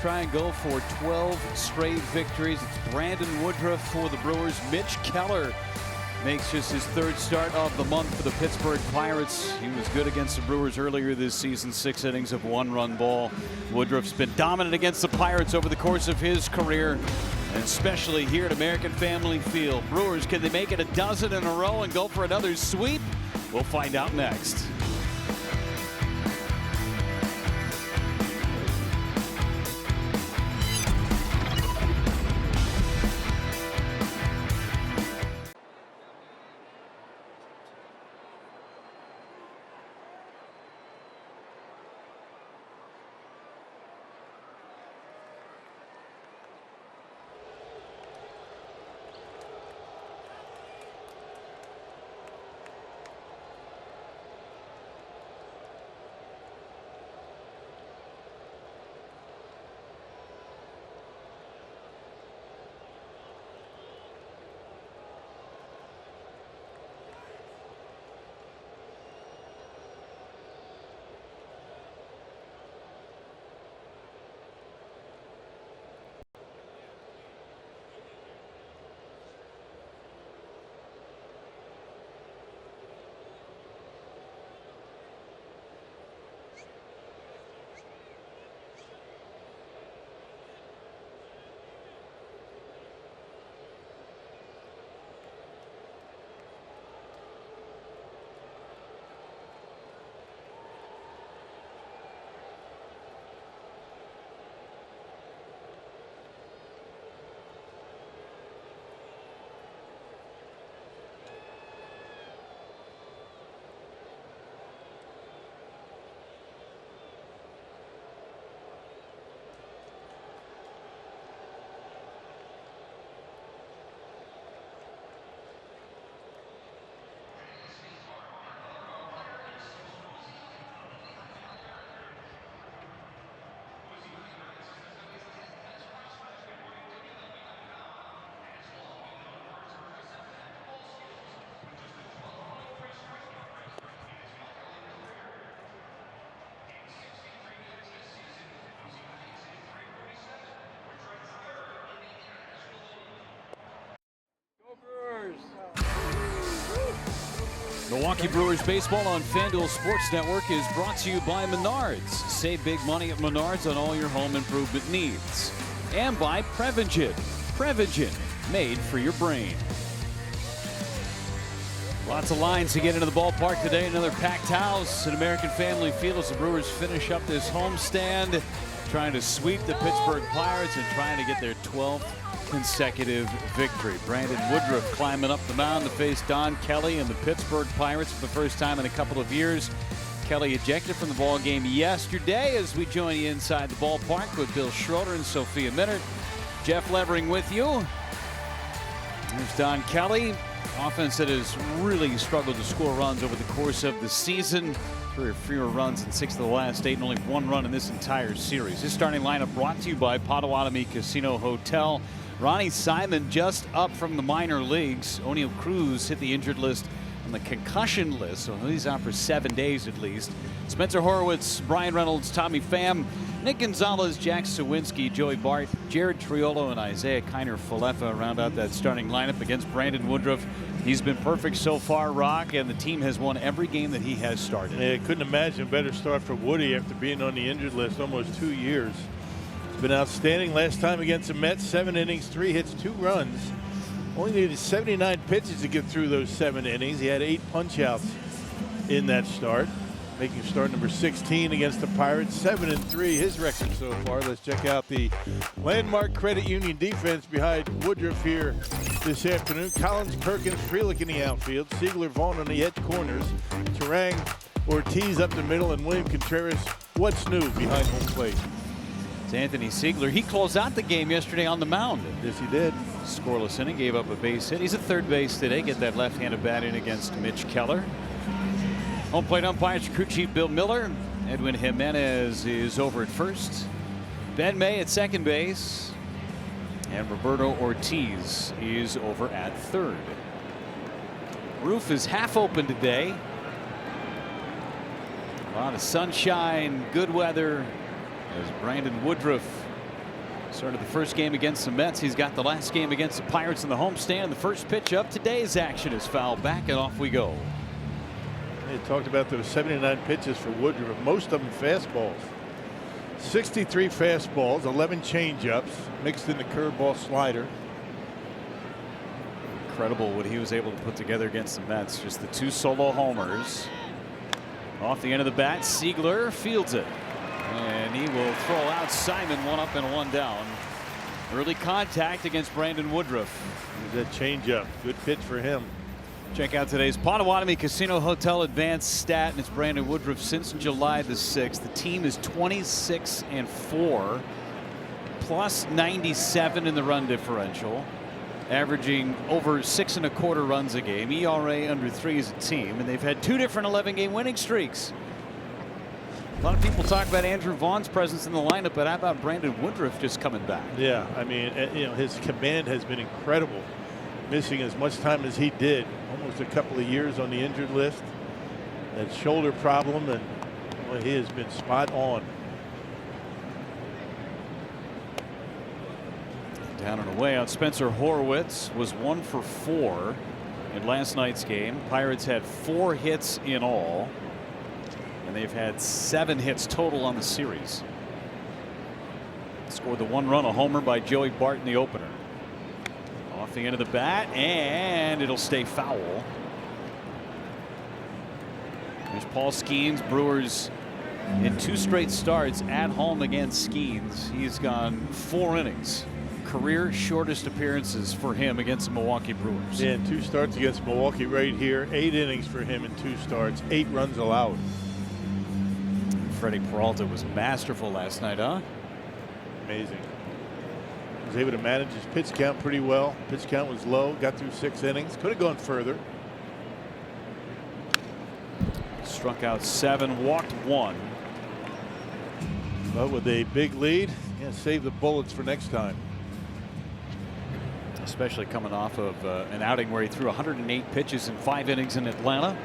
Try and go for 12 straight victories. It's Brandon Woodruff for the Brewers. Mitch Keller makes just his third start of the month for the Pittsburgh Pirates. He was good against the Brewers earlier this season, 6 innings of 1-run ball. Woodruff's been dominant against the Pirates over the course of his career, and especially here at American Family Field. Brewers, can they make it a dozen in a row and go for another sweep? We'll find out next. Milwaukee Brewers baseball on FanDuel Sports Network is brought to you by Menards. Save big money at Menards on all your home improvement needs. And by Prevagen. Prevagen, made for your brain. Lots of lines to get into the ballpark today. Another packed house at American Family Field as the Brewers finish up this homestand, trying to sweep the Pittsburgh Pirates and trying to get their 12th consecutive victory. Brandon Woodruff climbing up the mound to face Don Kelly and the Pittsburgh Pirates for the first time in a couple of years. Kelly ejected from the ball game yesterday as we join you inside the ballpark with Bill Schroeder and Sophia Minnaert. Jeff Levering with you. There's Don Kelly. Offense that has really struggled to score runs over the course of the season. 3 or fewer runs in 6 of the last 8 and only 1 run in this entire series. This starting lineup brought to you by Potawatomi Casino Hotel. Ronnie Simon just up from the minor leagues. O'Neill Cruz hit the injured list on the concussion list, so he's out for 7 days at least. Spencer Horwitz, Brian Reynolds, Tommy Pham, Nick Gonzalez, Jack Sawinski, Joey Bart, Jared Triolo, and Isaiah Kiner-Falefa round out that starting lineup against Brandon Woodruff. He's been perfect so far, Rock, and the team has won every game that he has started. Yeah, couldn't imagine a better start for Woody after being on the injured list almost 2 years. It's been outstanding. Last time against the Mets, 7 innings, 3 hits, 2 runs. Only needed 79 pitches to get through those 7 innings. He had 8 punch-outs in that start, making start number 16 against the Pirates. 7-3, his record so far. Let's check out the Landmark Credit Union defense behind Woodruff here this afternoon. Collins, Perkins, Frelick in the outfield. Siegler, Vaughn on the edge corners. Turang, Ortiz up the middle, and William Contreras, what's new, behind home plate. It's Anthony Siegler. He closed out the game yesterday on the mound. Yes, he did. Scoreless inning, gave up a base hit. He's at third base today. Get that left-handed bat in against Mitch Keller. Home plate umpires, crew chief Bill Miller. Edwin Jimenez is over at first. Ben May at second base. And Roberto Ortiz is over at third. Roof is half open today. A lot of sunshine, good weather, as Brandon Woodruff Started the first game against the Mets. He's got the last game against the Pirates in the homestand. The first pitch of today's action is fouled back, and off we go. They talked about those 79 pitches for Woodruff, most of them fastballs. 63 fastballs, 11 changeups, mixed in the curveball slider. Incredible what he was able to put together against the Mets. Just the 2 solo homers. Off the end of the bat, Siegler fields it. And he will throw out Simon, 1 up and 1 down. Early contact against Brandon Woodruff. There's that changeup. Good pitch for him. Check out today's Potawatomi Casino Hotel advanced stat, and it's Brandon Woodruff since July the 6th. The team is 26-4, plus 97 in the run differential, averaging over 6.25 runs a game. ERA under 3 as a team, and they've had 2 different 11-game winning streaks. A lot of people talk about Andrew Vaughn's presence in the lineup, but how about Brandon Woodruff just coming back? Yeah, I mean, his command has been incredible. Missing as much time as he did, almost a couple of years on the injured list. That shoulder problem, and well, he has been spot on. Down and away on Spencer Horwitz was 1 for 4 in last night's game. Pirates had 4 hits in all, and they've had 7 hits total on the series. Scored the 1 run, a homer by Joey Bart in the opener. Off the end of the bat, and it'll stay foul. There's Paul Skeens. Brewers in 2 straight starts at home against Skeens. He's gone 4 innings. Career shortest appearances for him against the Milwaukee Brewers. Yeah, 2 starts against Milwaukee right here. 8 innings for him in 2 starts. 8 runs allowed. Freddie Peralta was masterful last night, huh? Amazing. Was able to manage his pitch count pretty well. Pitch count was low. Got through 6 innings. Could have gone further. Struck out 7, walked 1. But with a big lead, yeah, save the bullets for next time. Especially coming off of an outing where he threw 108 pitches in 5 innings in Atlanta.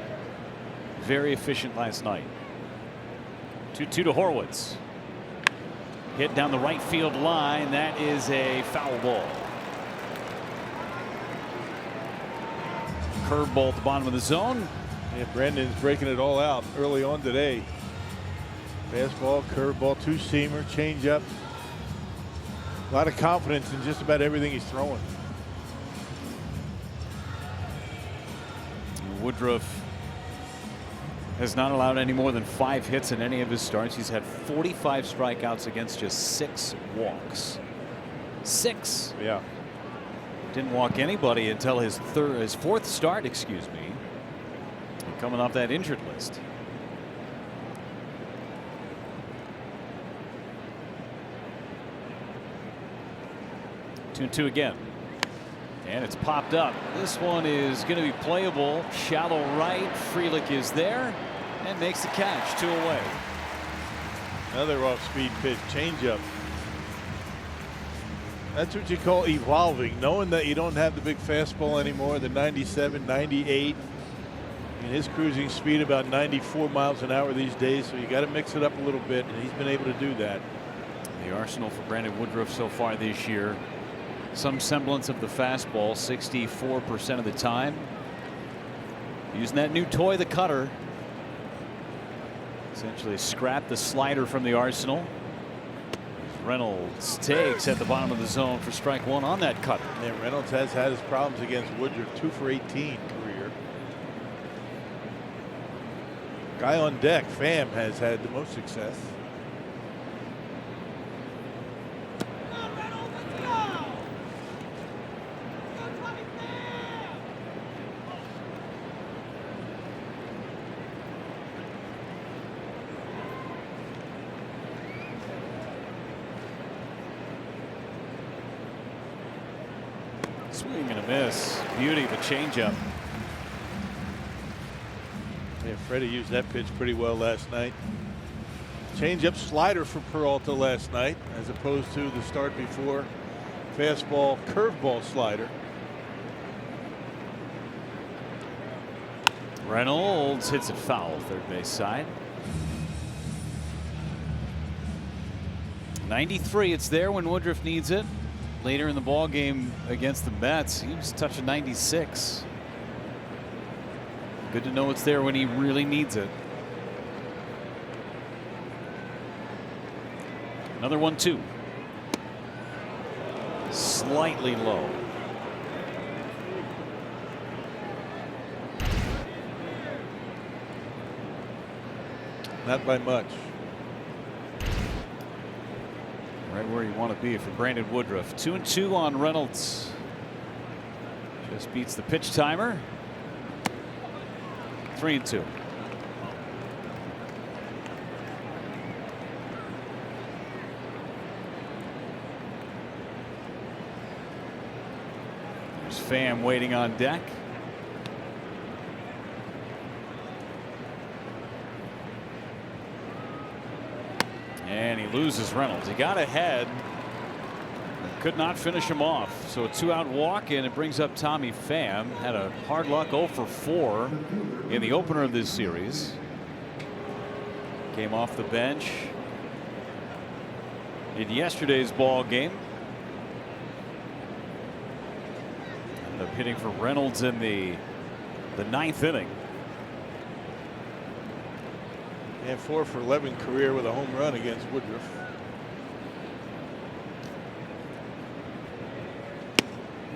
Very efficient last night. 2-2 to Horwitz. Hit down the right field line. That is a foul ball. Curveball at the bottom of the zone. Yeah, Brandon's breaking it all out early on today. Fastball, curveball, 2-seamer, changeup. A lot of confidence in just about everything he's throwing. Woodruff has not allowed any more than 5 hits in any of his starts. He's had 45 strikeouts against just 6 walks. 6. Yeah. Didn't walk anybody until his 4th start, excuse me. Coming off that injured list. Two and 2 again. And it's popped up. This one is going to be playable. Shallow right. Frelick is there and makes the catch. 2 away. Another off-speed pitch, changeup. That's what you call evolving, knowing that you don't have the big fastball anymore, the 97, 98. And his cruising speed about 94 miles an hour these days, so you got to mix it up a little bit, and he's been able to do that. The arsenal for Brandon Woodruff so far this year. Some semblance of the fastball 64% of the time. Using that new toy, the cutter. Essentially scrap the slider from the arsenal. Reynolds takes at the bottom of the zone for strike 1 on that cutter. Yeah, Reynolds has had his problems against Woodruff. 2 for 18 career. Guy on deck, Pham, has had the most success. Swing and a miss. Beauty of a changeup. Yeah, Freddie used that pitch pretty well last night. Changeup slider for Peralta last night, as opposed to the start before. Fastball, curveball slider. Reynolds hits it foul, third base side. 93, it's there when Woodruff needs it. Later in the ball game against the Mets, he was touching 96. Good to know it's there when he really needs it. Another 1-2. Slightly low. Not by much. Right where you want to be for Brandon Woodruff. 2-2 on Reynolds. Just beats the pitch timer. 3-2. There's Pham waiting on deck. And he loses Reynolds. He got ahead, could not finish him off. So a 2-out walk, and it brings up Tommy Pham. Had a hard luck 0 for 4 in the opener of this series. Came off the bench in yesterday's ball game. Ended up hitting for Reynolds in the 9th inning. And 4 for 11 career with a home run against Woodruff.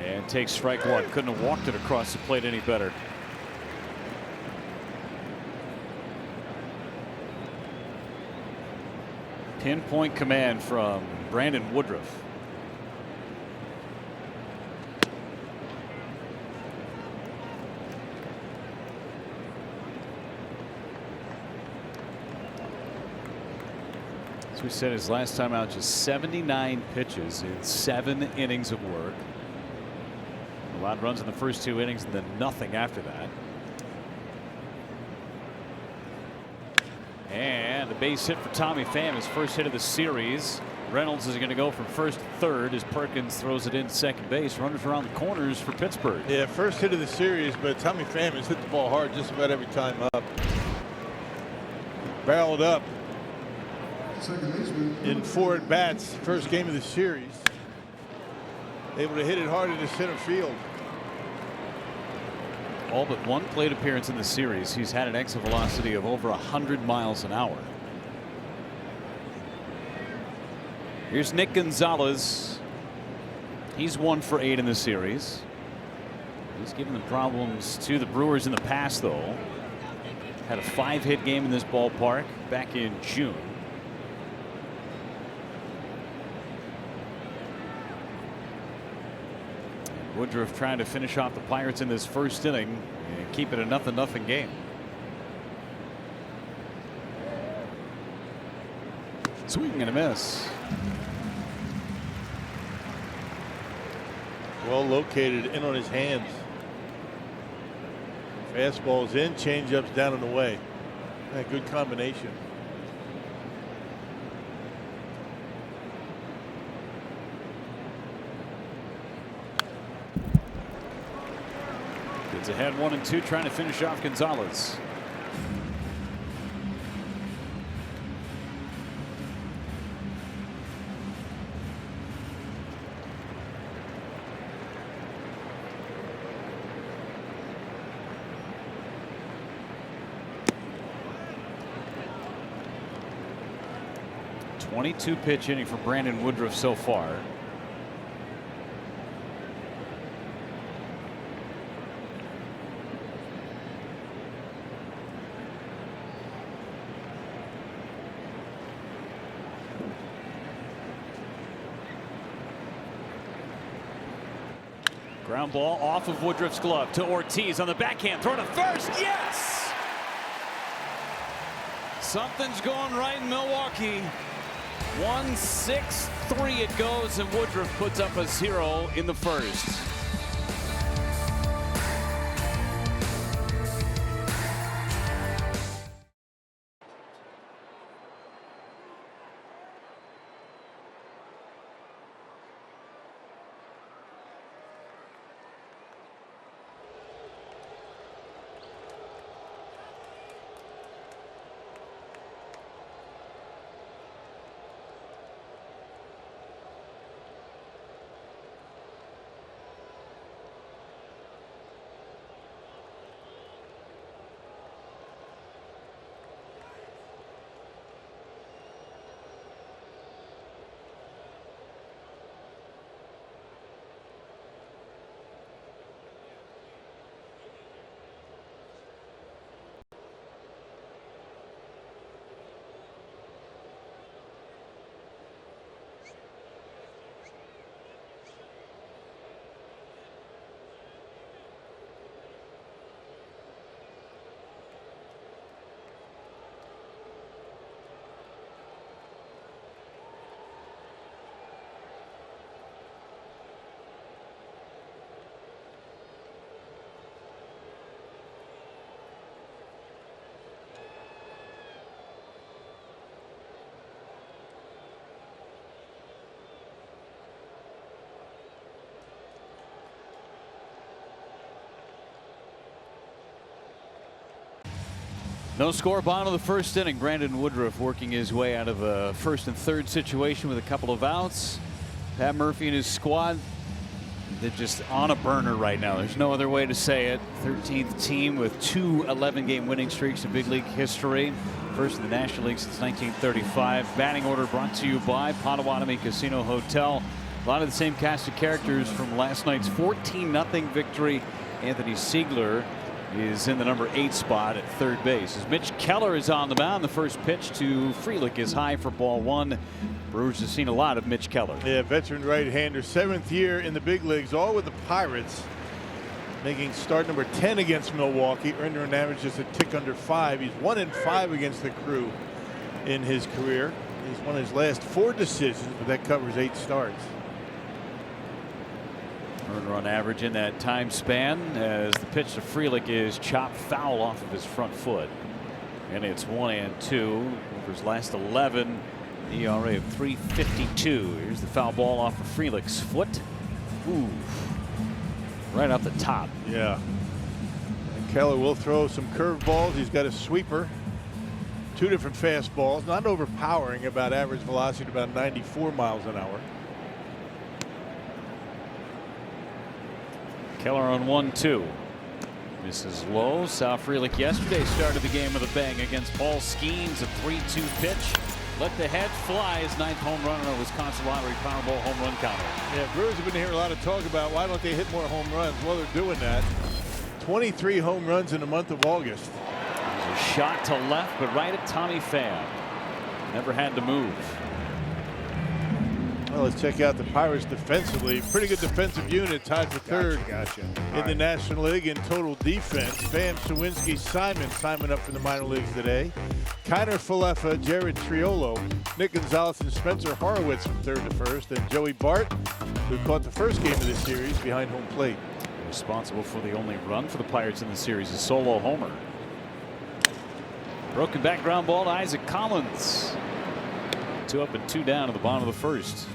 And takes strike 1. Couldn't have walked it across the plate any better. Pinpoint command from Brandon Woodruff. As we said, his last time out, just 79 pitches in 7 innings of work. Allowed runs in the first 2 innings and then nothing after that. And a base hit for Tommy Pham, his first hit of the series. Reynolds is going to go from first to third as Perkins throws it in second base. Runners around the corners for Pittsburgh. Yeah, first hit of the series, but Tommy Pham has hit the ball hard just about every time up. Barreled up in 4 at bats, first game of the series. Able to hit it hard into center field. All but 1 plate appearance in the series. He's had an exit velocity of over 100 miles an hour. Here's Nick Gonzalez. He's 1 for 8 in the series. He's given them problems to the Brewers in the past, though. Had a 5-hit game in this ballpark back in June. Woodruff trying to finish off the Pirates in this first inning and keep it a 0-0 game. Swing and a miss. Well located in on his hands. Fastballs in, changeups down and away. A good combination. It's ahead 1-2, trying to finish off Gonzalez. .22 pitch inning for Brandon Woodruff so far. Ground ball off of Woodruff's glove to Ortiz on the backhand, throw to first. Yes! Something's going right in Milwaukee. 1-6-3 it goes, and Woodruff puts up a 0 in the first. No score, bottom of the first inning. Brandon Woodruff working his way out of a first and third situation with a couple of outs. Pat Murphy and his squad, they're just on a burner right now. There's no other way to say it. 13th team with 2 11-game winning streaks in big league history. First in the National League since 1935. Batting order brought to you by Potawatomi Casino Hotel. A lot of the same cast of characters from last night's 14-0 victory. Anthony Siegler is in the number 8 spot at third base. As Mitch Keller is on the mound, the first pitch to Frelick is high for ball 1. Brewers have seen a lot of Mitch Keller. Yeah, veteran right-hander, 7th year in the big leagues, all with the Pirates, making start number 10 against Milwaukee. Earned an average just a tick under 5. He's 1-5 against the Crew in his career. He's won his last 4 decisions, but that covers 8 starts. Earned run average in that time span as the pitch to Frelick is chopped foul off of his front foot. And it's 1-2. Over his last 11, ERA of 3.52. Here's the foul ball off of Frelick's foot. Ooh, right off the top. Yeah. And Keller will throw some curveballs. He's got a sweeper. 2 different fastballs, not overpowering, about average velocity, about 94 miles an hour. Keller on 1-2. Misses low. Sal Frelick yesterday started the game with a bang against Paul Skeens. A 3-2 pitch. Let the head fly. His 9th home run on a Wisconsin Lottery Powerball home run counter. Yeah, Brewers have been hearing a lot of talk about why don't they hit more home runs. Well, they're doing that. 23 home runs in the month of August. There's a shot to left, but right at Tommy Pham. Never had to move. Well, let's check out the Pirates defensively. Pretty good defensive unit, tied for third in the National League in total defense. Pham, Sawinski, Simon up for the minor leagues today. Kiner Falefa, Jared Triolo, Nick Gonzalez, and Spencer Horowitz from third to first, and Joey Bart, who caught the first game of the series behind home plate. Responsible for the only run for the Pirates in the series, a solo homer. Broken back ground ball to Isaac Collins. 2 up and 2 down at the bottom of the first.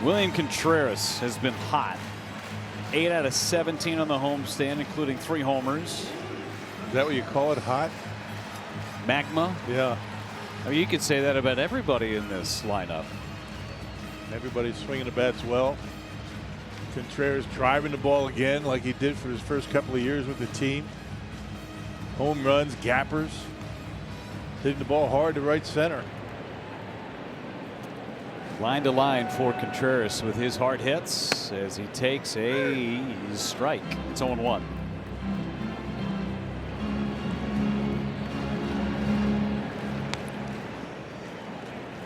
William Contreras has been hot. 8 out of 17 on the homestand, including 3 homers. Is that what you call it, hot? Magma? Yeah. I mean, you could say that about everybody in this lineup. Everybody's swinging the bats well. Contreras driving the ball again like he did for his first couple of years with the team. Home runs, gappers. Hitting the ball hard to right center. Line to line for Contreras with his hard hits as he takes a strike. It's 0-1.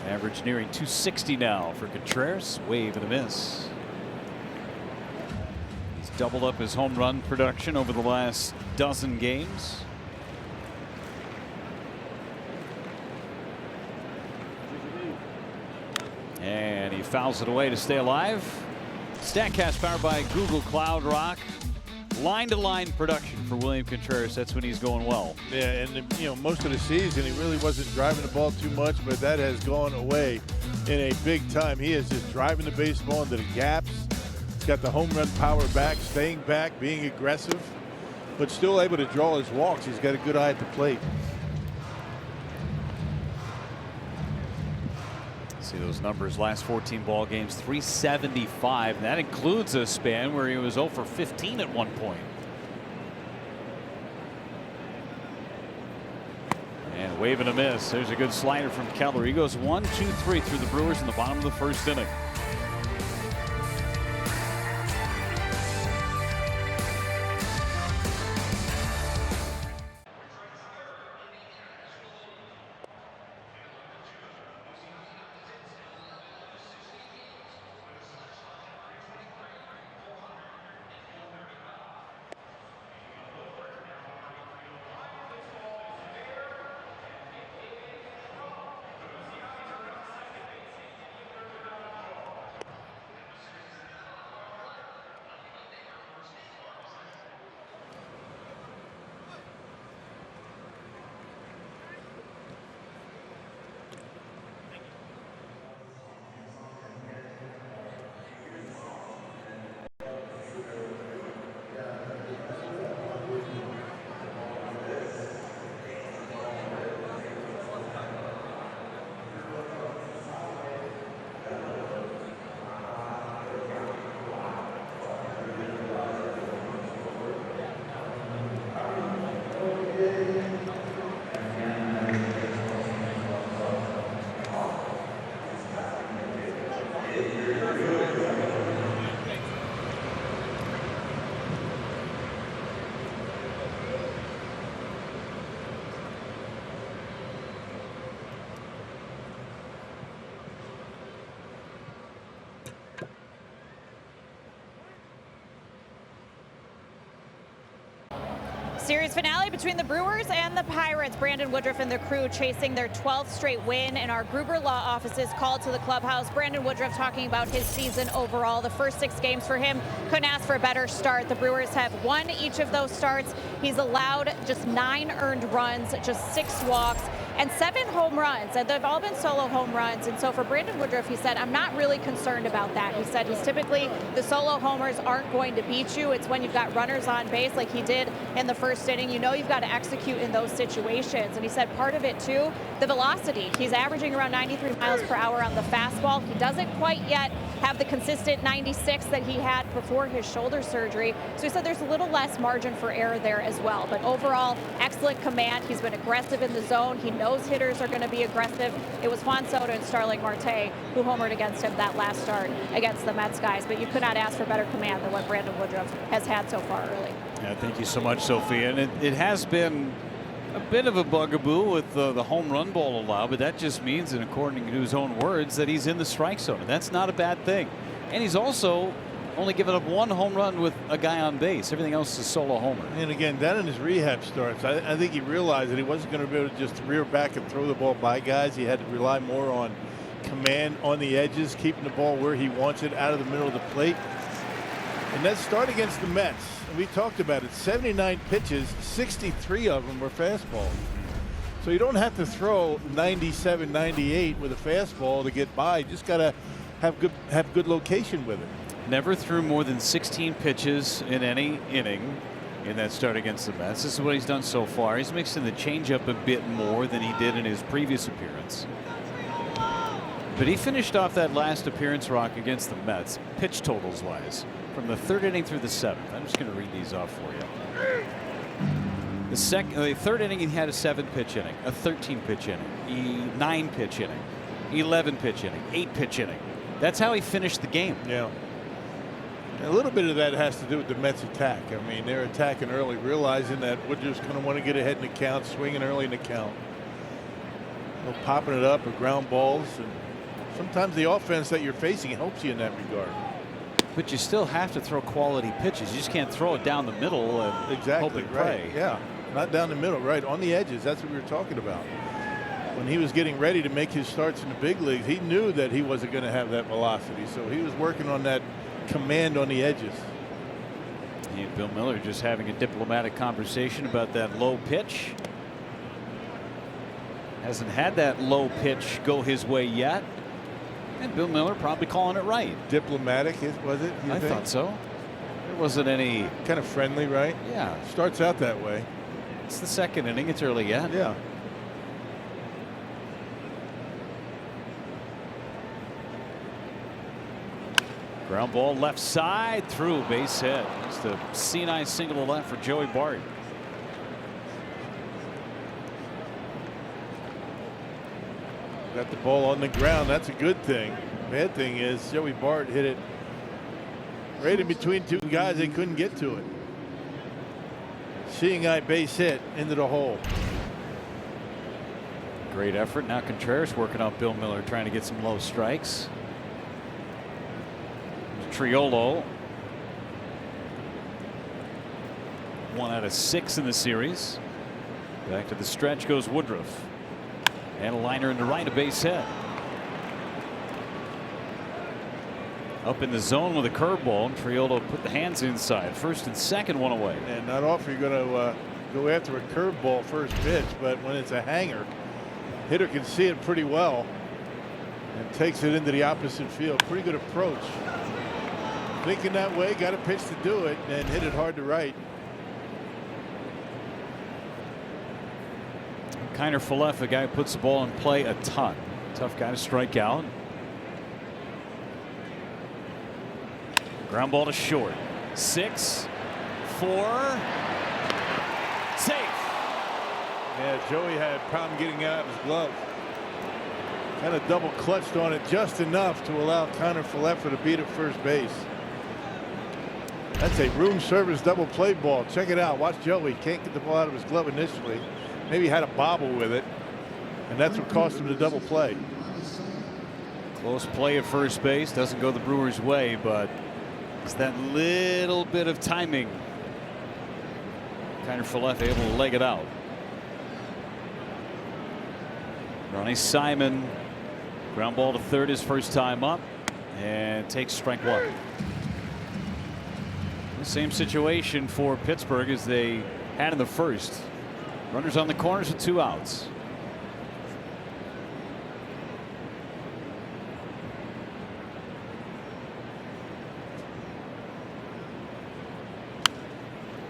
Average nearing 260 now for Contreras. Wave and a miss. He's doubled up his home run production over the last dozen games. And he fouls it away to stay alive. StatCast powered by Google Cloud Rock. Line-to-line production for William Contreras. That's when he's going well. Yeah, and most of the season he really wasn't driving the ball too much, but that has gone away in a big time. He is just driving the baseball into the gaps. He's got the home run power back, staying back, being aggressive, but still able to draw his walks. He's got a good eye at the plate. See those numbers, last 14 ball games, 375. That includes a span where he was 0 for 15 at one point. And wave and a miss. There's a good slider from Keller. He goes 1, 2, 3 through the Brewers in the bottom of the first inning. Series finale between the Brewers and the Pirates. Brandon Woodruff and the crew chasing their 12th straight win, and our Gruber Law offices called to the clubhouse. Brandon Woodruff talking about his season overall. The first 6 games for him, couldn't ask for a better start. The Brewers have won each of those starts. He's allowed just 9 earned runs, just 6 walks, and 7 home runs, and they've all been solo home runs. And so for Brandon Woodruff, he said, I'm not really concerned about that. He said he's typically, the solo homers aren't going to beat you. It's when you've got runners on base like he did in the first inning. You know you've got to execute in those situations. And he said part of it too, the velocity. He's averaging around 93 miles per hour on the fastball. He doesn't quite yet have the consistent 96 that he had before his shoulder surgery. So he said there's a little less margin for error there as well. But overall, excellent command. He's been aggressive in the zone. He knows hitters are going to be aggressive. It was Juan Soto and Starling Marte who homered against him that last start against the Mets guys. But you could not ask for better command than what Brandon Woodruff has had so far early. Yeah, thank you so much, Sophia. And it has been a bit of a bugaboo with the home run ball allowed, but that just means, and according to his own words, that he's in the strike zone. And that's not a bad thing. And he's also only given up 1 home run with a guy on base. Everything else is solo homer. And again, down in his rehab starts, I think he realized that he wasn't going to be able to just rear back and throw the ball by guys. He had to rely more on command on the edges, keeping the ball where he wants it, out of the middle of the plate. And that start against the Mets, and we talked about it, 79 pitches, 63 of them were fastballs. So you don't have to throw 97, 98 with a fastball to get by. You just got to have good location with it. Never threw more than 16 pitches in any inning in that start against the Mets. This is what he's done so far. He's mixing the changeup a bit more than he did in his previous appearance. But he finished off that last appearance, Rock, against the Mets, pitch totals wise, from the 3rd inning through the 7th. I'm just going to read these off for you. The 3rd inning, he had a 7-pitch inning, a 13-pitch inning, 9-pitch inning, 11-pitch inning, 8-pitch inning. That's how he finished the game. Yeah. A little bit of that has to do with the Mets attack. I mean, they're attacking early, realizing that Woodruff's going to want to get ahead in the count, swinging early in the count. Popping it up or ground balls. And sometimes the offense that you're facing helps you in that regard. But you still have to throw quality pitches. You just can't throw it down the middle and hope and pray. Yeah, not down the middle, right on the edges. That's what we were talking about. When he was getting ready to make his starts in the big leagues, he knew that he wasn't going to have that velocity, so he was working on that command on the edges. And Bill Miller just having a diplomatic conversation about that low pitch. Hasn't had that low pitch go his way yet. And Bill Miller probably calling it right. Diplomatic, was it? I thought so. There wasn't any. Kind of friendly, right? Yeah. Starts out that way. It's the 2nd inning. It's early yet. Yeah. Ground ball left side, through, base hit. Just a C-nice single to left for Joey Bart. Got the ball on the ground. That's a good thing. Bad thing is Joey Bart hit it right in between 2 guys. They couldn't get to it. Seeing eye base hit into the hole. Great effort. Now Contreras working on Bill Miller, trying to get some low strikes. Triolo, 1 out of 6 in the series. Back to the stretch goes Woodruff. And a liner into right, a base hit. Up in the zone with a curveball, and Triolo put the hands inside. 1st and 2nd, 1 away. And not often you're going to go after a curveball first pitch, but when it's a hanger, hitter can see it pretty well and takes it into the opposite field. Pretty good approach. Thinking that way, got a pitch to do it, and hit it hard to right. Kiner Falefa, a guy who puts the ball in play a ton. Tough guy to strike out. Ground ball to short. 6, 4. Safe. Yeah, Joey had a problem getting out of his glove. Kind of double clutched on it just enough to allow Kiner Falefa to beat at first base. That's a room service double play ball. Check it out. Watch Joey. Can't get the ball out of his glove initially. Maybe had a bobble with it, and that's what cost him the double play. Close play at first base. Doesn't go the Brewers' way, but it's that little bit of timing Kiner Falefa able to leg it out. Ronnie Simon, ground ball to third his first time up, and takes strike one. The same situation for Pittsburgh as they had in the first. Runners on the corners with 2 outs.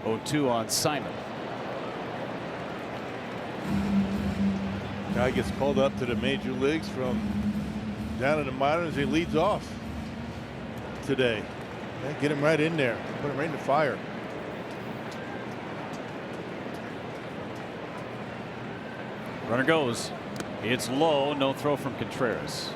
Oh, 2 on Simon. Guy gets called up to the major leagues from down in the minors. He leads off today. Yeah, get him right in there. Put him right in the fire. Runner goes. It's low. No throw from Contreras.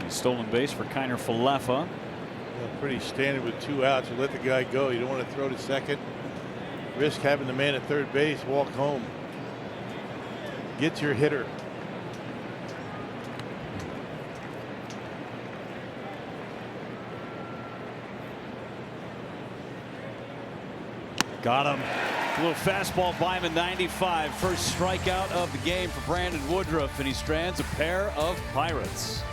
A stolen base for Kiner Falefa. Yeah, pretty standard with 2 outs. You let the guy go. You don't want to throw to second. Risk having the man at third base walk home. Get your hitter. Got him. A little fastball by him in 95. First strikeout of the game for Brandon Woodruff, and he strands a pair of Pirates.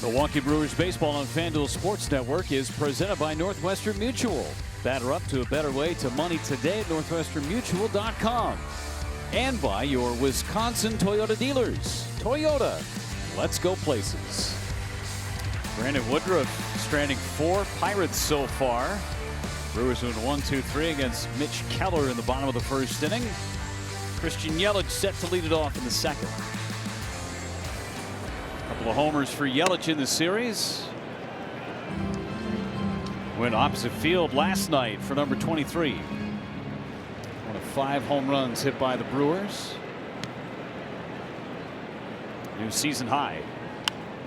Milwaukee Brewers baseball on FanDuel Sports Network is presented by Northwestern Mutual. Batter up to a better way to money today at northwesternmutual.com. And by your Wisconsin Toyota dealers. Toyota, let's go places. Brandon Woodruff stranding 4 Pirates so far. Brewers doing 1-2-3 against Mitch Keller in the bottom of the first inning. Christian Yelich set to lead it off in the second. Couple of homers for Yelich in the series. Went opposite field last night for number 23. One of 5 home runs hit by the Brewers. New season high.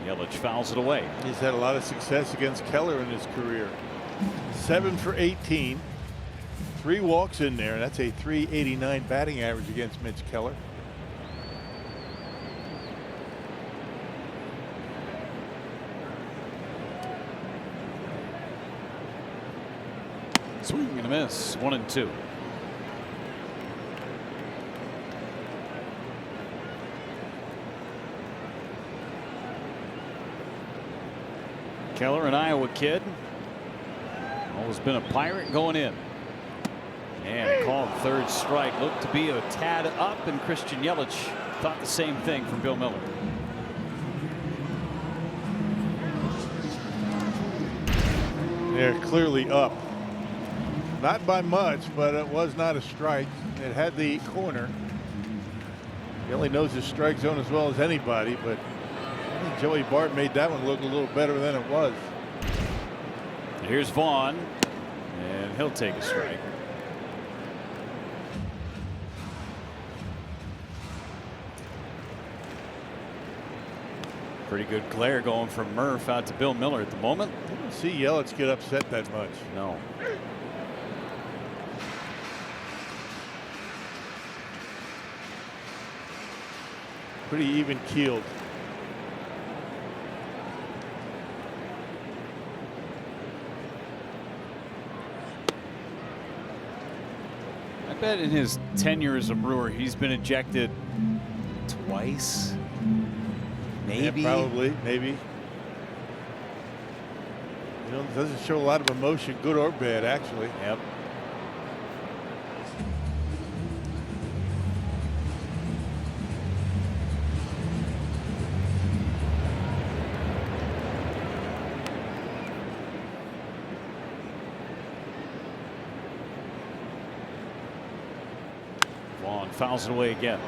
Yelich fouls it away. He's had a lot of success against Keller in his career. 7 for 18. 3 walks in there. That's a .389 batting average against Mitch Keller. Swing and a miss. 1-2. Keller, an Iowa kid. Always been a Pirate going in. And called third strike. Looked to be a tad up, and Christian Yelich thought the same thing from Bill Miller. They're clearly up. Not by much, but it was not a strike. It had the corner. He only knows his strike zone as well as anybody, but I think Joey Bart made that one look a little better than it was. Here's Vaughn, and he'll take a strike. Pretty good glare going from Murph out to Bill Miller at the moment. I didn't see Yelich get upset that much. No. Pretty even keeled. I bet in his tenure as a Brewer, he's been ejected twice. Maybe. Yeah, probably, maybe. You know, it doesn't show a lot of emotion, good or bad, actually. Yep. Vaughn fouls it away again.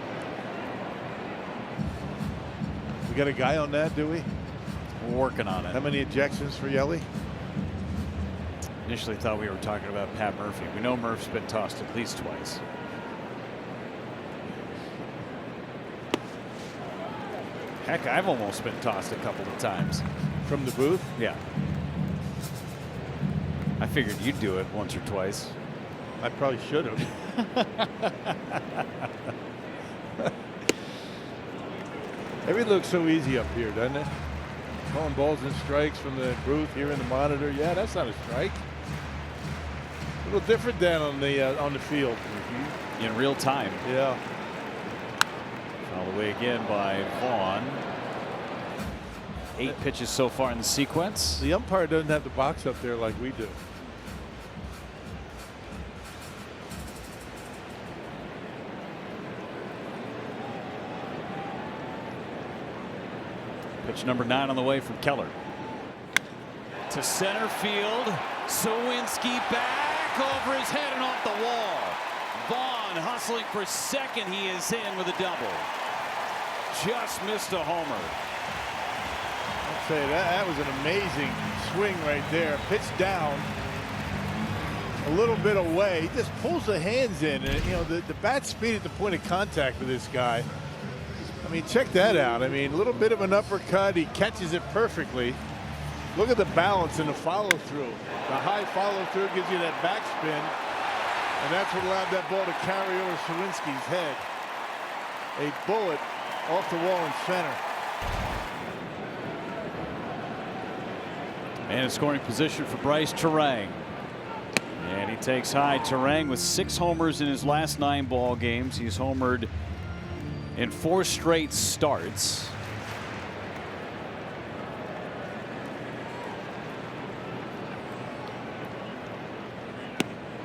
We got a guy on that, do we? We're working on it. How many ejections for Yelly? Initially thought we were talking about Pat Murphy. We know Murph's been tossed at least twice. Heck, I've almost been tossed a couple of times. From the booth? Yeah. I figured you'd do it once or twice. I probably should have. Everything looks so easy up here, doesn't it? Calling balls and strikes from the booth here in the monitor. Yeah, that's not a strike. A little different down on the field. In real time. Yeah. Fouled away again by Vaughn. 8 pitches so far in the sequence. The umpire doesn't have the box up there like we do. Pitch number 9 on the way from Keller. To center field. Sawinski back over his head and off the wall. Vaughn hustling for second. He is in with a double. Just missed a homer. I'll say that was an amazing swing right there. Pitch down. A little bit away. He just pulls the hands in. And, you know, the bat speed at the point of contact with this guy. I mean, check that out. I mean, a little bit of an uppercut. He catches it perfectly. Look at the balance and the follow-through. The high follow-through gives you that backspin, and that's what allowed that ball to carry over Sawinski's head. A bullet off the wall in center. And in scoring position for Bryce Terang. And he takes high. Terang with 6 homers in his last 9 ball games. He's homered in 4 straight starts.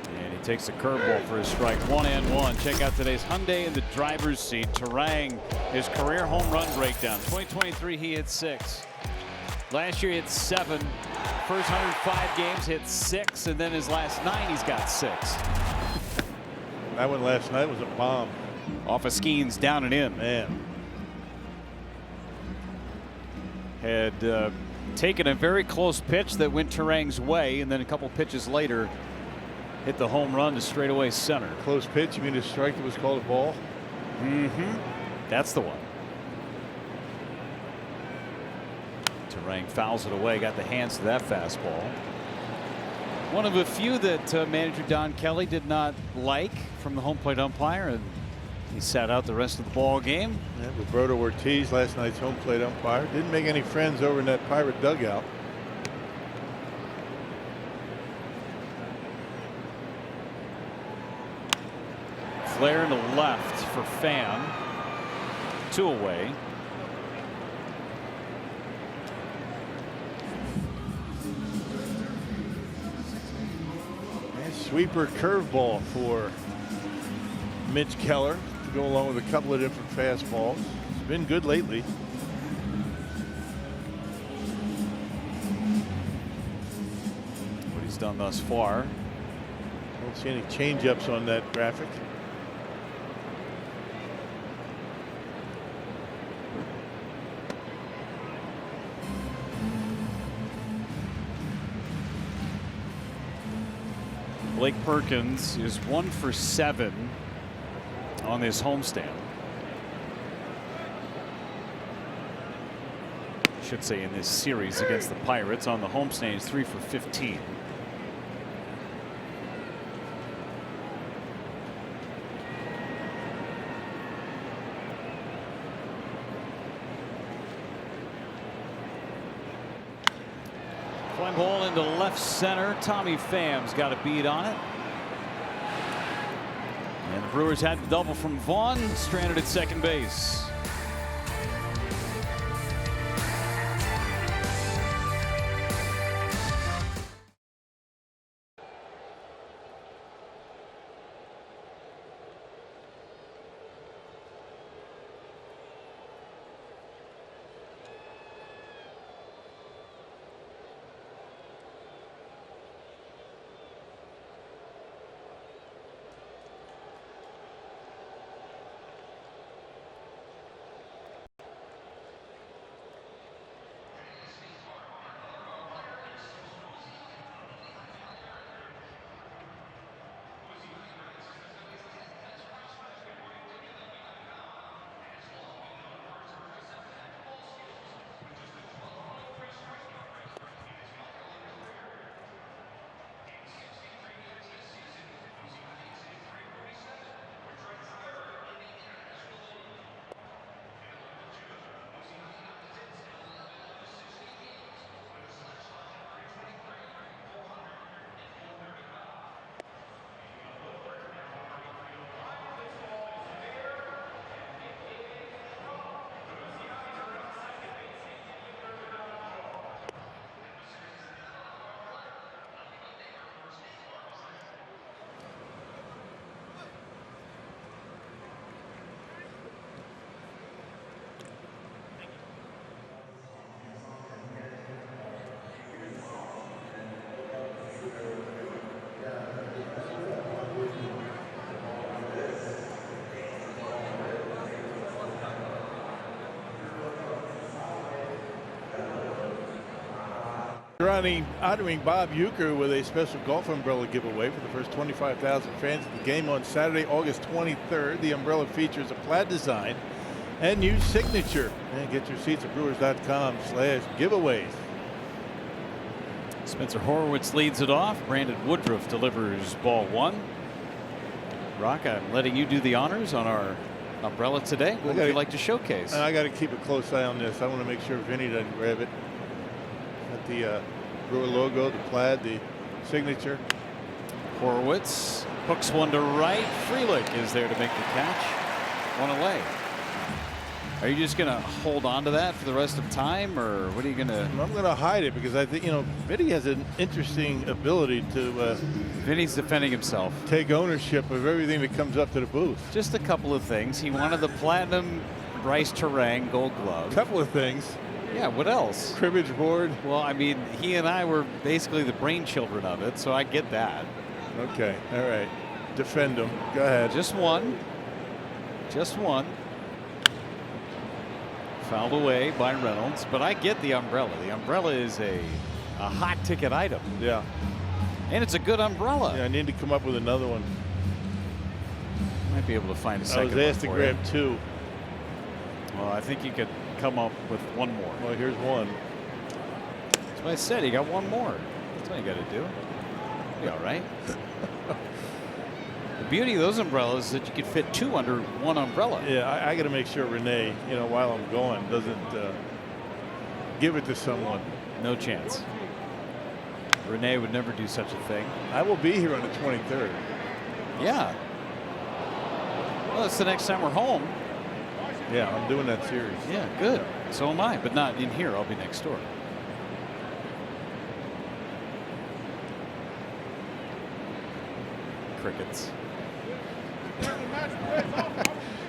And he takes a curveball for his strike. 1-1. Check out today's Hyundai in the driver's seat. Terang, his career home run breakdown. 2023, he hit 6. Last year, he hit 7. First 105 games, hit 6. And then his last 9, he's got 6. That one last night was a bomb. Off of Skeens, down and in. Man. Had taken a very close pitch that went Terang's way, and then a couple pitches later hit the home run to straightaway center. Close pitch? You mean a strike that was called a ball? That's the one. Terang fouls it away, got the hands to that fastball. One of a few that manager Don Kelly did not like from the home plate umpire, and he sat out the rest of the ball game. Yeah, Roberto Ortiz, last night's home plate umpire, didn't make any friends over in that Pirate dugout. Flare to left for Pham. 2 away. And sweeper curveball for Mitch Keller to go along with a couple of different fastballs. It's been good lately. What he's done thus far. Don't see any change-ups on that graphic. Blake Perkins is 1 for 7 on this homestand. should say, in this series against the Pirates. On the homestand, he's 3 for 15. Fly ball into left center. Tommy Pham's got a beat on it. And the Brewers had the double from Vaughn, stranded at second base. Honoring Bob Euchre with a special golf umbrella giveaway for the first 25,000 fans at the game on Saturday, August 23rd. The umbrella features a plaid design and new signature. And get your seats at brewers.com/giveaways. Spencer Horwitz leads it off. Brandon Woodruff delivers ball 1. Rock, I'm letting you do the honors on our umbrella today. What would you like to showcase? I got to keep a close eye on this. I want to make sure Vinny doesn't grab it. Got the Brewer logo, the plaid, the signature. Horwitz hooks one to right. Frelick is there to make the catch. One away. Are you just going to hold on to that for the rest of time, or what are you going to? I'm going to hide it because I think, Vinny has an interesting ability to. Vinny's defending himself. Take ownership of everything that comes up to the booth. Just a couple of things. He wanted the platinum Rice Terang Gold Glove. Couple of things. Yeah, what else? Cribbage board. Well, I mean, he and I were basically the brainchildren of it, so I get that. Okay, all right. Defend him. Go ahead. Just one. Just one. Fouled away by Reynolds, but I get the umbrella. The umbrella is a hot ticket item. Yeah. And it's a good umbrella. Yeah, I need to come up with another one. Might be able to find a second one. I was asked to grab 2. Well, I think you could come up with one more. Well, here's one. That's what I said. You got one more. That's all you got to do. Be all right. The beauty of those umbrellas is that you can fit 2 under one umbrella. Yeah, I got to make sure Renee, while I'm going, doesn't give it to someone. No chance. Renee would never do such a thing. I will be here on the 23rd. Yeah. Well, it's the next time we're home. Yeah, I'm doing that series. Yeah, good. So am I, but not in here. I'll be next door. Crickets.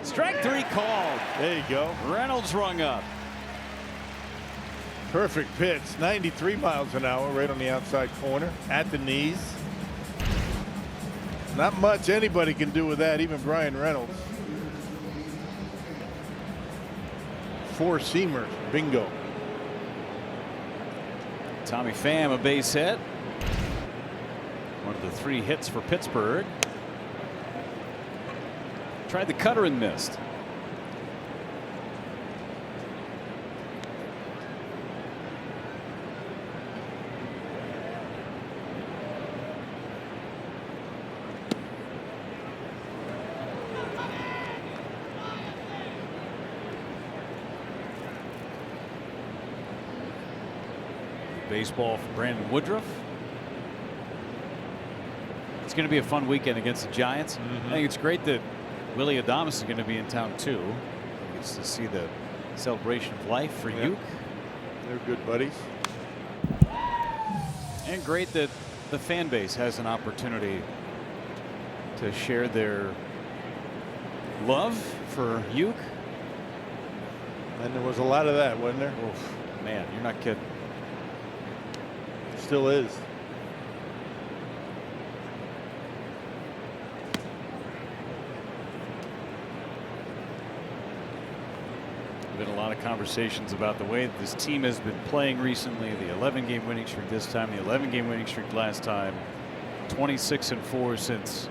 Strike 3 called. There you go. Reynolds rung up. Perfect pitch. 93 miles an hour right on the outside corner at the knees. Not much anybody can do with that, even Brian Reynolds. 4-seamer. Bingo. Tommy Pham, a base hit. One of the 3 hits for Pittsburgh. Tried the cutter and missed. baseball for Brandon Woodruff. It's going to be a fun weekend against the Giants. I think it's great that Willie Adames is going to be in town too. He gets to see the celebration of life for Uke. They're good buddies. And great that the fan base has an opportunity to share their love for Uke. And there was a lot of that, wasn't there? Oof, man, you're not kidding. Still is. Been a lot of conversations about the way this team has been playing recently. The 11-game winning streak this time, the 11-game winning streak last time, 26-4 since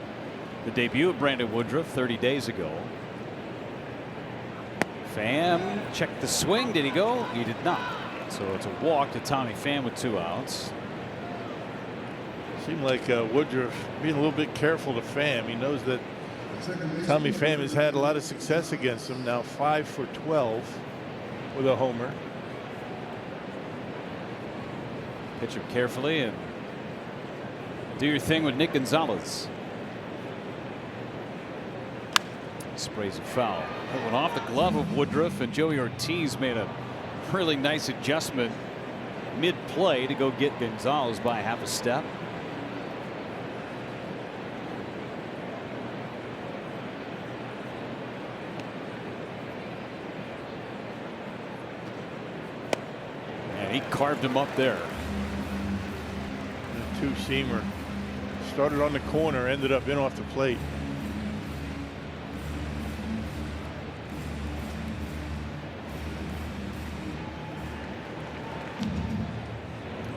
the debut of Brandon Woodruff 30 days ago. Pham checked the swing. Did he go? He did not. So it's a walk to Tommy Pham with 2 outs. Seemed like Woodruff being a little bit careful to Pham. He knows that Tommy Pham has had a lot of success against him. Now 5 for 12 with a homer. Pitch him carefully and do your thing with Nick Gonzalez. Sprays a foul. That went off the glove of Woodruff, and Joey Ortiz made a really nice adjustment mid-play to go get Gonzalez by half a step. And he carved him up there. The two-seamer started on the corner, ended up in off the plate.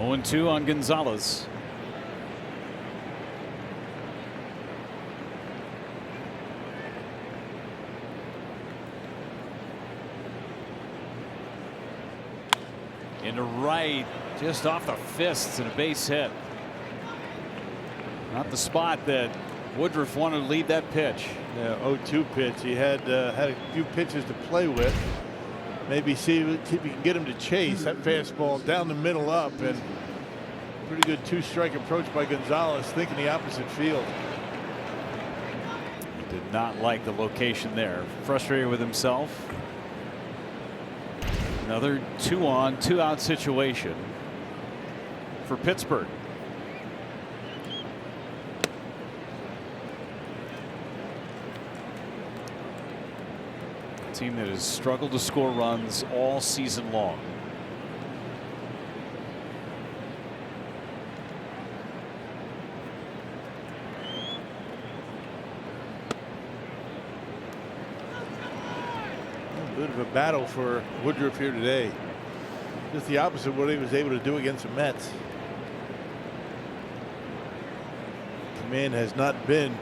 And 2 on Gonzalez. Into right, just off the fists, and a base hit. Not the spot that Woodruff wanted to lead that pitch. Yeah, 0-2 pitch. He had a few pitches to play with. Maybe see if he can get him to chase that fastball down the middle up, and pretty good 2-strike approach by Gonzalez, thinking the opposite field. He did not like the location there. Frustrated with himself. Another 2-on, 2-out situation for Pittsburgh. A team that has struggled to score runs all season long. Bit of a battle for Woodruff here today. Just the opposite of what he was able to do against the Mets. Command has not been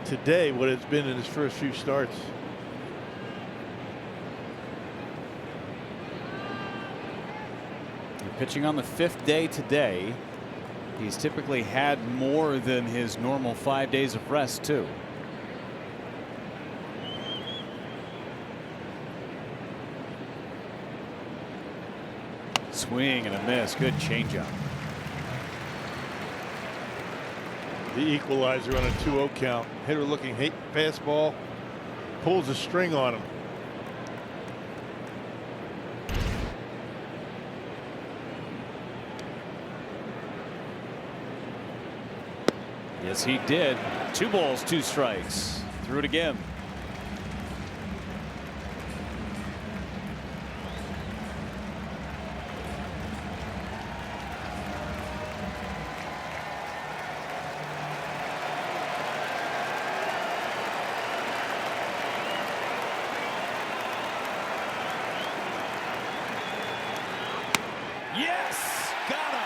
today what it's been in his first few starts. Pitching on the 5th day today. He's typically had more than his normal 5 days of rest too. Swing and a miss. Good changeup. The equalizer on a 2-0 count. Hitter looking fastball. Pulls a string on him. Yes, he did. 2 balls, 2 strikes. Threw it again. Yes, got him.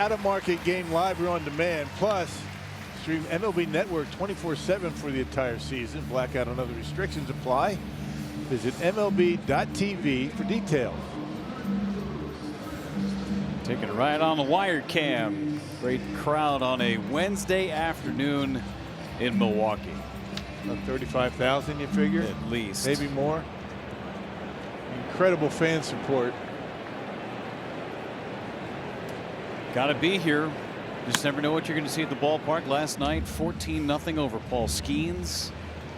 out-of-market game live or on demand. Plus, stream MLB Network 24/7 for the entire season. Blackout and other restrictions apply. Visit MLB.tv for details. Taking it right on the wire cam. Great crowd on a Wednesday afternoon in Milwaukee. About 35,000, you figure? At least. Maybe more. Incredible fan support. Got to be here. Just never know what you're going to see at the ballpark. Last night, 14-0 over Paul Skeens.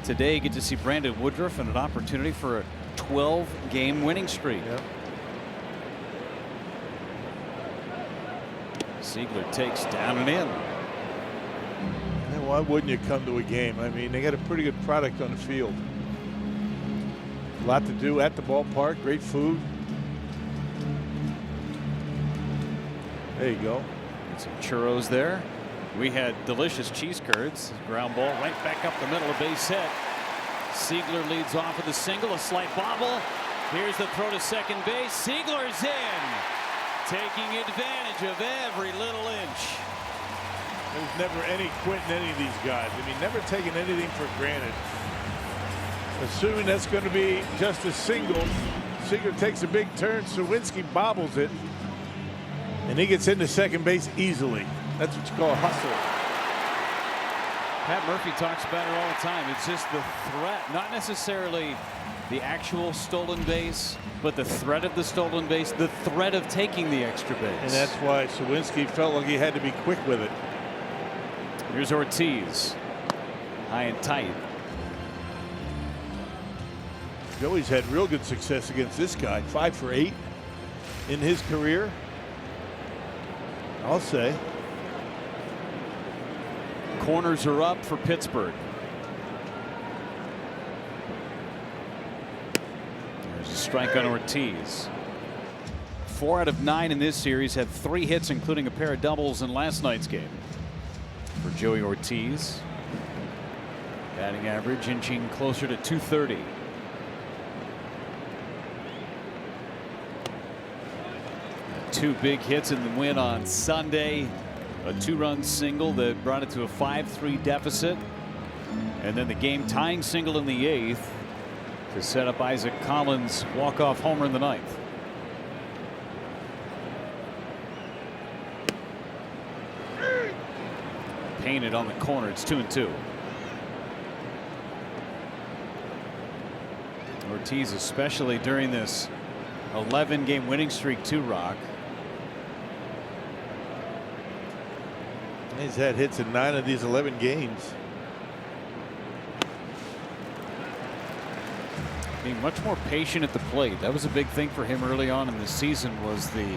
Today, get to see Brandon Woodruff and an opportunity for a 12-game winning streak. Yep. Ziegler takes down and in. And why wouldn't you come to a game? I mean, they got a pretty good product on the field. A lot to do at the ballpark. Great food. There you go. Get some churros there. We had delicious cheese curds. Ground ball right back up the middle, a base hit. Ziegler leads off with a single, a slight bobble. Here's the throw to second base. Ziegler's in, taking advantage of every little inch. There's never any quitting any of these guys. I mean, never taking anything for granted. Assuming that's going to be just a single. Ziegler takes a big turn. Sawinski bobbles it. And he gets into second base easily. That's what you call a hustle. Pat Murphy talks about it all the time. It's just the threat, not necessarily the actual stolen base, but the threat of the stolen base, the threat of taking the extra base. And that's why Sawinski felt like he had to be quick with it. Here's Ortiz. High and tight. Joey's had real good success against this guy. 5 for 8 in his career, I'll say. Corners are up for Pittsburgh. There's a strike on Ortiz. 4 out of 9 in this series, had 3 hits, including a pair of doubles in last night's game. For Joey Ortiz. Batting average inching closer to 230. Two big hits in the win on Sunday. A 2-run single that brought it to a 5-3 deficit. And then the game tying single in the 8th to set up Isaac Collins' walk-off homer in the 9th. Painted on the corner. It's 2-2. Ortiz, especially during this 11-game winning streak, to Rock. He's had hits in 9 of these 11 games. Being much more patient at the plate. That was a big thing for him early on in the season, was the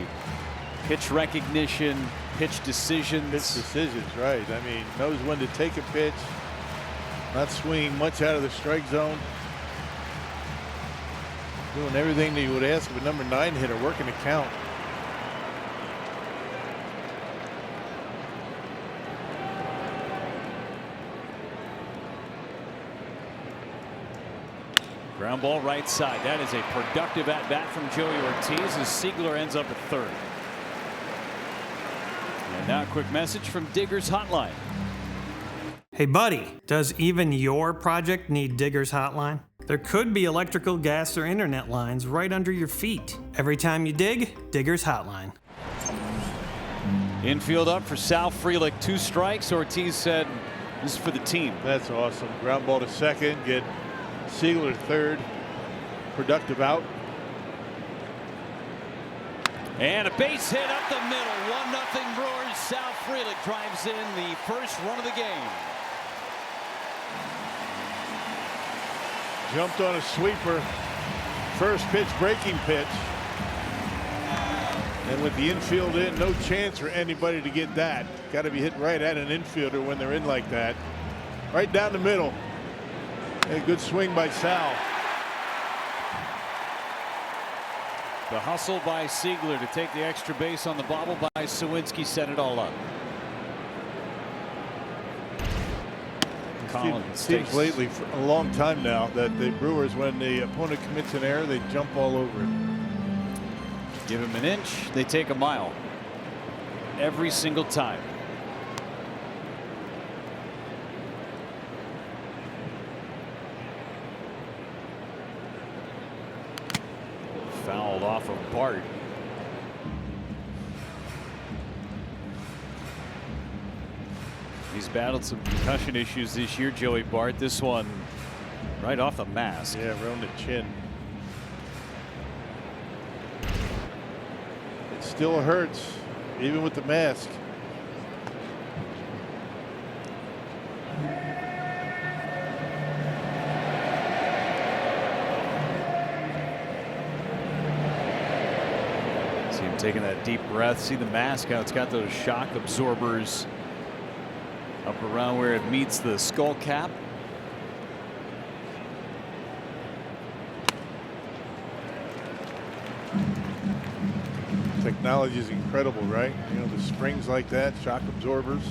pitch recognition, pitch decisions. Pitch decisions, right. I mean, knows when to take a pitch. Not swinging much out of the strike zone. Doing everything that you would ask of a number 9 hitter, working the count. Ground ball right side. That is a productive at bat from Joey Ortiz as Ziegler ends up at third. And now a quick message from Digger's Hotline. Hey buddy, does even your project need Digger's Hotline? There could be electrical, gas, or internet lines right under your feet. Every time you dig, Digger's Hotline. Infield up for Sal Frelick. 2 strikes. Ortiz said this is for the team. That's awesome. Ground ball to second. Get Ziegler third. Productive out. And a base hit up the middle. 1-0 Brewers. Sal Frelick drives in the first run of the game. Jumped on a sweeper. First pitch, breaking pitch. And with the infield in, no chance for anybody to get that. Got to be hit right at an infielder when they're in like that. Right down the middle. A good swing by Sal. The hustle by Ziegler to take the extra base on the bobble by Sawinski set it all up. Collins seems lately for a long time now that the Brewers, when the opponent commits an error, they jump all over it. Give him an inch, they take a mile. every single time. Fouled off of Bart. He's battled some concussion issues this year, Joey Bart. This one right off the mask. Yeah, around the chin. It still hurts, even with the mask. See him taking that deep breath. See the mask how it's got those shock absorbers up around where it meets the skull cap. Technology is incredible, right? You know, the springs like that, shock absorbers.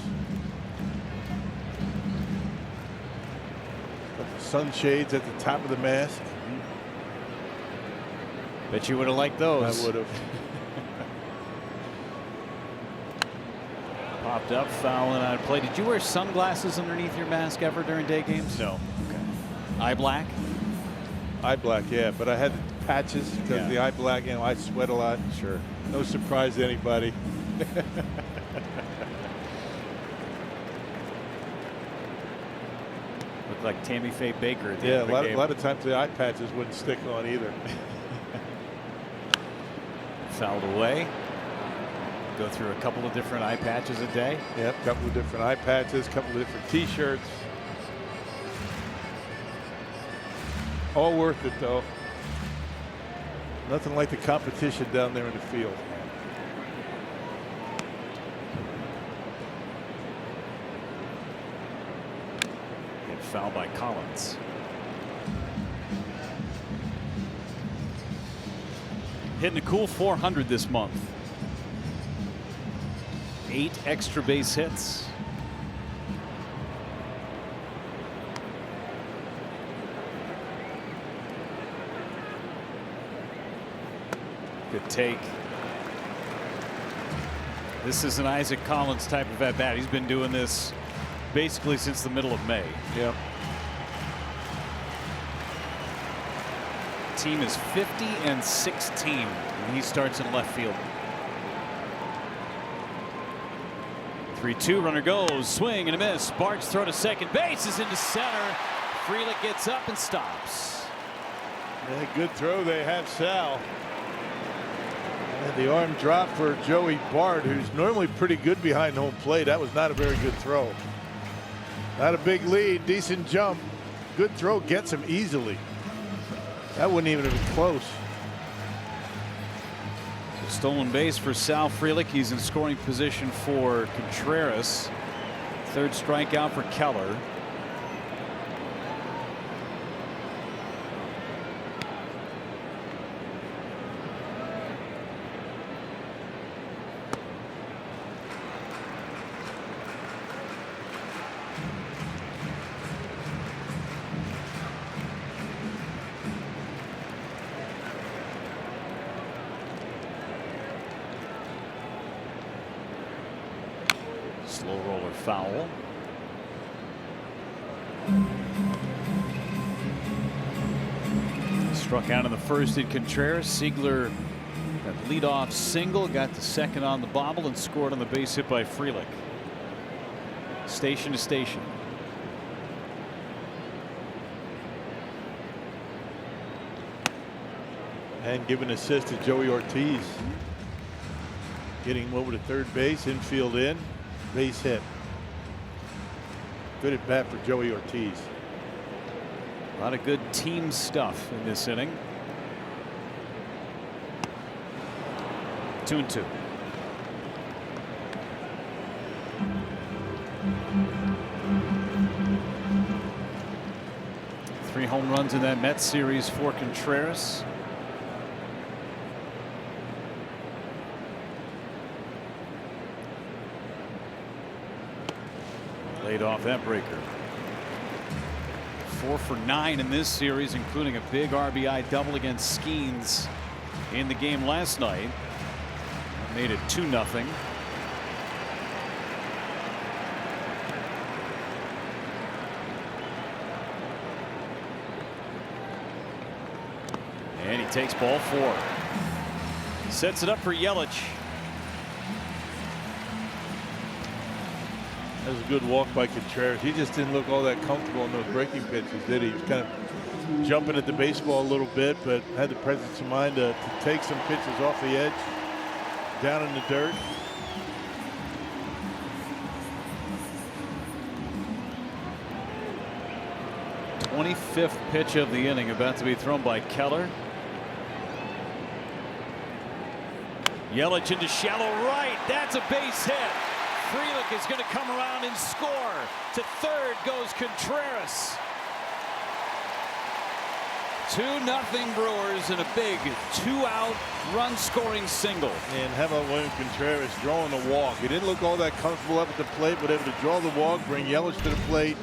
Got the sunshades at the top of the mask. Bet you would have liked those. I would have. Popped up, fouling on play. Did you wear sunglasses underneath your mask ever during day games? No. Okay. Eye black? Eye black, yeah, but I had the patches because Yeah. the eye black, you know, I sweat a lot. Sure. No surprise to anybody. Looked like Tammy Faye Baker at the Yeah, end a of the game. lot of times the eye patches wouldn't stick on either. Fouled away. Go through a couple of different eye patches a day. Yep, couple of different eye patches, couple of different T-shirts. All worth it, though. Nothing like the competition down there in the field. Get fouled by Collins. Hitting a cool 400 this month. 8 extra base hits. Good take. This is an Isaac Collins type of at bat. He's been doing this basically since the middle of May. Yep. Team is 50-16 when he starts in left field. 3-2, runner goes, swing and a miss. Bart's throw to second base is into center. Frelick gets up and stops. Yeah, good throw. They have Sal. And the arm drop for Joey Bart, who's normally pretty good behind home plate. That was not a very good throw. Not a big lead, decent jump. Good throw, gets him easily. That wouldn't even have been close. Stolen base for Sal Frelick. He's in scoring position for Contreras. Third strikeout for Keller. Slow roller foul. Struck out in the first in Contreras. Siegler got leadoff single, got the second on the bobble, and scored on the base hit by Frelick. Station to station. And give an assist to Joey Ortiz. Getting him over to third base, infield in, base hit. Good at bat for Joey Ortiz. A lot of good team stuff in this inning. 2-2. Three home runs in that Mets series for Contreras. Laid off that breaker. 4 for 9 in this series, including a big RBI double against Skeens in the game last night. That made it 2-0. And he takes ball 4. Sets it up for Yelich. That was a good walk by Contreras. He just didn't look all that comfortable in those breaking pitches, did he? He was kind of jumping at the baseball a little bit, but had the presence of mind to take some pitches off the edge, down in the dirt. The 25th pitch of the inning about to be thrown by Keller. Yelich into shallow right. That's a base hit. Frelick is going to come around and score. To third goes Contreras. 2-0 Brewers in a big 2-out run-scoring single. And how about William Contreras drawing the walk? He didn't look all that comfortable up at the plate, but able to draw the walk, bring Yelich to the plate.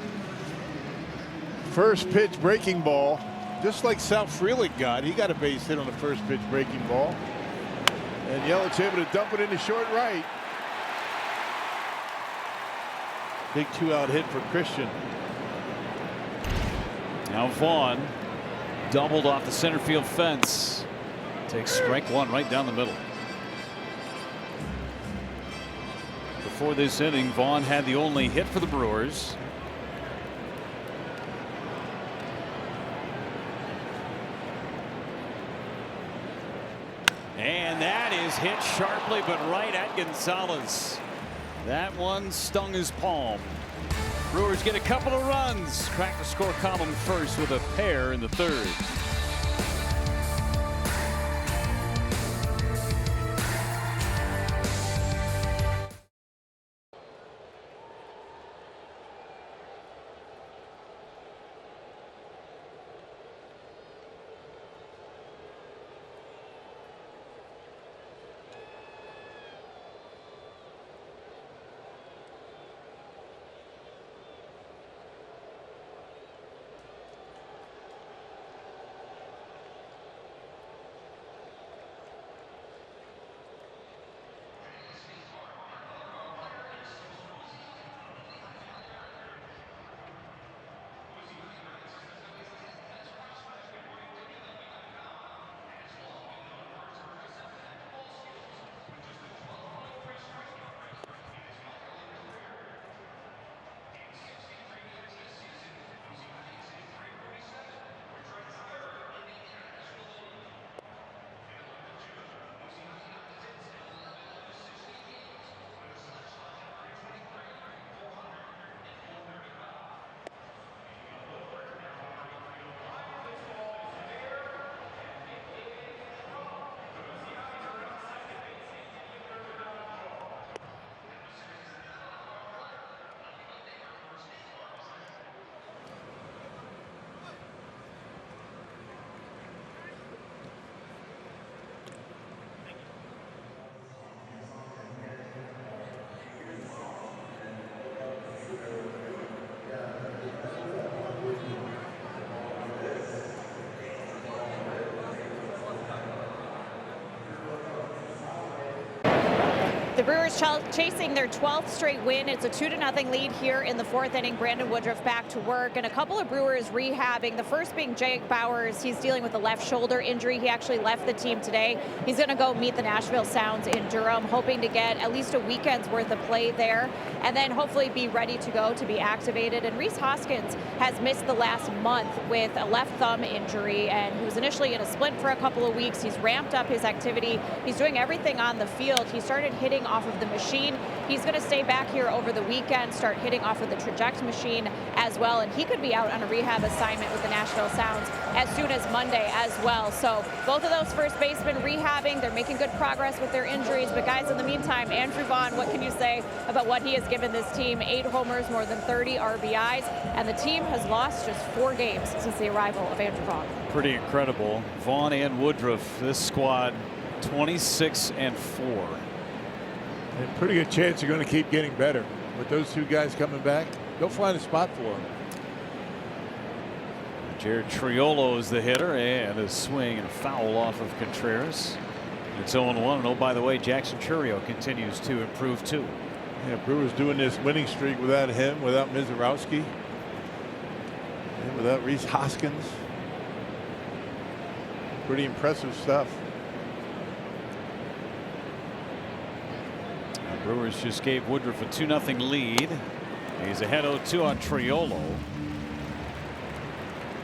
First pitch breaking ball, just like Sal Frelick got. He got a base hit on the first pitch breaking ball. And Yelich able to dump it into short right. Big 2-out hit for Christian. Now Vaughn doubled off the center field fence. Takes strike 1 right down the middle. Before this inning, Vaughn had the only hit for the Brewers. And that is hit sharply, but right at Gonzalez. That one stung his palm. Brewers get a couple of runs. Crack the score column first with a pair in the third. The Brewers chasing their 12th straight win. It's a 2-0 lead here in the 4th inning. Brandon Woodruff back to work, and a couple of Brewers rehabbing. The first being Jake Bauers. He's dealing with a left shoulder injury. He actually left the team today. He's going to go meet the Nashville Sounds in Durham, hoping to get at least a weekend's worth of play there, and then hopefully be ready to go to be activated. And Rhys Hoskins has missed the last month with a left thumb injury, and he was initially in a splint for a couple of weeks. He's ramped up his activity. He's doing everything on the field. He started hitting off of the machine. He's going to stay back here over the weekend, start hitting off of the Traject machine as well, and he could be out on a rehab assignment with the Nashville Sounds as soon as Monday as well. So both of those first basemen rehabbing. They're making good progress with their injuries. But guys, in the meantime, Andrew Vaughn, what can you say about what he has given this team? 8 homers, more than 30 RBIs, and the team has lost just 4 games since the arrival of Andrew Vaughn. Pretty incredible. Vaughn and Woodruff, this squad 26-4. And pretty good chance they're going to keep getting better. With those 2 guys coming back, they'll find a spot for them. Jared Triolo is the hitter, and a swing and a foul off of Contreras. It's 0-1. And oh, by the way, Jackson Chourio continues to improve too. Yeah, Brewers doing this winning streak without him, without Mizorowski, and without Rhys Hoskins. Pretty impressive stuff. The Brewers just gave Woodruff a 2-0 lead. He's ahead 0-2 on Triolo.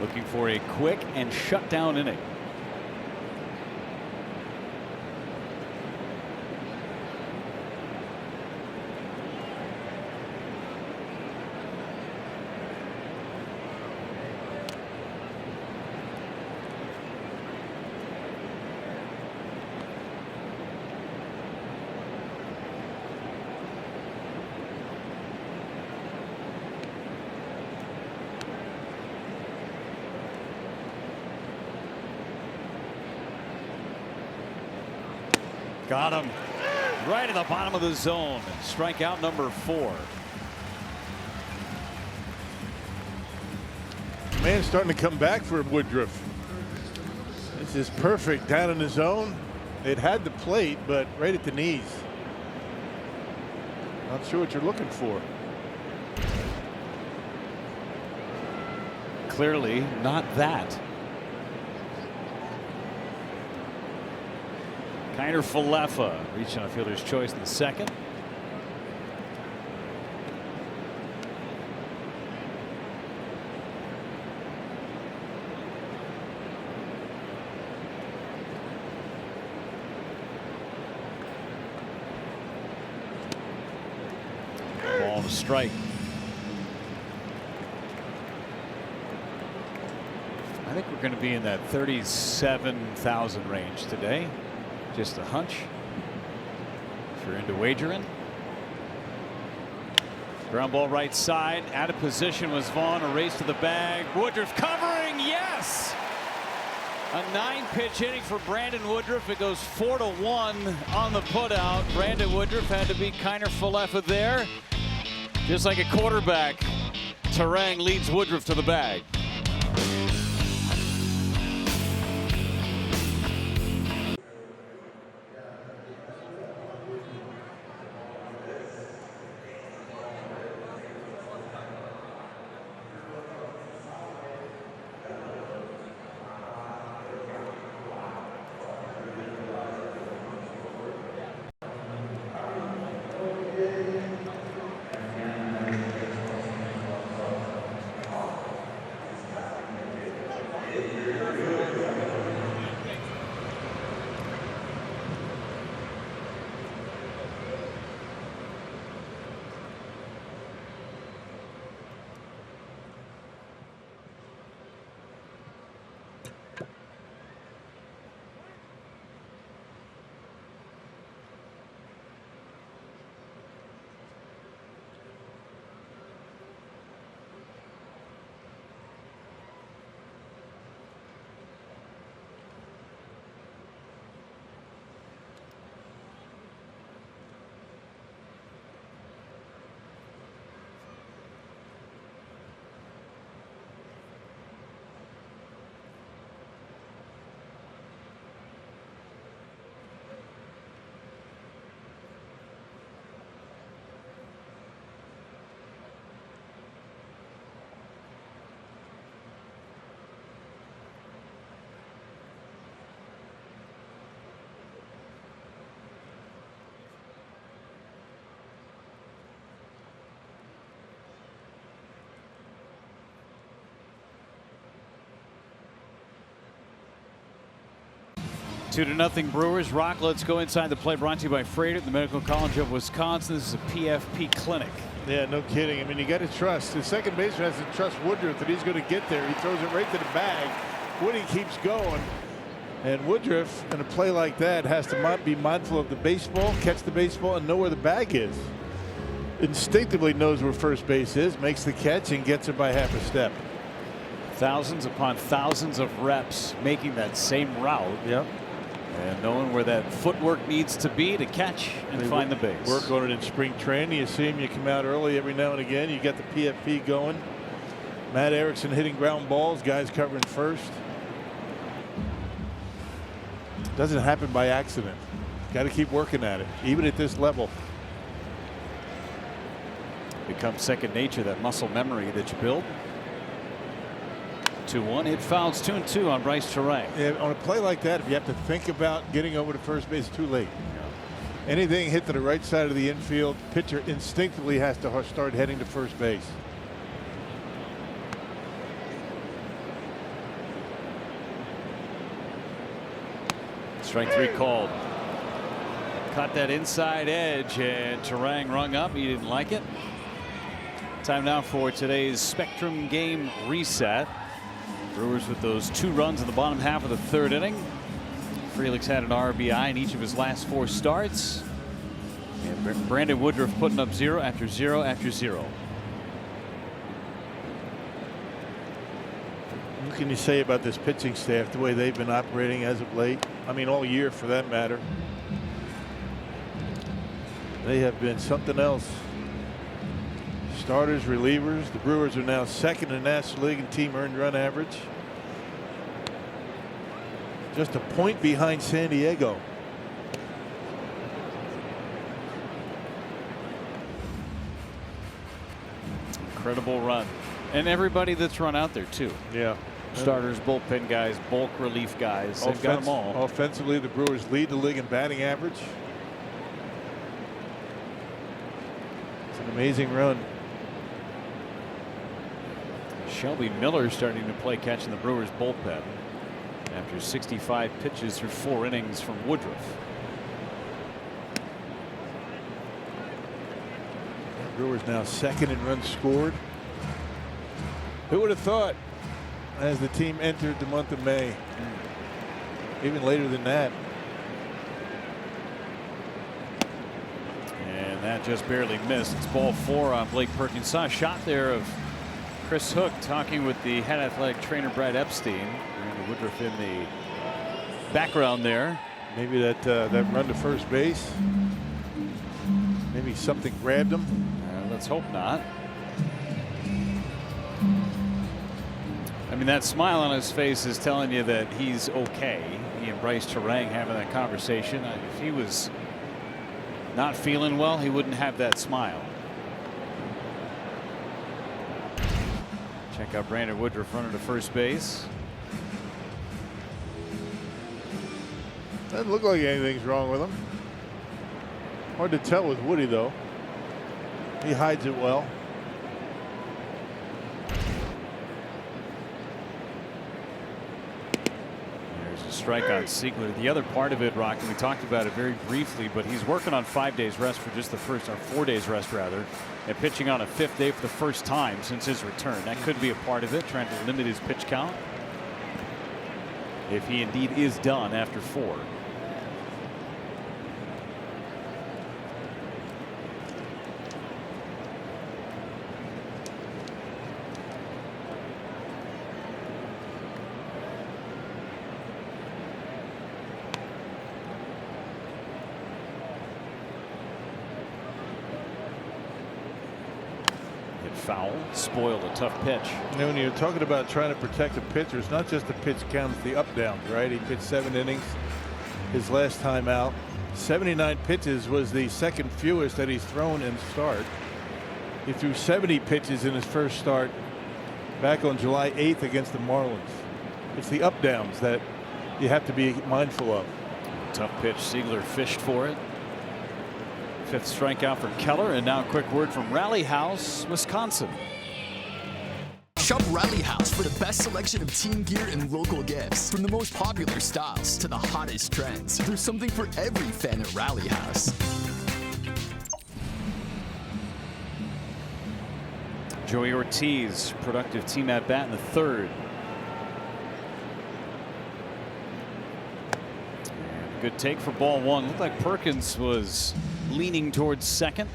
Looking for a quick and shutdown inning. Got him right at the bottom of the zone. Strikeout number 4. Man, starting to come back for Woodruff. This is perfect down in the zone. It had the plate, but right at the knees. Not sure what you're looking for. Clearly not that. Kiner Falefa reaching a fielder's choice in the second. Ball to strike. I think we're going to be in that 37,000 range today. Just a hunch. If you're into wagering. Ground ball right side. Out of position was Vaughn. A race to the bag. Woodruff covering. Yes. A 9-pitch inning for Brandon Woodruff. It goes 4-1 on the putout. Brandon Woodruff had to beat Kiner Falefa there. Just like a quarterback, Terang leads Woodruff to the bag. Two to nothing Brewers. Rock, let's go inside the play. Brought to you by Freighter at the Medical College of Wisconsin. This is a PFP clinic. Yeah, no kidding. I mean, you got to trust. The second baseman has to trust Woodruff that he's going to get there. He throws it right to the bag. Woody keeps going. And Woodruff, in a play like that, has to be mindful of the baseball, catch the baseball, and know where the bag is. Instinctively knows where first base is, makes the catch, and gets it by half a step. Thousands upon thousands of reps making that same route. Yep. And knowing where that footwork needs to be to catch and find the base. Work on it in spring training. You see him, you come out early every now and again. You got the PFP going. Matt Erickson hitting ground balls, guys covering first. Doesn't happen by accident. Got to keep working at it, even at this level. Becomes second nature, that muscle memory that you build. 2-1. It fouls 2-2 on Bryce Terang. Yeah, on a play like that, if you have to think about getting over to first base, too late. Anything hit to the right side of the infield, pitcher instinctively has to start heading to first base. Strike 3 called. Caught that inside edge, and Terang rung up. He didn't like it. Time now for today's Spectrum game reset. Brewers with those 2 runs in the bottom half of the 3rd inning. Frelick's had an RBI in each of his last 4 starts. And Brandon Woodruff putting up 0 after 0 after 0. What can you say about this pitching staff, the way they've been operating as of late? I mean, all year for that matter. They have been something else. Starters, relievers. The Brewers are now 2nd in the National League in team earned run average. Just a point behind San Diego. Incredible run. And everybody that's run out there, too. Yeah. Starters, bullpen guys, bulk relief guys. They've got them all. Offensively, the Brewers lead the league in batting average. It's an amazing run. Shelby Miller starting to play catch in the Brewers bullpen after 65 pitches through 4 innings from Woodruff. Brewers now 2nd in runs scored. Who would have thought as the team entered the month of May? Even later than that. And that just barely missed. It's ball 4 on Blake Perkins. Saw a shot there of Chris Hook talking with the head athletic trainer Brad Epstein. Randy Woodruff in the background there. Maybe that run to first base. Maybe something grabbed him. Let's hope not. I mean, that smile on his face is telling you that he's okay. He and Bryce Terang having that conversation. If he was not feeling well, he wouldn't have that smile. Check out Brandon Woodruff running to first base. Doesn't look like anything's wrong with him. Hard to tell with Woody, though. He hides it well. There's a strike on Siegler. The other part of it, Rock, and we talked about it very briefly, but he's working on 5 days rest for just the first, or 4 days rest rather, and pitching on a 5th day for the first time since his return. That could be a part of it, trying to limit his pitch count if he indeed is done after 4. Foul, spoiled a tough pitch. You know, when you're talking about trying to protect a pitcher, it's not just the pitch count, it's the up downs, right? He pitched 7 innings his last time out. 79 pitches was the 2nd fewest that he's thrown in start. He threw 70 pitches in his first start back on July 8th against the Marlins. It's the up downs that you have to be mindful of. Tough pitch. Siegler fished for it. 5th strikeout for Keller, and now a quick word from Rally House, Wisconsin. Shop Rally House for the best selection of team gear and local gifts. From the most popular styles to the hottest trends, there's something for every fan at Rally House. Joey Ortiz, productive team at bat in the 3rd. Good take for ball 1. Looked like Perkins was leaning towards 2nd.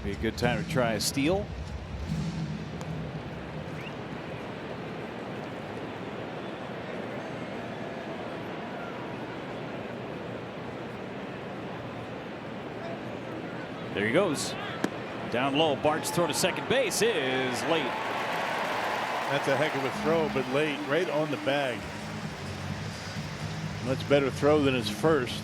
Maybe a good time to try a steal. There he goes. Down low. Bart's throw to second base is late. That's a heck of a throw, but late, right on the bag. Much better throw than his first.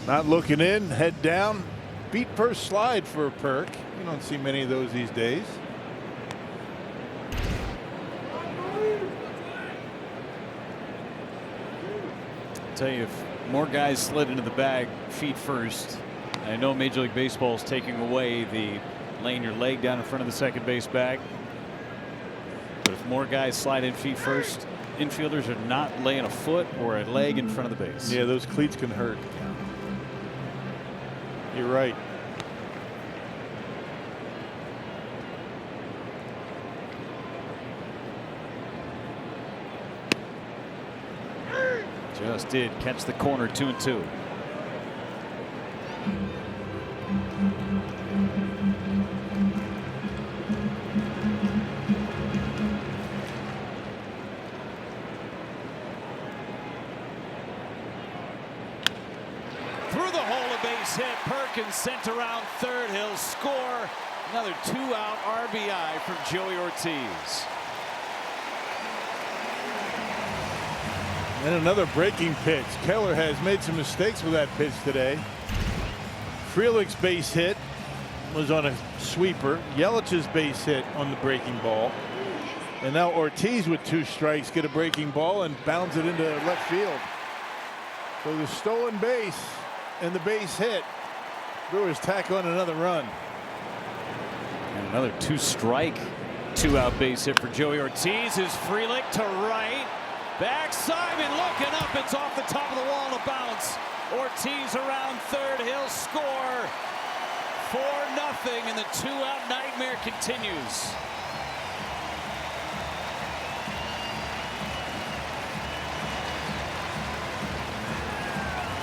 Not looking in, head down. Beat first slide for a Perk. You don't see many of those these days. Tell you, if more guys slid into the bag feet first, I know Major League Baseball is taking away the laying your leg down in front of the second base bag. But if more guys slide in feet first, infielders are not laying a foot or a leg in front of the base. Yeah, those cleats can hurt. You're right. Just did catch the corner, 2-2. Through the hole, a base hit. Perkins sent around third. He'll score. Another 2-out RBI from Joey Ortiz. And another breaking pitch. Keller has made some mistakes with that pitch today. Frelick's base hit was on a sweeper. Yelich's base hit on the breaking ball. And now Ortiz with 2 strikes get a breaking ball and bounds it into left field. So the stolen base and the base hit. Brewers tack on another run. And another 2-strike, 2-out base hit for Joey Ortiz. Is Frelick to right. Back Simon looking up. It's off the top of the wall and a bounce. Ortiz around third. He'll score 4-0, and the 2-out nightmare continues.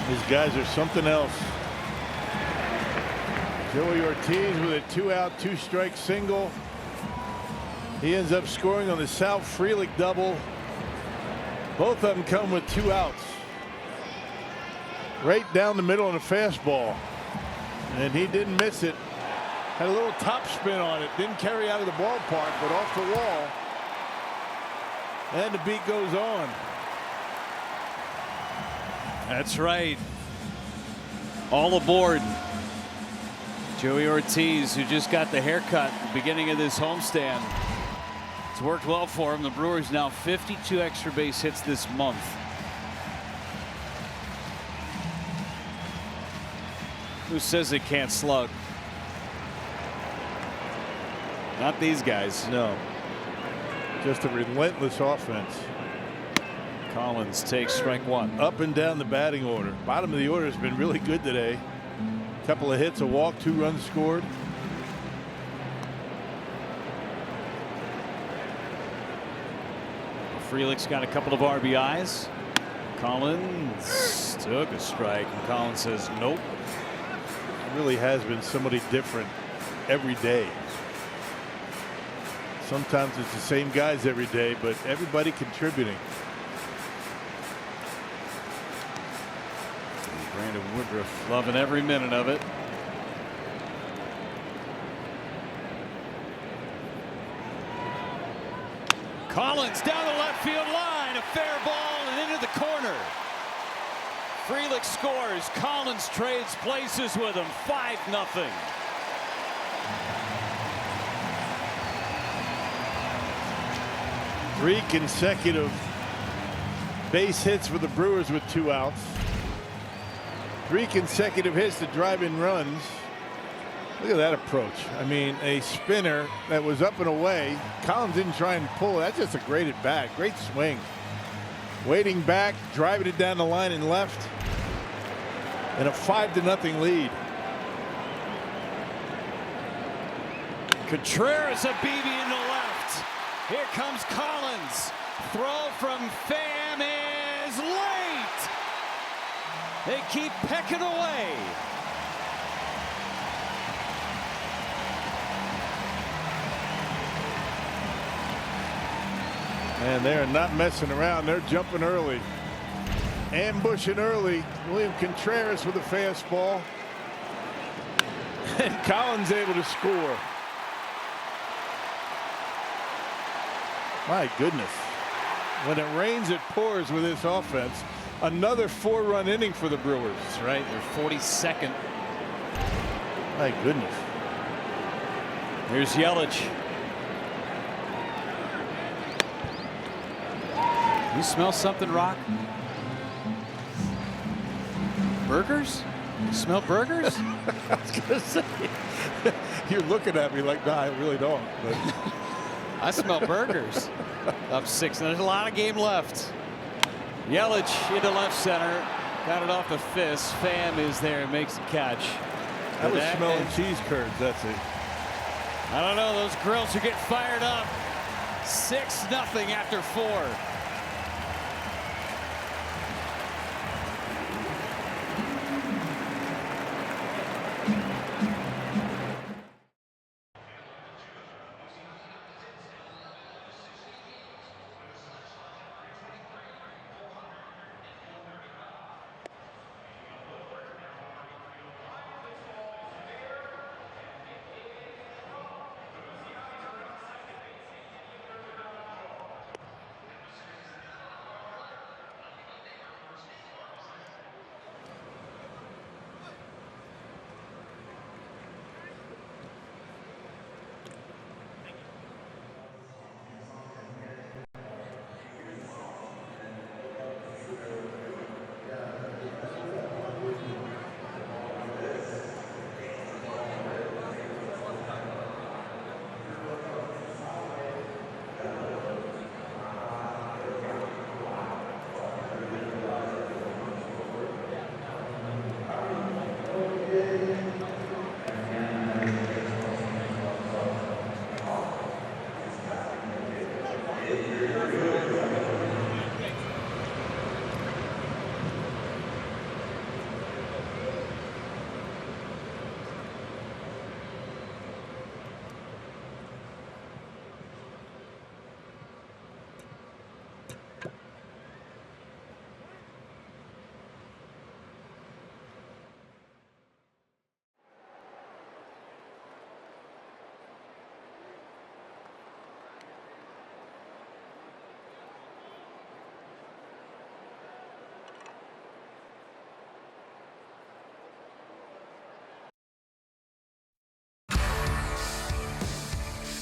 These guys are something else. Joey Ortiz with a 2-out, 2-strike single. He ends up scoring on the Sal Frelick double. Both of them come with 2 outs. Right down the middle on a fastball. And he didn't miss it. Had a little top spin on it. Didn't carry out of the ballpark, but off the wall. And the beat goes on. That's right. All aboard. Joey Ortiz, who just got the haircut at the beginning of this homestand. It's worked well for him. The Brewers now 52 extra base hits this month. Who says it can't slug? Not these guys. No. Just a relentless offense. Collins takes strike 1. Up and down the batting order. Bottom of the order has been really good today. Couple of hits, a walk, 2 runs scored. Frelick's got a couple of RBIs. Collins took a strike, and Collins says nope. It really has been somebody different every day. Sometimes it's the same guys every day, but everybody contributing. And Brandon Woodruff loving every minute of it. Collins down the left field line, a fair ball and into the corner. Frelick scores. Collins trades places with him. 5-0. Three consecutive base hits for the Brewers with 2 outs. 3 consecutive hits to drive in runs. Look at that approach. I mean, a spinner that was up and away. Collins didn't try and pull. That's just a great at bat. Great swing. Waiting back, driving it down the line and left. And a 5-0 lead. Contreras a BB in the left. Here comes Collins. Throw from Pham is late. They keep pecking away. And they're not messing around. They're jumping early. Ambushing early. William Contreras with a fastball. And Collins able to score. My goodness. When it rains, it pours with this offense. Another 4-run inning for the Brewers. That's right. They're 42nd. My goodness. Here's Yelich. You smell something, Rock? Burgers? You smell burgers? I was gonna say, you're looking at me like, nah, I really don't. But I smell burgers. Up 6, and there's a lot of game left. Yelich into left center. Got it off the fist. Pham is there and makes the catch. I was smelling cheese curds, that's it. I don't know, those grills are getting fired up. 6-0 after 4.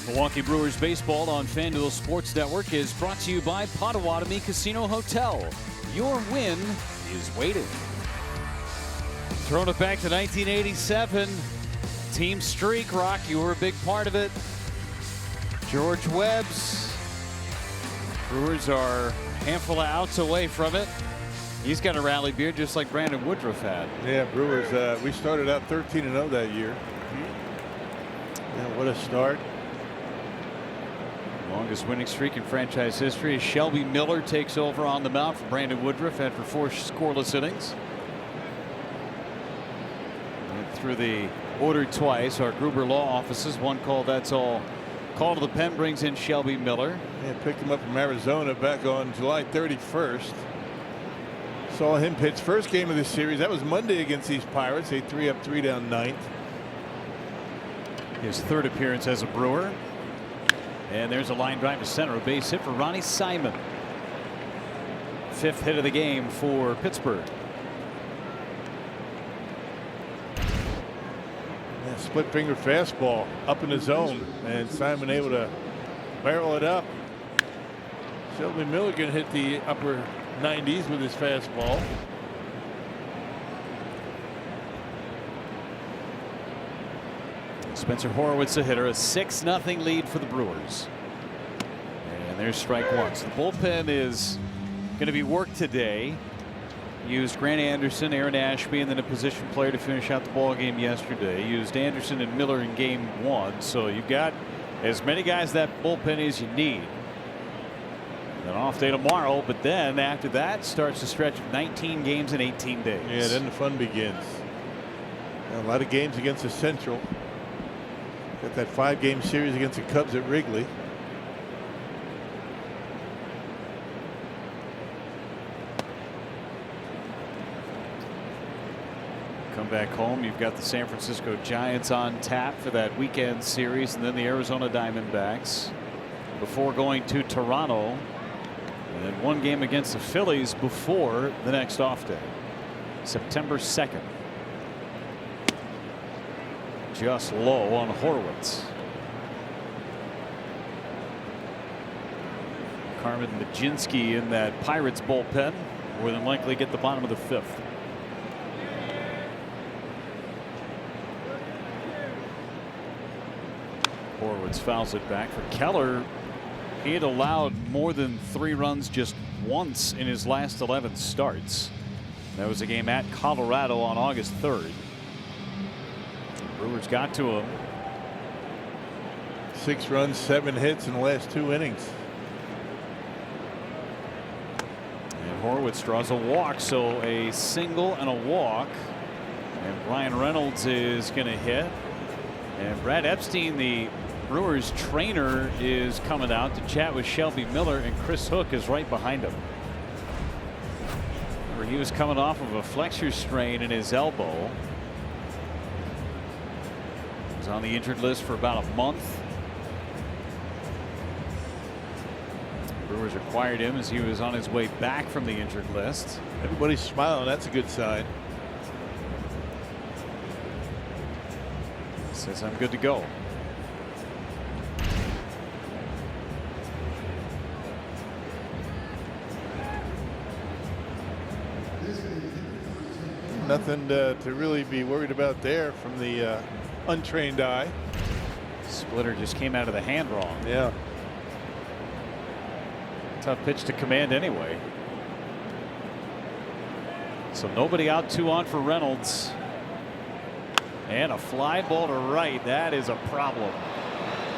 Milwaukee Brewers baseball on FanDuel Sports Network is brought to you by Potawatomi Casino Hotel. Your win is waiting. Throwing it back to 1987. Team streak, Rock, you were a big part of it. George Webb's. Brewers are a handful of outs away from it. He's got a rally beard just like Brandon Woodruff had. Yeah, Brewers, we started out 13-0 that year. Yeah, what a start. Longest winning streak in franchise history as Shelby Miller takes over on the mound for Brandon Woodruff after 4 scoreless innings. Went through the order twice. Our Gruber Law offices, one call, that's all. Call to the pen brings in Shelby Miller. Yeah, picked him up from Arizona back on July 31st. Saw him pitch first game of the series. That was Monday against these Pirates. A 3-up, 3-down ninth. His 3rd appearance as a Brewer. And there's a line drive to center, a base hit for Ronnie Simon. 5th hit of the game for Pittsburgh. Yeah, split finger fastball up in the zone, and Simon able to barrel it up. Shelby Miller can hit the upper 90s with his fastball. Spencer Horowitz a hitter, a 6-0 lead for the Brewers. And there's strike 1. So the bullpen is going to be worked today. Used Grant Anderson, Aaron Ashby, and then a position player to finish out the ball game yesterday. Used Anderson and Miller in game 1. So you've got as many guys that bullpen as you need. An off day tomorrow, but then after that starts the stretch of 19 games in 18 days. Yeah, then the fun begins. A lot of games against the Central. Got that 5-game series against the Cubs at Wrigley. Come back home, you've got the San Francisco Giants on tap for that weekend series, and then the Arizona Diamondbacks before going to Toronto, and then 1 game against the Phillies before the next off day, September 2nd. Just low on Horowitz. Carmen Majinski in that Pirates bullpen. More than likely get the bottom of the 5th. Horwitz fouls it back for Keller. He had allowed more than 3 runs just once in his last 11 starts. That was a game at Colorado on August 3rd. Brewers got to him. 6 runs, 7 hits in the last 2 innings. And Horwitz draws a walk, so a single and a walk. And Brian Reynolds is going to hit. And Brad Epstein, the Brewers trainer, is coming out to chat with Shelby Miller, and Chris Hook is right behind him. He was coming off of a flexor strain in his elbow. He was on the injured list for about a month. Brewers acquired him as he was on his way back from the injured list. Everybody's smiling. That's a good sign. Says I'm good to go. Nothing to really be worried about there from the untrained eye. Splitter just came out of the hand wrong. Yeah. Tough pitch to command anyway. So nobody out, 2 on for Reynolds. And a fly ball to right. That is a problem.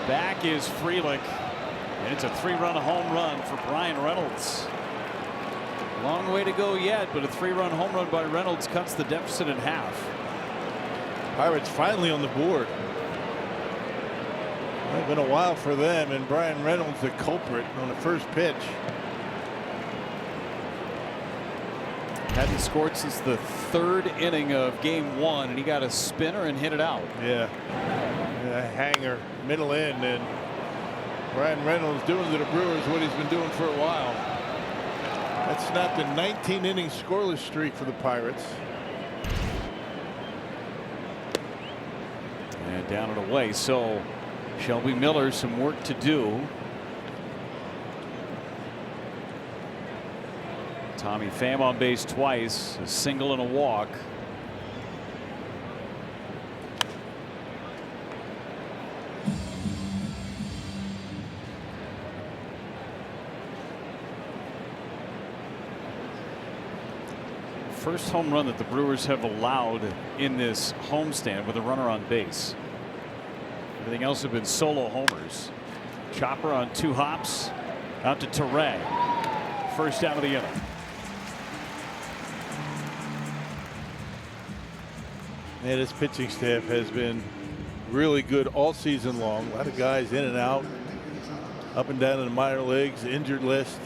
Back is Frelick. And it's a 3-run home run for Brian Reynolds. Long way to go yet, but a 3-run home run by Reynolds cuts the deficit in half. Pirates finally on the board. It's been a while for them, and Brian Reynolds the culprit on the first pitch. Hadn't scored since the 3rd inning of game 1, and he got a spinner and hit it out. Yeah. A hanger, middle end, and Brian Reynolds doing to the Brewers what he's been doing for a while. That snapped a 19-inning scoreless streak for the Pirates. And down and away. So Shelby Miller, some work to do. Tommy Pham on base twice, a single and a walk. First home run that the Brewers have allowed in this homestand with a runner on base. Everything else have been solo homers. Chopper on 2 hops out to Teray. First out of the inning. Yeah, this pitching staff has been really good all season long. A lot of guys in and out, up and down in the minor leagues, injured list.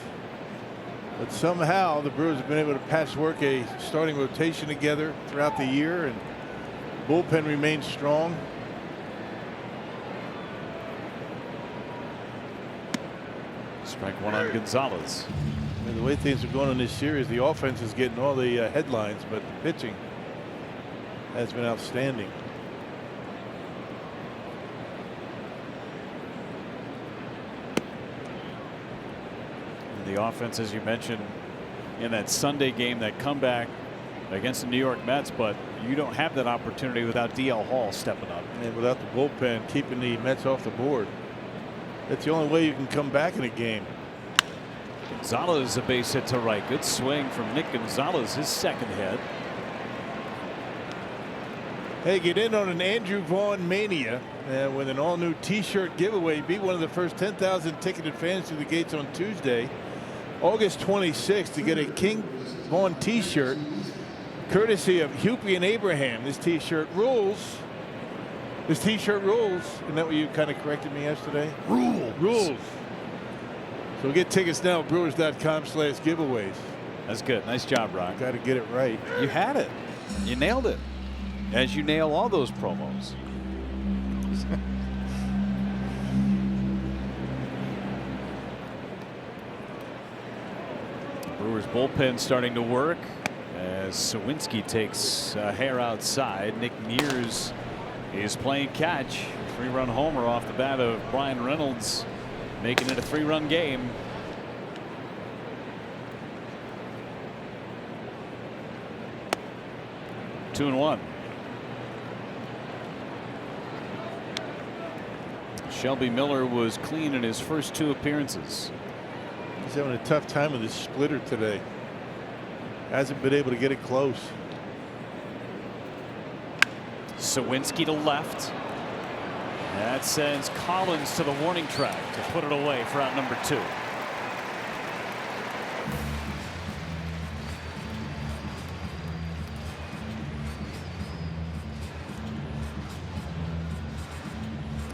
But somehow the Brewers have been able to patchwork a starting rotation together throughout the year, and bullpen remains strong. Strike 1 on Gonzalez. And the way things are going in this series, the offense is getting all the headlines, but the pitching has been outstanding. The offense, as you mentioned, in that Sunday game, that comeback against the New York Mets, but you don't have that opportunity without DL Hall stepping up. And without the bullpen keeping the Mets off the board. That's the only way you can come back in a game. Gonzalez, a base hit to right. Good swing from Nick Gonzalez, his 2nd hit. Hey, get in on an Andrew Vaughn mania with an all-new T-shirt giveaway. Be one of the first 10,000 ticketed fans through the gates on Tuesday, August 26th, to get a King Vaughn T-shirt, courtesy of Hupy and Abraham. This T-shirt rules. This T-shirt rules. Isn't that what you kind of corrected me yesterday? Rules. So get tickets now at brewers.com/giveaways. That's good. Nice job, Rock. Got to get it right. You had it. You nailed it. As you nail all those promos. Brewers bullpen starting to work as Sawinski takes a hair outside. Nick Mears is playing catch. 3-run homer off the bat of Brian Reynolds, making it a 3-run game. Two and one. Shelby Miller was clean in his first 2 appearances. He's having a tough time with his splitter today. Hasn't been able to get it close. Sawinski to left. That sends Collins to the warning track to put it away for out number 2.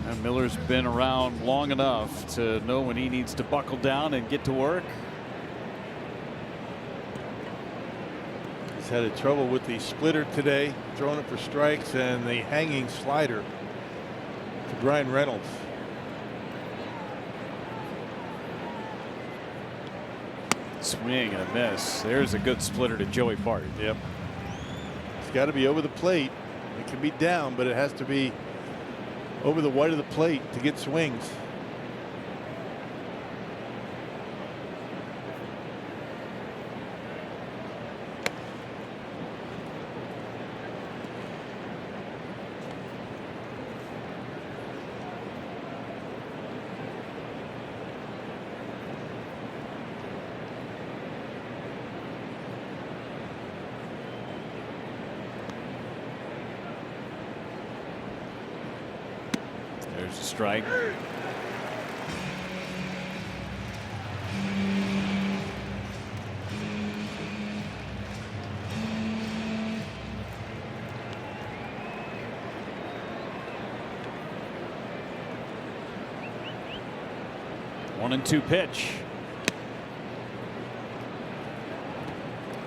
And Miller's been around long enough to know when he needs to buckle down and get to work. He's had a trouble with the splitter today, throwing it for strikes, and the hanging slider to Brian Reynolds. Swing and a miss. There's a good splitter to Joey Bart. Yep. It's got to be over the plate. It can be down, but it has to be over the white of the plate to get swings. There's a strike. One and 2 pitch.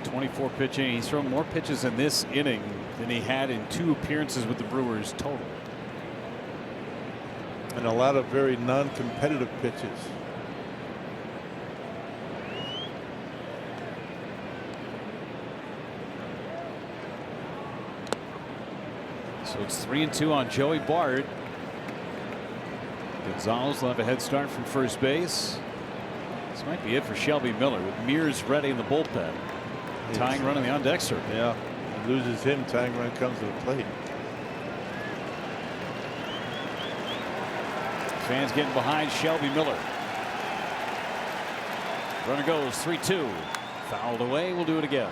24 pitch inning. He's thrown more pitches in this inning than he had in 2 appearances with the Brewers total. And a lot of very non-competitive pitches. So it's 3-2 on Joey Bart. Gonzalez will have a head start from first base. This might be it for Shelby Miller with Mears ready in the bullpen. Tying run on the on deck circle. Yeah, it loses him. Tying run comes to the plate. Fans getting behind Shelby Miller. Runner goes 3-2. Fouled away. We'll do it again.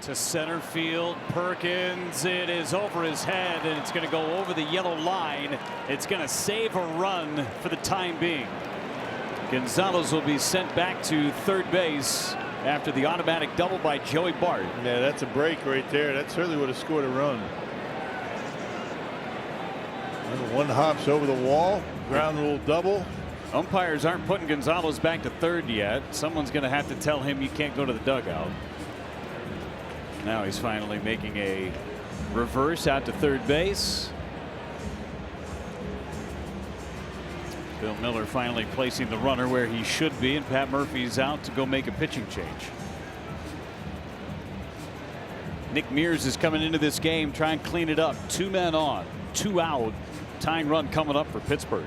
To center field, Perkins. It is over his head, and it's going to go over the yellow line. It's going to save a run for the time being. Gonzalez will be sent back to third base after the automatic double by Joey Bart. Yeah, that's a break right there. That certainly would have scored a run. And one hops over the wall. Ground rule double. Umpires aren't putting Gonzalez back to third yet. Someone's going to have to tell him you can't go to the dugout. Now he's finally making a reverse out to third base. Bill Miller finally placing the runner where he should be, and Pat Murphy's out to go make a pitching change. Nick Mears is coming into this game trying to clean it up. 2 men on, 2 out. Tying run coming up for Pittsburgh.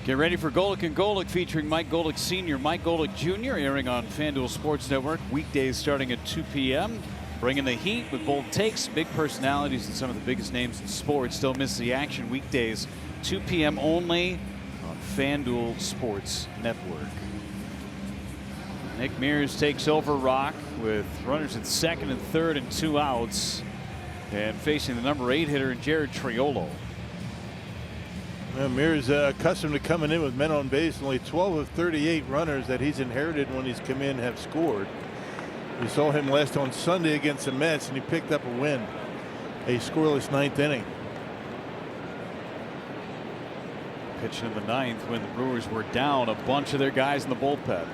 Get ready for Golic and Golic, featuring Mike Golic Sr., Mike Golic Jr., airing on FanDuel Sports Network. Weekdays starting at 2 p.m. Bringing the heat with bold takes, big personalities, and some of the biggest names in sports. Don't miss the action. Weekdays, 2 p.m. only on FanDuel Sports Network. Nick Mears takes over Rock with runners at second and third and 2 outs. And facing the number 8 hitter, Jared Triolo. Well, Mears accustomed to coming in with men on base. Only 12 of 38 runners that he's inherited when he's come in have scored. We saw him last on Sunday against the Mets, and he picked up a win. A scoreless 9th inning. Pitching in the 9th when the Brewers were down a bunch of their guys in the bullpen.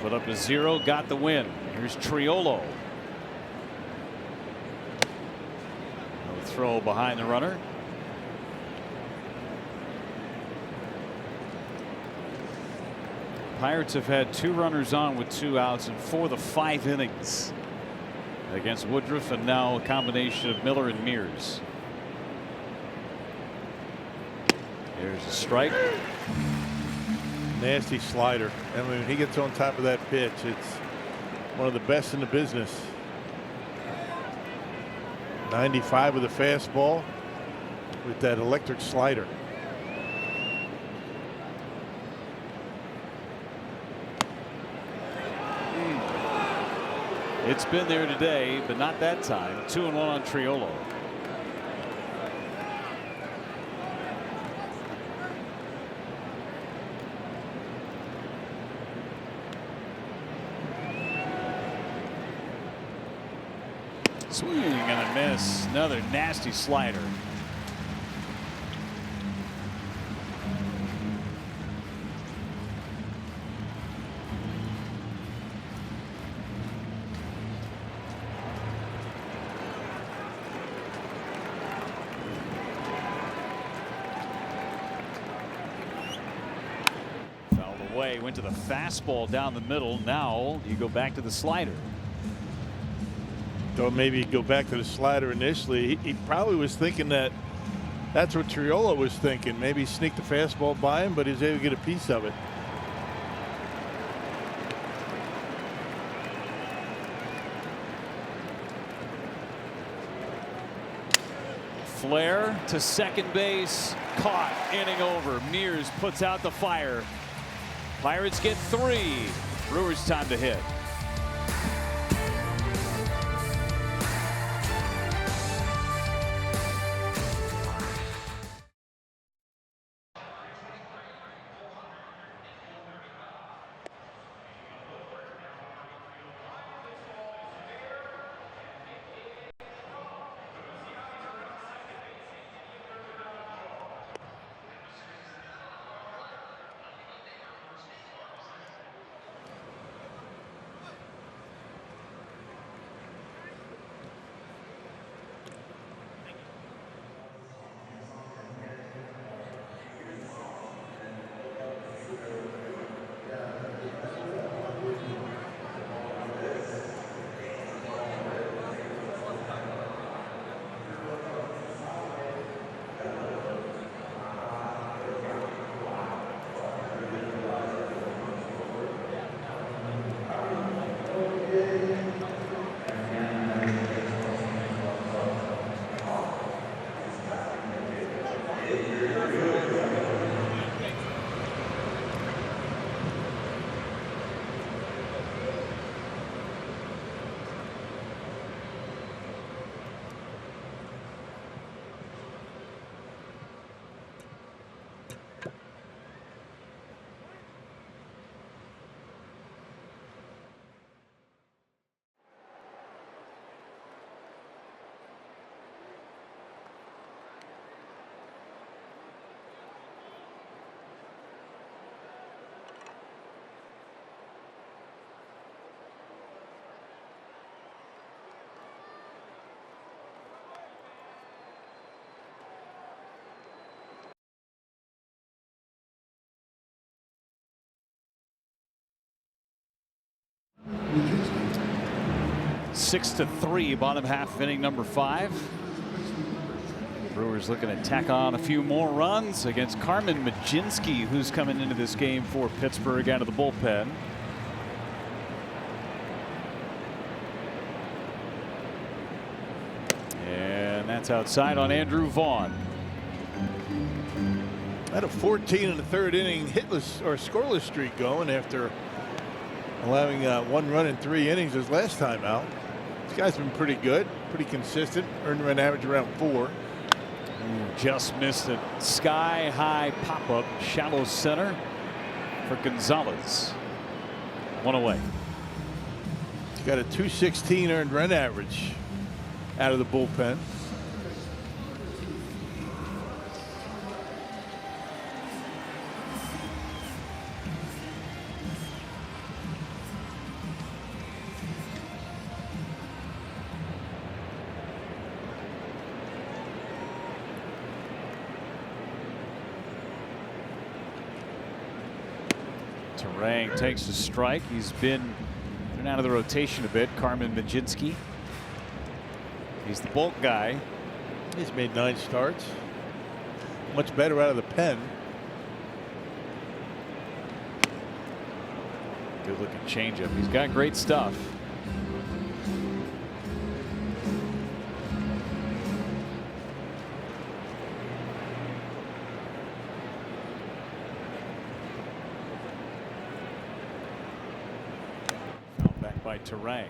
Put up a 0, got the win. Here's Triolo. No throw behind the runner. Pirates have had 2 runners on with 2 outs in 4 of the 5 innings against Woodruff, and now a combination of Miller and Mears. There's a strike. Nasty slider. I mean, when he gets on top of that pitch, it's one of the best in the business. 95 with a fastball with that electric slider. It's been there today, but not that time. 2-1 on Triolo. Swing and a miss. Another nasty slider. Away, went to the fastball down the middle. Now you go back to the slider. Thought maybe he'd go back to the slider initially. He probably was thinking that's what Triolo was thinking. Maybe sneak the fastball by him, but he's able to get a piece of it. Flare to second base, caught, inning over. Mears puts out the fire. Pirates get 3. Brewers time to hit. Six to 3, bottom half of inning number 5. Brewers looking to tack on a few more runs against Carmen Majinski, who's coming into this game for Pittsburgh out of the bullpen. And that's outside on Andrew Vaughn. Had a 14 in the third inning hitless or scoreless streak going after allowing 1 run in 3 innings his last time out. This guy's been pretty good, pretty consistent, earned run average around 4. Just missed a sky high pop up shallow center for Gonzalez. 1 away. He's got a 216 earned run average out of the bullpen. Turang takes a strike. He's been in and out of the rotation a bit. Carmen Majinski. He's the bulk guy. He's made 9 starts. Much better out of the pen. Good looking changeup. He's got great stuff. Fouled back by Turang.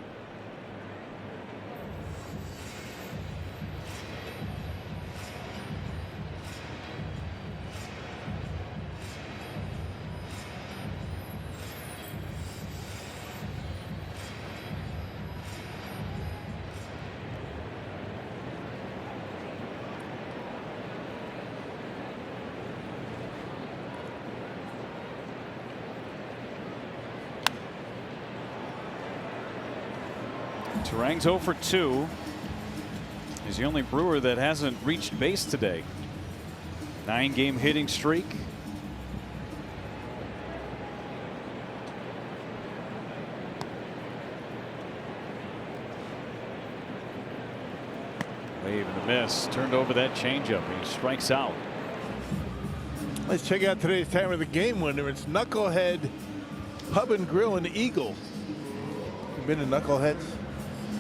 Turang's 0 for 2. He's the only Brewer that hasn't reached base today. 9-game hitting streak. Wave and a miss. Turned over that changeup. He strikes out. Let's check out today's time of the game winner. It's Knucklehead Pub and Grill and Eagle. You been to Knuckleheads?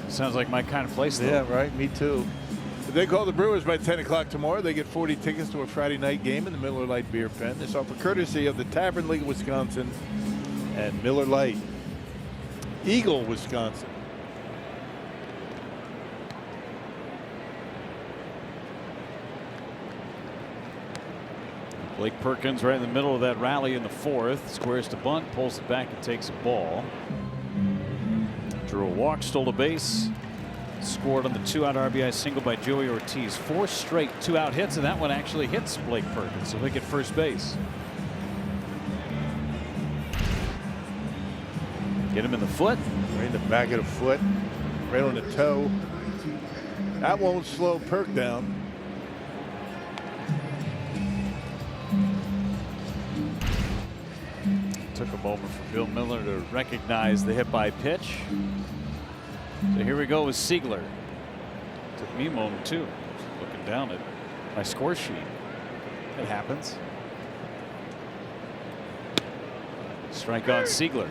Sounds like my kind of place, though. Yeah, right. Me too. If they call the Brewers by 10 o'clock tomorrow, they get 40 tickets to a Friday night game in the Miller Lite Beer Pen. This offer courtesy of the Tavern League of Wisconsin and Miller Lite. Eagle, Wisconsin. Blake Perkins right in the middle of that rally in the 4th. Squares to bunt, pulls it back and takes a ball. Drew a walk, stole a base, scored on the 2-out RBI single by Joey Ortiz. 4 straight 2-out hits, and that one actually hits Blake Perkins, so he'll get first base. Get him in the foot. Right in the back of the foot, right on the toe. That won't slow Perk down. Took a moment for Bill Miller to recognize the hit by pitch. So here we go with Siegler. Took me a moment too, looking down at my score sheet. It happens. Strike on Siegler.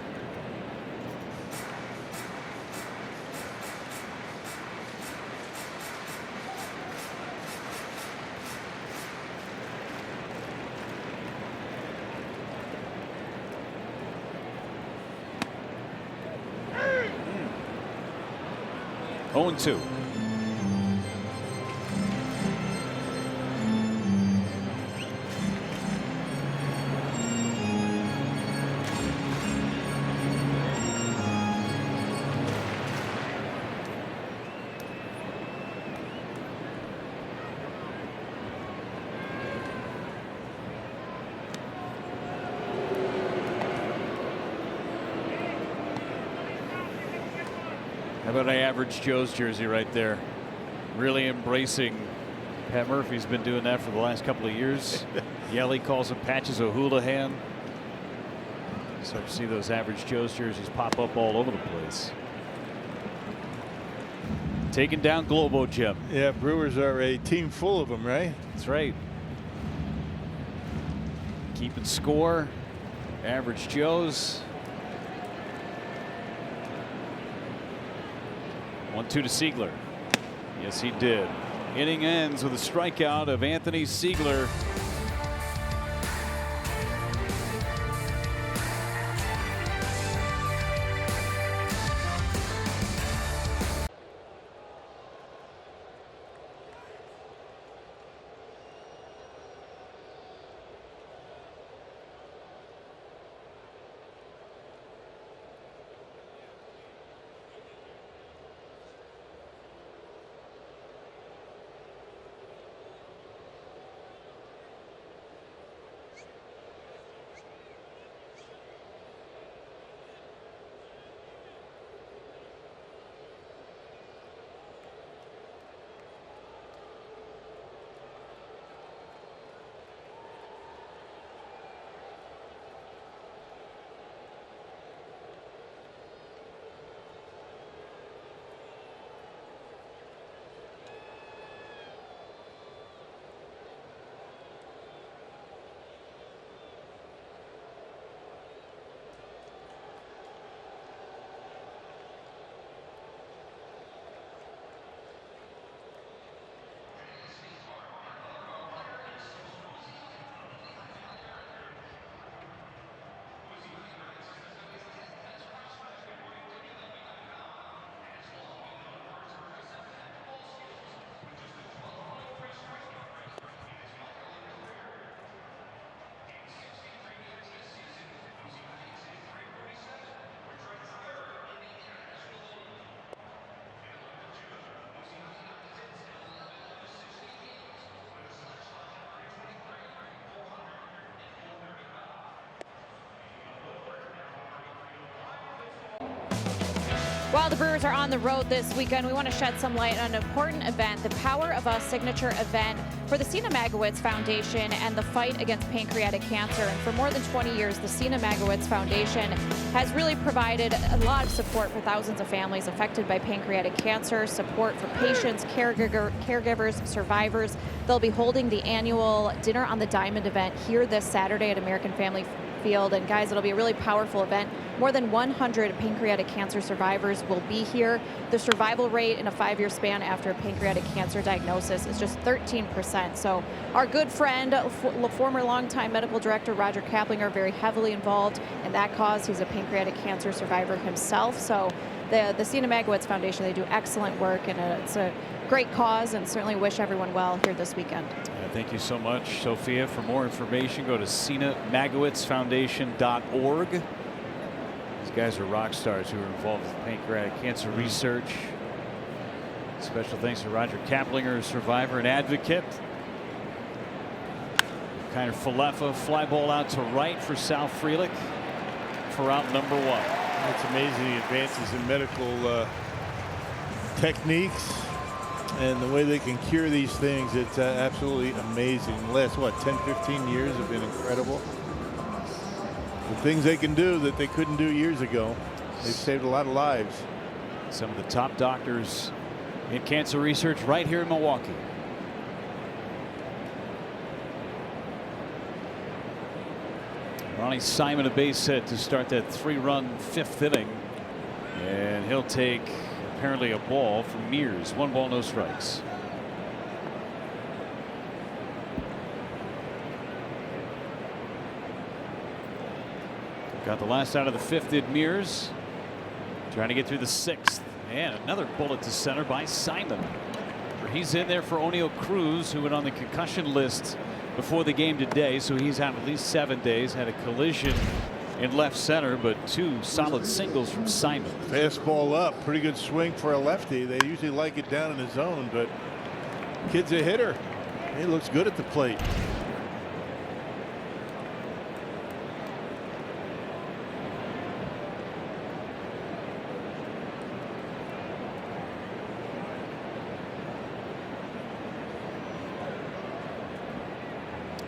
Oh, 2. How about I average Joe's jersey right there? Really embracing. Pat Murphy's been doing that for the last couple of years. Yelly calls him Patches O'Houlihan. So you see those average Joe's jerseys pop up all over the place. Taking down Globo, Jim. Yeah, Brewers are a team full of them, right? That's right. Keeping score. Average Joes. 1-2 to Siegler. Yes, he did. Inning ends with a strikeout of Anthony Siegler. While the Brewers are on the road this weekend, we want to shed some light on an important event, the Power of Us signature event for the Sina Magowitz Foundation and the fight against pancreatic cancer. And for more than 20 years, the Sina Magowitz Foundation has really provided a lot of support for thousands of families affected by pancreatic cancer, support for patients, caregivers, survivors. They'll be holding the annual Dinner on the Diamond event here this Saturday at American Family Field. And guys, it'll be a really powerful event. More than 100 pancreatic cancer survivors will be here. The survival rate in a 5-year span after a pancreatic cancer diagnosis is just 13%. So our good friend, former longtime medical director Roger Kaplinger, very heavily involved in that cause. He's a pancreatic cancer survivor himself. So the Sina Magowitz Foundation, they do excellent work, and it's a great cause, and certainly wish everyone well here this weekend. Thank you so much, Sophia. For more information, go to SinaMagowitzFoundation.org. These guys are rock stars who are involved with pancreatic cancer research. Special thanks to Roger Kaplinger, survivor and advocate. Kind of Falefa, fly ball out to right for Sal Frelick for out number 1. It's amazing advances in medical techniques and the way they can cure these things. It's absolutely amazing. The last, what, 10, 15 years have been incredible. The things they can do that they couldn't do years ago. They've saved a lot of lives. Some of the top doctors in cancer research right here in Milwaukee. Ronnie Simon, a base hit to start that 3-run 5th inning. And he'll take apparently a ball from Mears. 1 ball, no strikes. Got the last out of the 5th did Mears. Trying to get through the 6th. And another bullet to center by Simon. He's in there for O'Neill Cruz, who went on the concussion list before the game today. So he's out at least 7 days. Had a collision in left center, but 2 solid singles from Simon. Fastball up. Pretty good swing for a lefty. They usually like it down in the zone, but kid's a hitter. He looks good at the plate.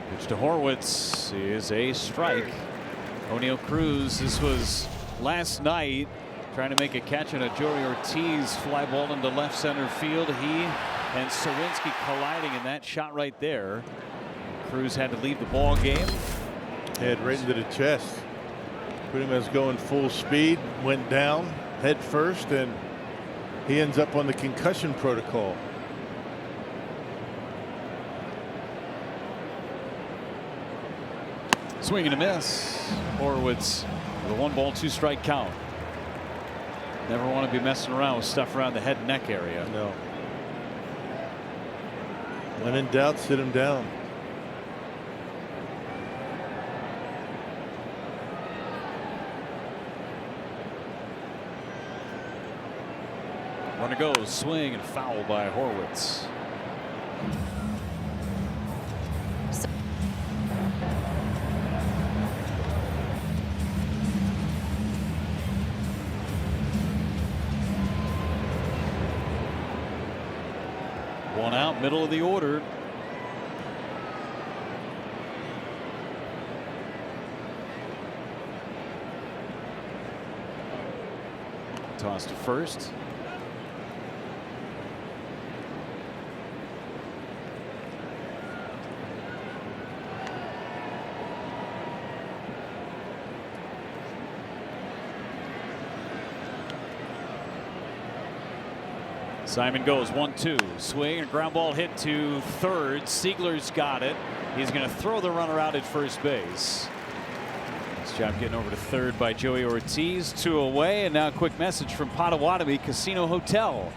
Pitch to Horwitz is a strike. O'Neill Cruz, this was last night trying to make a catch on a Joey Ortiz fly ball into left center field. He and Sawinski colliding in that shot right there. Cruz had to leave the ball game. Head right into the chest. Pretty much going full speed, went down head first, and he ends up on the concussion protocol. Swing and a miss. Horwitz with a 1-ball 2-strike count. Never want to be messing around with stuff around the head and neck area. No. When in doubt, sit him down. Runner goes, swing and foul by Horwitz. One out, middle of the order. Toss to first. Simon goes 1-2, swing and ground ball hit to third. Siegler's got it. He's going to throw the runner out at first base. Nice job getting over to third by Joey Ortiz. 2 away, and now a quick message from Potawatomi Casino Hotel.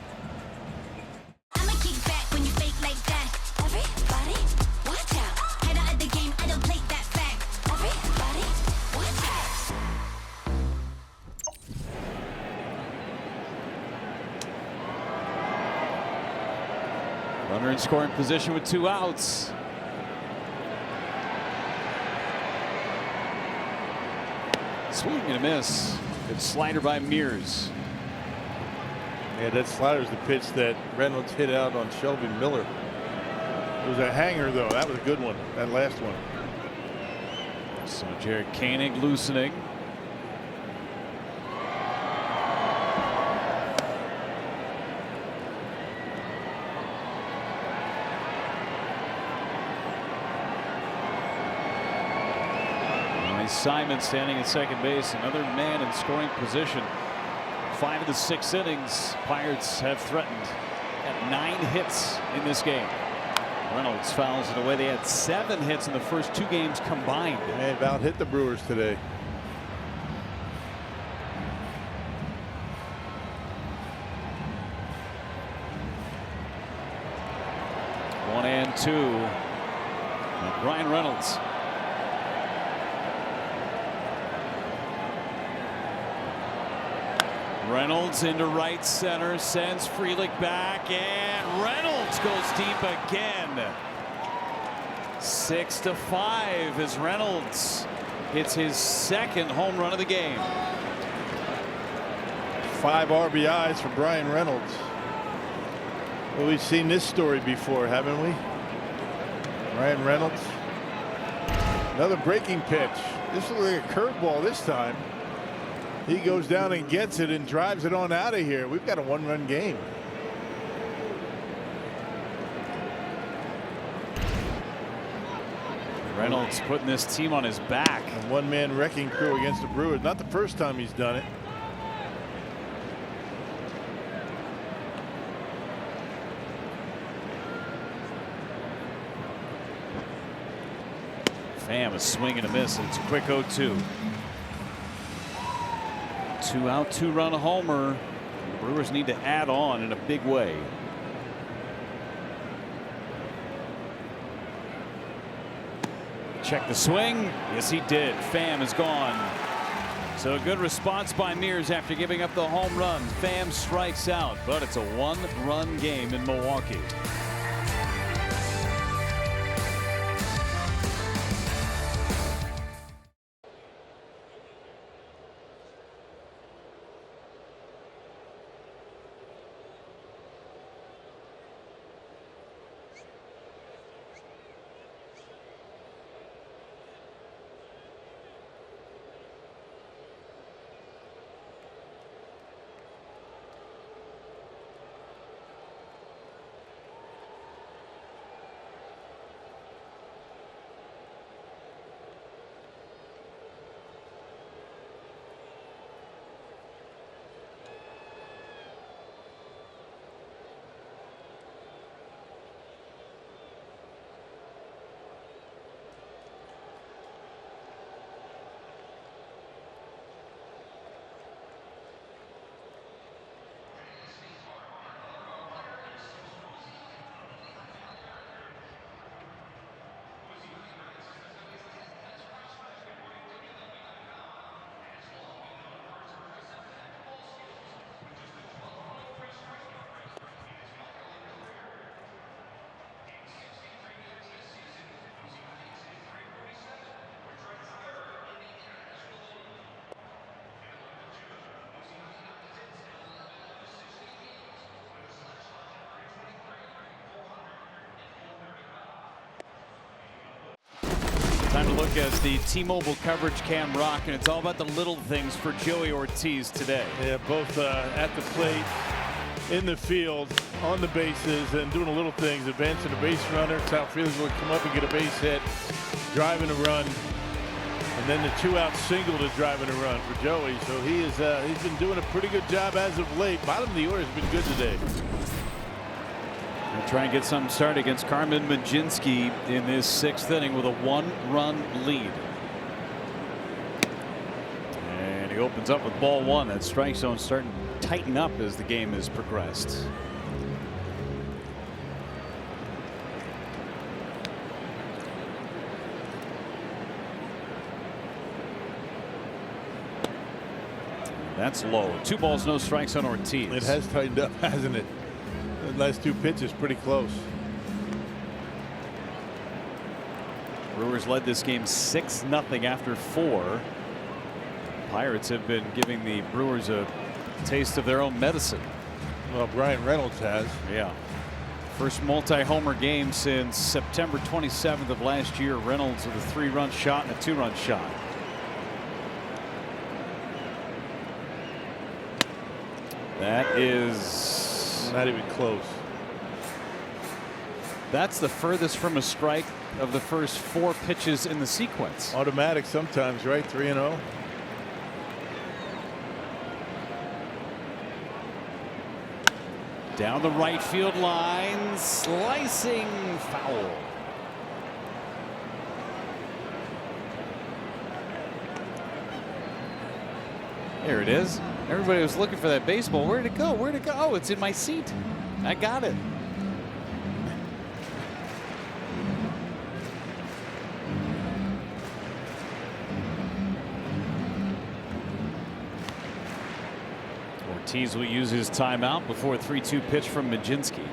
Runner in scoring position with 2 outs. Swing and a miss. Good slider by Mears. Yeah, that slider's the pitch that Reynolds hit out on Shelby Miller. It was a hanger, though. That was a good one, that last one. So Jared Koenig loosening. Simon standing at second base, another man in scoring position. 5 of the 6 innings, Pirates have threatened at 9 hits in this game. Reynolds fouls it away. They had 7 hits in the first 2 games combined. They about hit the Brewers today. One and 2. Brian Reynolds. Reynolds into right center, sends Frelick back, and Reynolds goes deep again. 6-5 as Reynolds hits his 2nd home run of the game. 5 RBIs for Brian Reynolds. Well, we've seen this story before, haven't we? Brian Reynolds. Another breaking pitch. This looks like a curveball this time. He goes down and gets it and drives it on out of here. We've got a 1-run game. Reynolds putting this team on his back. A 1-man wrecking crew against the Brewers. Not the first time he's done it. Pham, a swing and a miss. It's a quick 0-2. 2 out, 2-run homer. The Brewers need to add on in a big way. Check the swing. Yes, he did. Pham is gone. So a good response by Mears after giving up the home run. Pham strikes out, but it's a 1-run game in Milwaukee. Time to look at the T-Mobile coverage cam rock, and it's all about the little things for Joey Ortiz today. Yeah, both at the plate, in the field, on the bases, and doing the little things. Advancing a base runner. South Fielders will come up and get a base hit, driving a run, and then the 2-out single to driving a run for Joey. So he's been doing a pretty good job as of late. Bottom of the order has been good today. We'll try and get something started against Carmen Mlodzinski in this 6th inning with a 1-run lead. And he opens up with ball 1. That strike zone starting to tighten up as the game has progressed. That's low. 2 balls, no strikes on Ortiz. It has tightened up, hasn't it? The last 2 pitches pretty close. Brewers led this game 6-0 after 4. Pirates have been giving the Brewers a taste of their own medicine. Well, Brian Reynolds has. Yeah. First multi-homer game since September 27th of last year. Reynolds with a 3-run shot and a 2-run shot. That is not even close. That's the furthest from a strike of the first 4 pitches in the sequence. Automatic sometimes, right? 3-0. Down the right field line, slicing foul. There it is. Everybody was looking for that baseball. Where'd it go? Where'd it go? Oh, it's in my seat. I got it. Ortiz will use his timeout before a 3-2 pitch from Mlodzinski.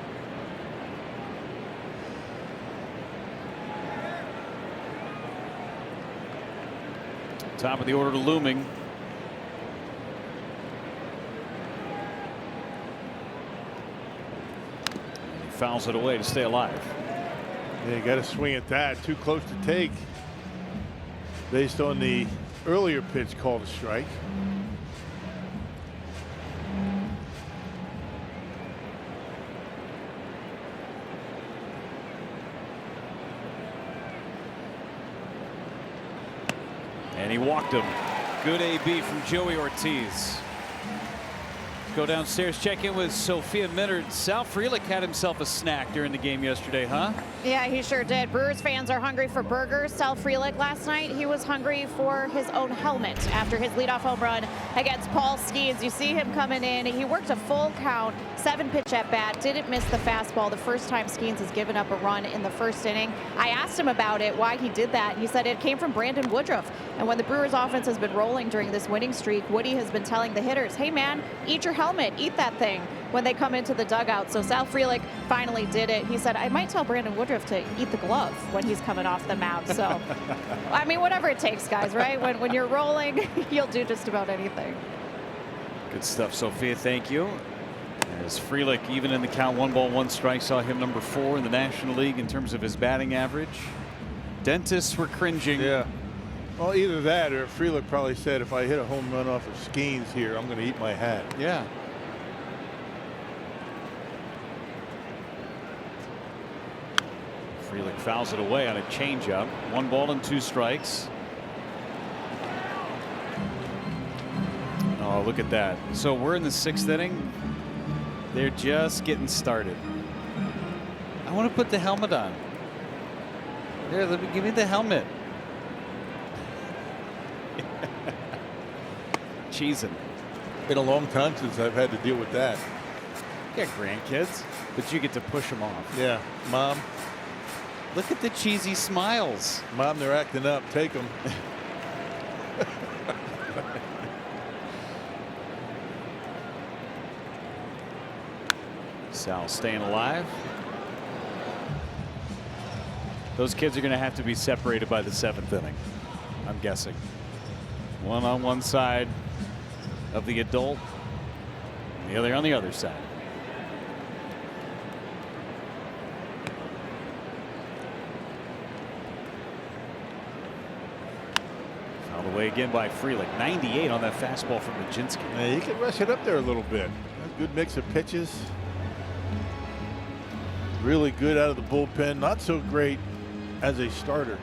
Top of the order to looming. Fouls it away to stay alive. Yeah, you got to swing at that. Too close to take. Based on the earlier pitch called a strike. And he walked him. Good AB from Joey Ortiz. Go downstairs, check in with Sophia Minard. Sal Frelick had himself a snack during the game yesterday, huh? Yeah, he sure did. Brewers fans are hungry for burgers. Sal Frelick last night, he was hungry for his own helmet after his leadoff home run against Paul Skeens. You see him coming in. He worked a full count, 7-pitch at bat, didn't miss the fastball. The first time Skeens has given up a run in the first inning. I asked him about it, why he did that. He said it came from Brandon Woodruff. And when the Brewers offense has been rolling during this winning streak, Woody has been telling the hitters, hey man, eat your helmet, eat that thing when they come into the dugout. So Sal Frelick finally did it. He said, I might tell Brandon Woodruff to eat the glove when he's coming off the mound. So, I mean, whatever it takes, guys, right? When you're rolling, you'll do just about anything. Good stuff, Sophia. Thank you. As Frelick, even in the count 1 ball 1 strike, saw him number 4 in the National League in terms of his batting average. Dentists were cringing. Yeah. Well, either that or Frelick probably said, if I hit a home run off of Skeens here, I'm going to eat my hat. Yeah. Frelick fouls it away on a changeup. 1 ball and 2 strikes. Oh, look at that. So we're in the 6th inning. They're just getting started. I want to put the helmet on. Here, give me the helmet. Cheesing. Been a long time since I've had to deal with that. You got grandkids, but you get to push them off. Yeah, Mom. Look at the cheesy smiles. Mom, they're acting up. Take them. Sal staying alive. Those kids are going to have to be separated by the 7th inning, I'm guessing. One on one side of the adult, and the other on the other side. Play again by Frelick. 98 on that fastball from Majinski. Yeah, he can rush it up there a little bit. A good mix of pitches. Really good out of the bullpen. Not so great as a starter.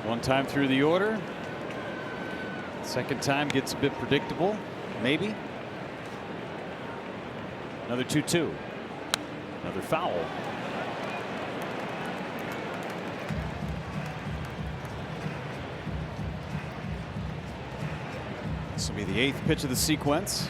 One time through the order. Second time gets a bit predictable. Maybe. Another 2-2. Another foul. This will be the 8th pitch of the sequence.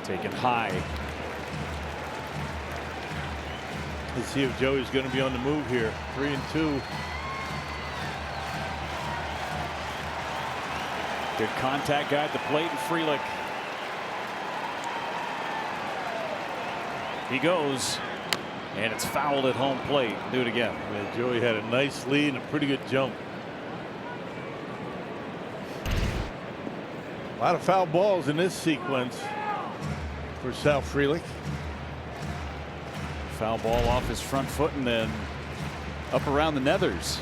Taken high. Let's see if Joey's going to be on the move here. 3-2. Good contact guy at the plate, and Frelick. He goes, and it's fouled at home plate. Do it again. Yeah, Joey had a nice lead and a pretty good jump. A lot of foul balls in this sequence for Sal Frelick. Foul ball off his front foot and then up around the nethers.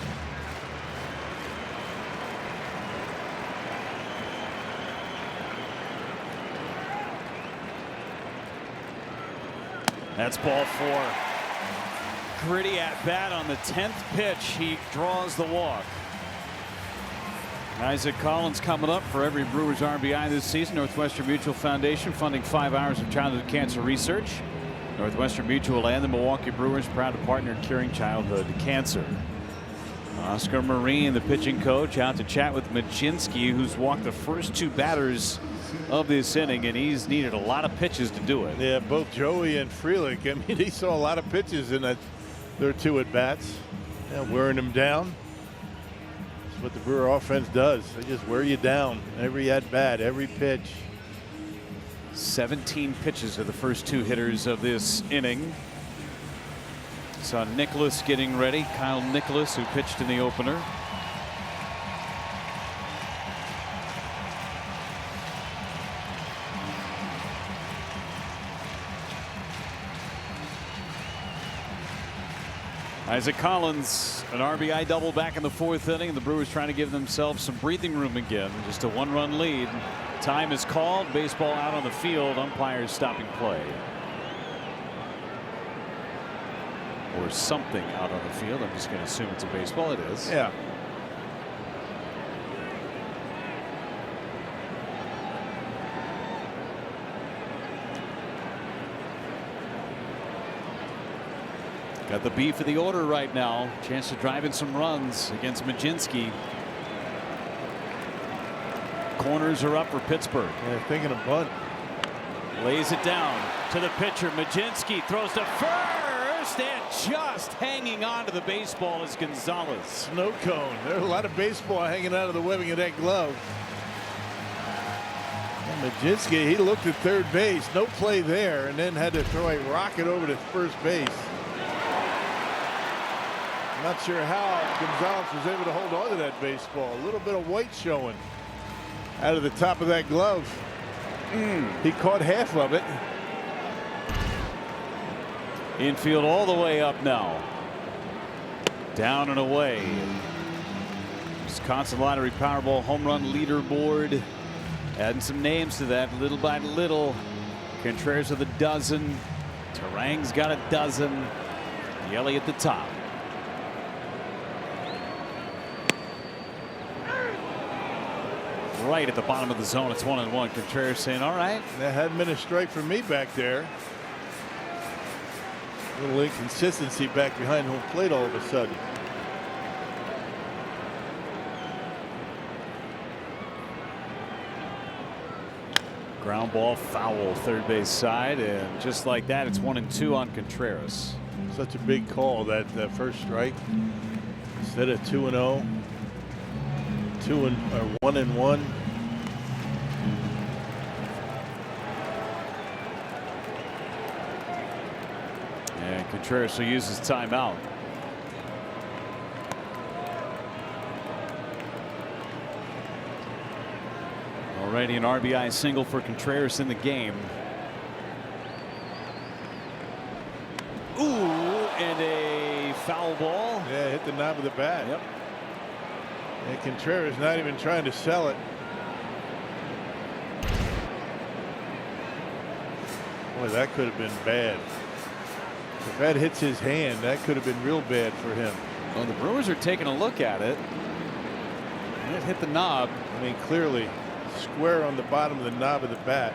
That's ball 4. Gritty at bat on the 10th pitch. He draws the walk. Isaac Collins coming up for every Brewers RBI this season. Northwestern Mutual Foundation funding 5 hours of childhood cancer research. Northwestern Mutual and the Milwaukee Brewers proud to partner in curing childhood cancer. Oscar Marine, the pitching coach, out to chat with Majinski, who's walked the first 2 batters of this inning, and he's needed a lot of pitches to do it. Yeah, both Joey and Frelick. I mean, he saw a lot of pitches in their 2 at bats. Yeah, wearing them down. That's what the Brewer offense does. They just wear you down every at bat, every pitch. 17 pitches of the first 2 hitters of this inning. Saw Nicholas getting ready. Kyle Nicholas, who pitched in the opener. Isaac Collins, an RBI double back in the 4th inning. The Brewers trying to give themselves some breathing room again. Just a 1-run lead. Time is called. Baseball out on the field. Umpires stopping play. Or something out on the field. I'm just going to assume it's a baseball. It is. Yeah. Got the beef of the order right now. Chance to drive in some runs against Majinski. Corners are up for Pittsburgh. Yeah, thinking of bunt. Lays it down to the pitcher. Majinski throws to first, and just hanging on to the baseball is Gonzalez. Snow cone. There's a lot of baseball hanging out of the webbing of that glove. And Majinski, he looked at third base. No play there, and then had to throw a rocket over to first base. Not sure how Gonzalez was able to hold on to that baseball. A little bit of white showing out of the top of that glove. He caught half of it. Infield all the way up now. Down and away. Wisconsin Lottery Powerball home run leaderboard. Adding some names to that little by little. Contreras with a dozen. Terang's got a dozen. Yelly at the top. Right at the bottom of the zone. It's 1-1. Contreras saying, all right. That hadn't been a strike for me back there. A little inconsistency back behind home plate all of a sudden. Ground ball foul third base side, and just like that, it's 1-2 on Contreras. Such a big call, that first strike. Instead of 2-0, 1-1. And Contreras will use his timeout. Already an RBI single for Contreras in the game. Ooh, and a foul ball. Yeah, hit the knob of the bat. Yep. And Contreras not even trying to sell it. Boy, that could have been bad. If that hits his hand, that could have been real bad for him. Well, the Brewers are taking a look at it. And it hit the knob. I mean, clearly square on the bottom of the knob of the bat.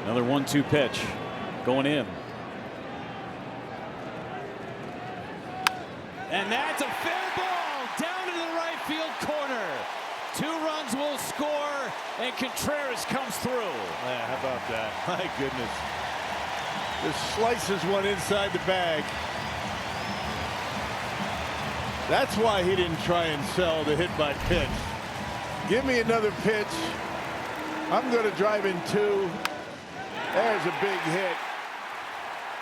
Another 1-2 pitch going in. And that's a fair ball down into the right field corner. 2 runs will score, and Contreras comes through. Yeah, how about that? My goodness. Just slices one inside the bag. That's why he didn't try and sell the hit by pitch. Give me another pitch. I'm going to drive in 2. There's a big hit.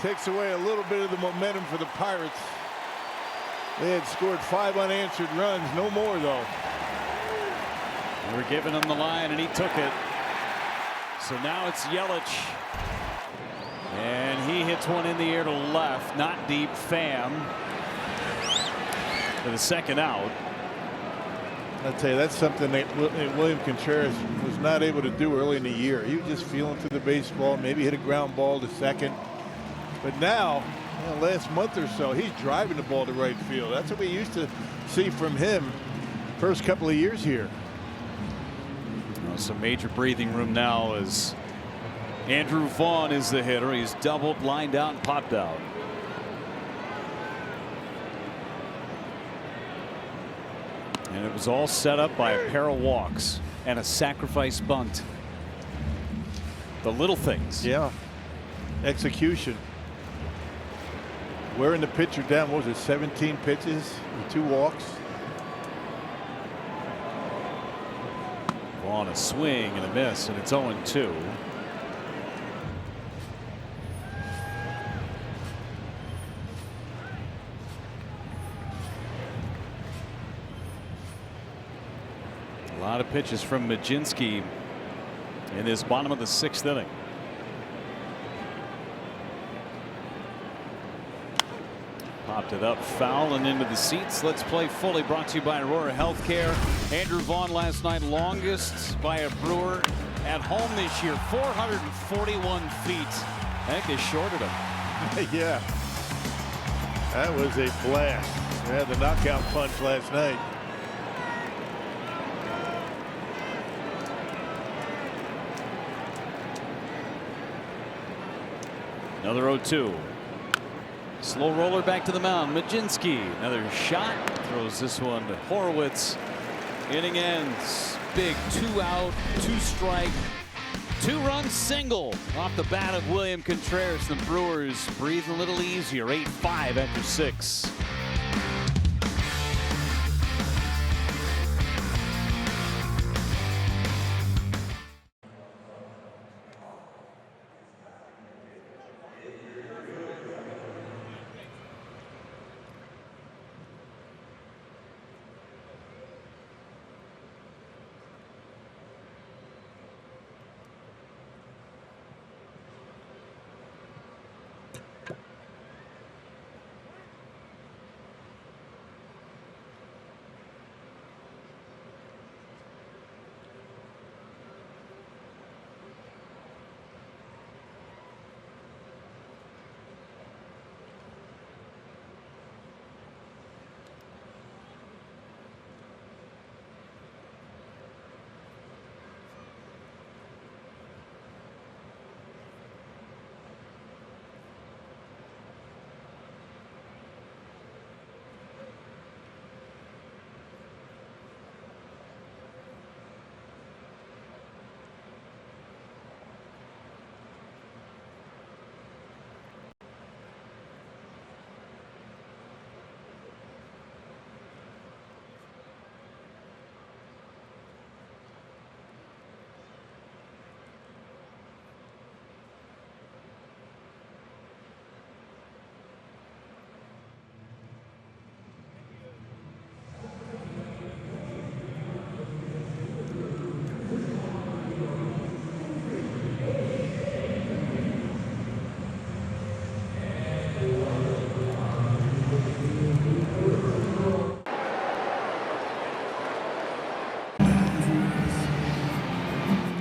Takes away a little bit of the momentum for the Pirates. They had scored 5 unanswered runs. No more, though. They were giving him the line, and he took it. So now it's Yelich. And he hits one in the air to left. Not deep. Pham for the second out. I'll tell you, that's something that William Contreras was not able to do early in the year. He was just feeling to the baseball, maybe hit a ground ball to second. But now, last month or so, he's driving the ball to right field. That's what we used to see from him first couple of years here. Some major breathing room now as Andrew Vaughn is the hitter. He's doubled, lined out, and popped out. And it was all set up by a pair of walks and a sacrifice bunt. The little things. Yeah. Execution. Wearing the pitcher down, what was it, 17 pitches and 2 walks? On a swing and a miss, and it's 0-2. A lot of pitches from Majinski in this bottom of the 6th inning. Popped it up foul and into the seats. Let's play fully, brought to you by Aurora Healthcare. Andrew Vaughn last night, longest by a Brewer at home this year, 441 feet. I think they shorted him. Yeah. That was a blast. They had the knockout punch last night. Another 0-2. Slow roller back to the mound. Majinski, another shot, throws this one to Horwitz. Inning ends. Big 2 out, 2 strike, 2-run single off the bat of William Contreras. The Brewers breathe a little easier. 8-5 after 6.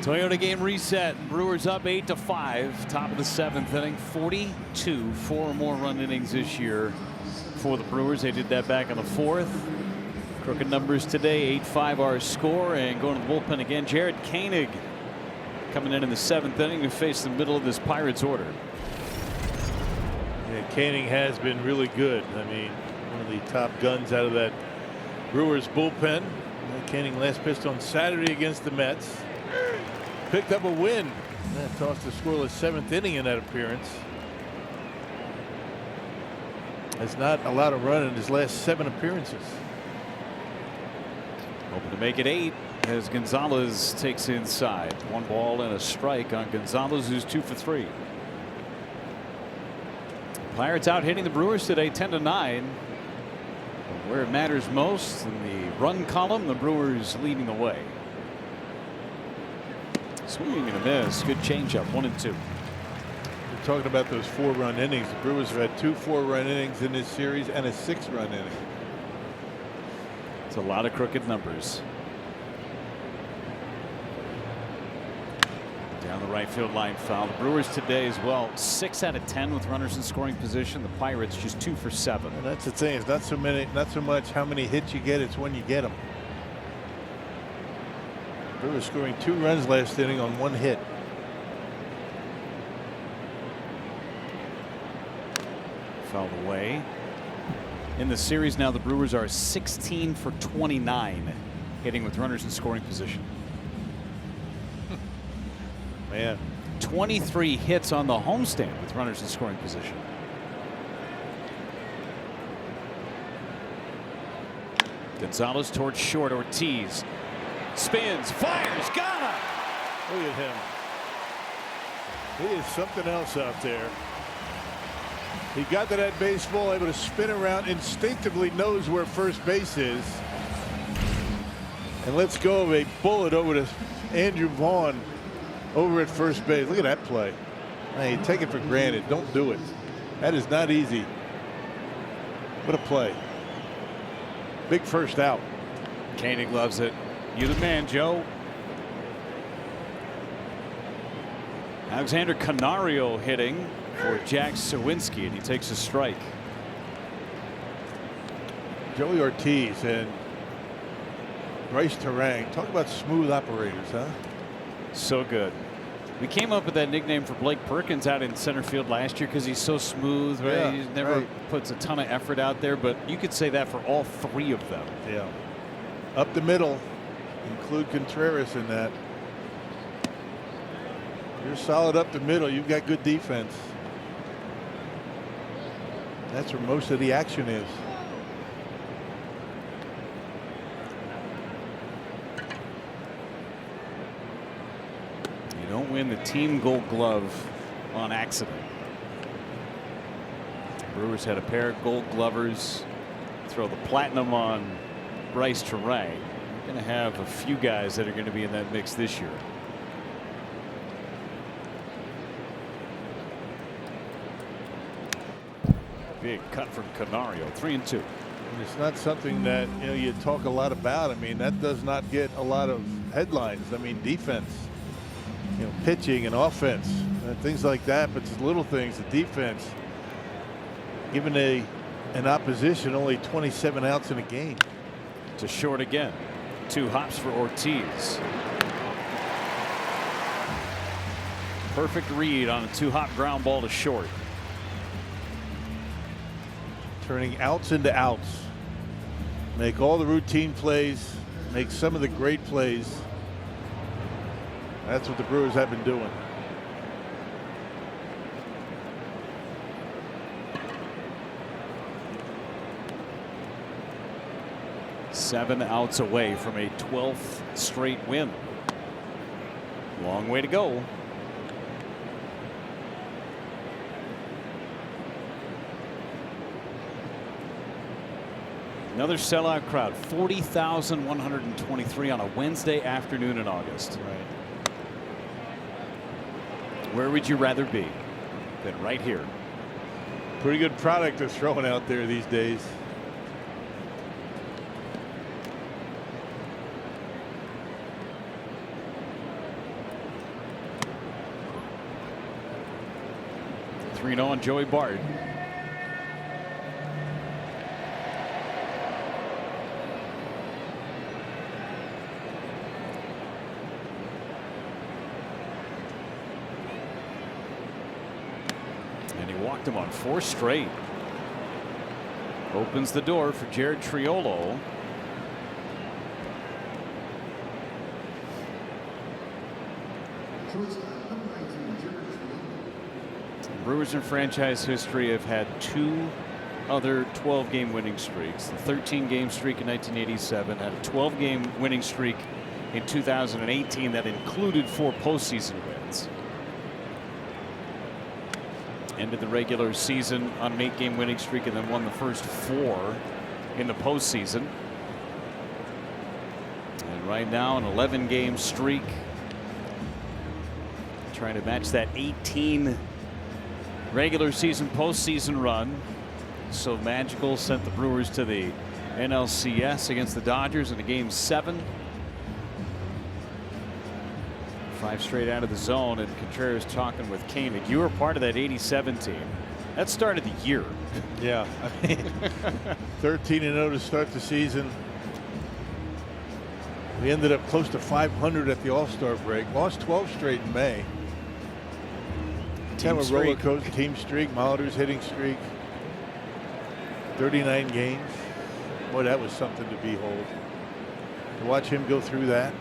Toyota game reset. Brewers up 8-5. Top of the 7th inning. 42 4 or more run innings this year for the Brewers. They did that back in the 4th. Crooked numbers today. 8-5 our score. And going to the bullpen again. Jared Koenig coming in the 7th inning to face the middle of this Pirates order. Yeah, Koenig has been really good. I mean, one of the top guns out of that Brewers bullpen. Koenig last pitched on Saturday against the Mets. Picked up a win. Tossed a scoreless 7th inning in that appearance. Has not allowed a run in his last 7 appearances. Hoping to make it 8 as Gonzalez takes inside. 1 ball and a strike on Gonzalez, who's 2 for 3. Pirates out hitting the Brewers today 10-9. Where it matters most in the run column, the Brewers leading the way. Swinging and a miss. Good changeup. 1-2. We're talking about those 4-run innings. The Brewers have had 2 4-run innings in this series and a 6-run inning. It's a lot of crooked numbers. Down the right field line foul. The Brewers today as well 6 out of 10 with runners in scoring position. The Pirates just 2 for 7. And that's the thing. It's not so much how many hits you get. It's when you get them. Brewers scoring 2 runs last inning on 1 hit. Fouled away. In the series now, the Brewers are 16 for 29 hitting with runners in scoring position. Man, 23 hits on the homestand with runners in scoring position. Gonzalez towards short. Ortiz spins, fires, got him. look at him. He is something else out there. He got to that baseball, able to spin around, instinctively knows where first base is, and lets go of a bullet over to Andrew Vaughn over at first base. Look at that play. Hey, take it for granted. Don't do it. That is not easy. What a play. Big first out. Koenig loves it. You the man, Joe. Alexander Canario hitting for Jack Sawinski, and he takes a strike. Joey Ortiz and Bryce Terang. Talk about smooth operators, huh? So good. We came up with that nickname for Blake Perkins out in center field last year because he's so smooth, right? Yeah, he never puts a ton of effort out there, but you could say that for all 3 of them. Yeah. Up the middle. Include Contreras in that. You're solid up the middle. You've got good defense. That's where most of the action is. You don't win the team Gold Glove on accident. Brewers had a pair of Gold Glovers. Throw the platinum on Bryce Terang. We're going to have a few guys that are going to be in that mix this year. Big cut from Canario. 3-2. And it's not something that you talk a lot about. I mean, that does not get a lot of headlines. I mean, defense, pitching and offense and things like that. But it's little things. The defense, giving an opposition only 27 outs in a game. To short again. 2 hops for Ortiz. Perfect read on a 2-hop ground ball to short. Turning outs into outs. Make all the routine plays. Make some of the great plays. That's what the Brewers have been doing. Seven outs away from a 12th straight win. Long way to go. Another sellout crowd. 40,123 on a Wednesday afternoon in August. Right. Where would you rather be than right here? Pretty good product they're throwing out there these days. 3-0 on Joey Bart. And he walked him on 4 straight. Opens the door for Jared Triolo. Brewers in franchise history have had 2 other 12-game winning streaks. The 13-game streak in 1987 had a 12-game winning streak in 2018 that included 4 postseason wins. Ended the regular season on an 8-game winning streak and then won the first 4 in the postseason. And right now an 11-game streak, trying to match that 18 regular season postseason run. So magical, sent the Brewers to the NLCS against the Dodgers in a Game 7. 5 straight out of the zone, and Contreras talking with Koenig. You were part of that '87 team. That started the year. Yeah, I mean, 13-0 to start the season. We ended up close to 500 at the All-Star break. Lost 12 straight in May. Kind of a roller coaster team streak. Molitor's hitting streak. 39 games. Boy, that was something to behold. To watch him go through that.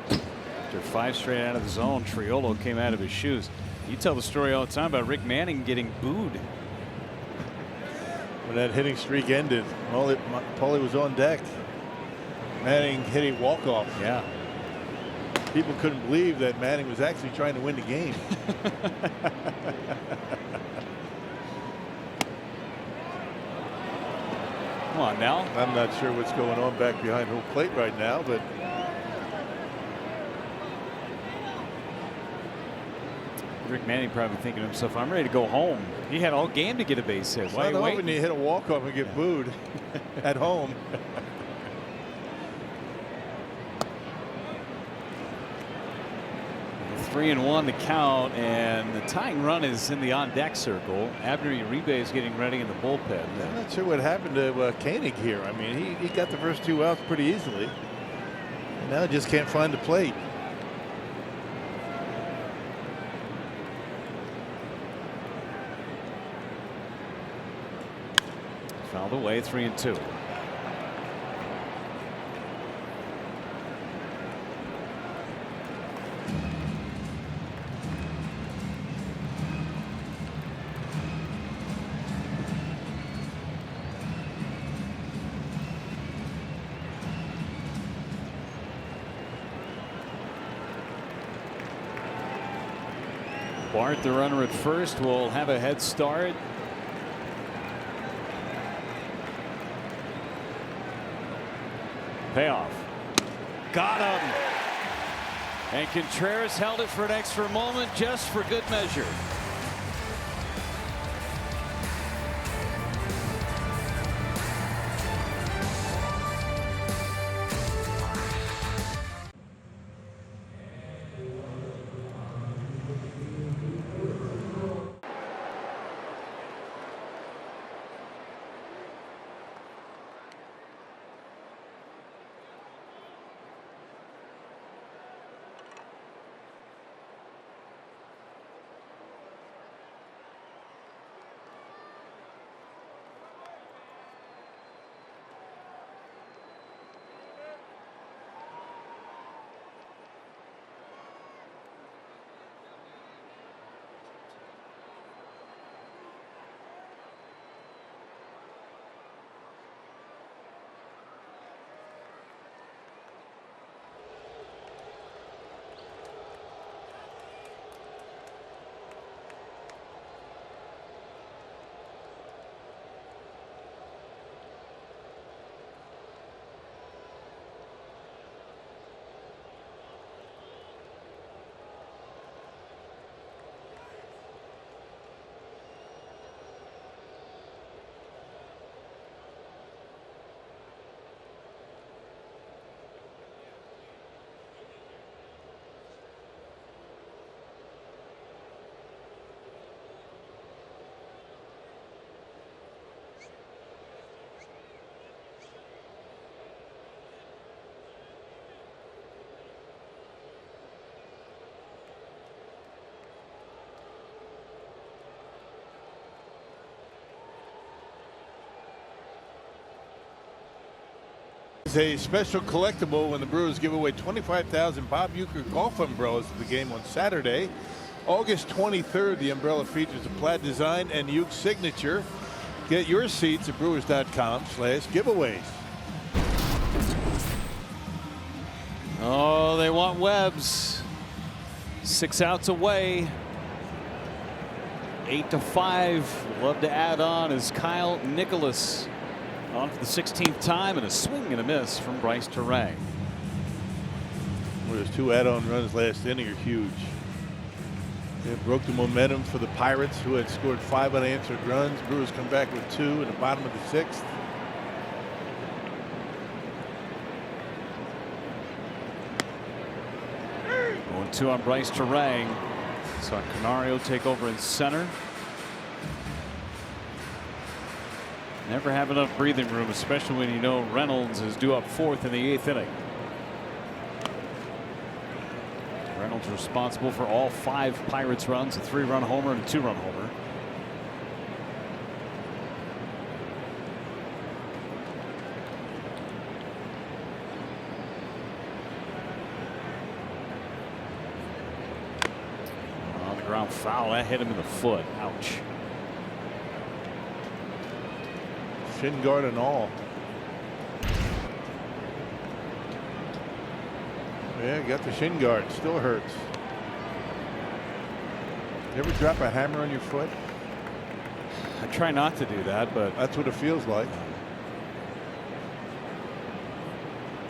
After 5 straight out of the zone, Triolo came out of his shoes. You tell the story all the time about Rick Manning getting booed. When that hitting streak ended, Paulie was on deck. Manning hit a walk-off. Yeah. People couldn't believe that Manning was actually trying to win the game. Come on now. I'm not sure what's going on back behind home plate right now, but Rick Manning probably thinking to himself, I'm ready to go home. He had all game to get a base hit. Why are you waiting? You hit a walk-off and get booed at home. 3-1 the count, and the tying run is in the on-deck circle. Abner Uribe is getting ready in the bullpen. I'm not sure what happened to Koenig here. I mean, he got the first 2 outs pretty easily. And now just can't find the plate. Fouled away, 3-2. Bart, the runner at first, will have a head start. Payoff. Got him. And Contreras held it for an extra moment just for good measure. It's a special collectible when the Brewers give away 25,000 Bob Uecker golf umbrellas at the game on Saturday, August 23rd. The umbrella features a plaid design and Ueck's signature. Get your seats at brewers.com/giveaways. Oh, they want Webbs. 6 outs away. 8-5. Love to add on is Kyle Nicholas. On for the 16th time, and a swing and a miss from Bryce Terang. Well, those 2 add-on runs last inning are huge. It broke the momentum for the Pirates, who had scored 5 unanswered runs. Brewers come back with 2 in the bottom of the 6th. Going 2 on Bryce Terang. Saw Canario take over in center. Never have enough breathing room, especially when you know Reynolds is due up 4th in the 8th inning. Reynolds responsible for all 5 Pirates runs, a 3-run homer and a 2-run homer. On the ground foul, that hit him in the foot. Ouch. Shin guard and all. Yeah, got the shin guard. Still hurts. You ever drop a hammer on your foot? I try not to do that, but That's what it feels like.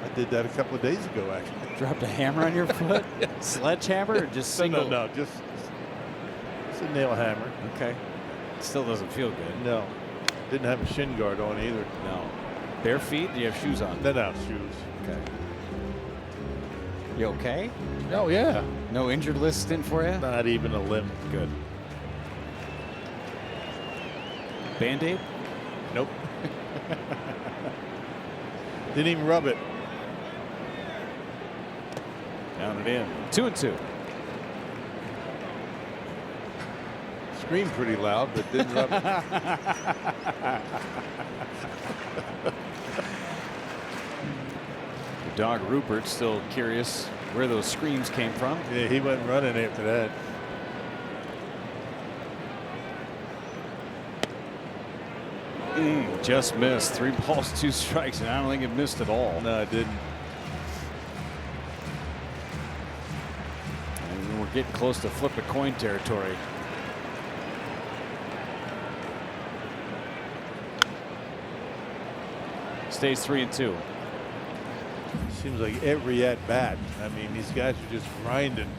I did that a couple of days ago, actually. dropped a hammer on your foot? Sledgehammer or just single? No, just it's a nail hammer. Okay. Still doesn't feel good. No, didn't have a shin guard on either. No. Bare feet? Do you have shoes on? No, shoes. Okay. You okay? Oh yeah. No injured list in for you? Not even a limp. Good. Band-Aid? Nope. Didn't even rub it. Down and in. 2-2. Screamed pretty loud, but didn't rub it. The dog Rupert still curious where those screams came from. Yeah, he went running after that. Just missed. 3 balls, 2 strikes, and I don't think it missed at all. No, it didn't. And we're getting close to flip a coin territory. Stays 3-2. Seems like every at bat. I mean, these guys are just grinding.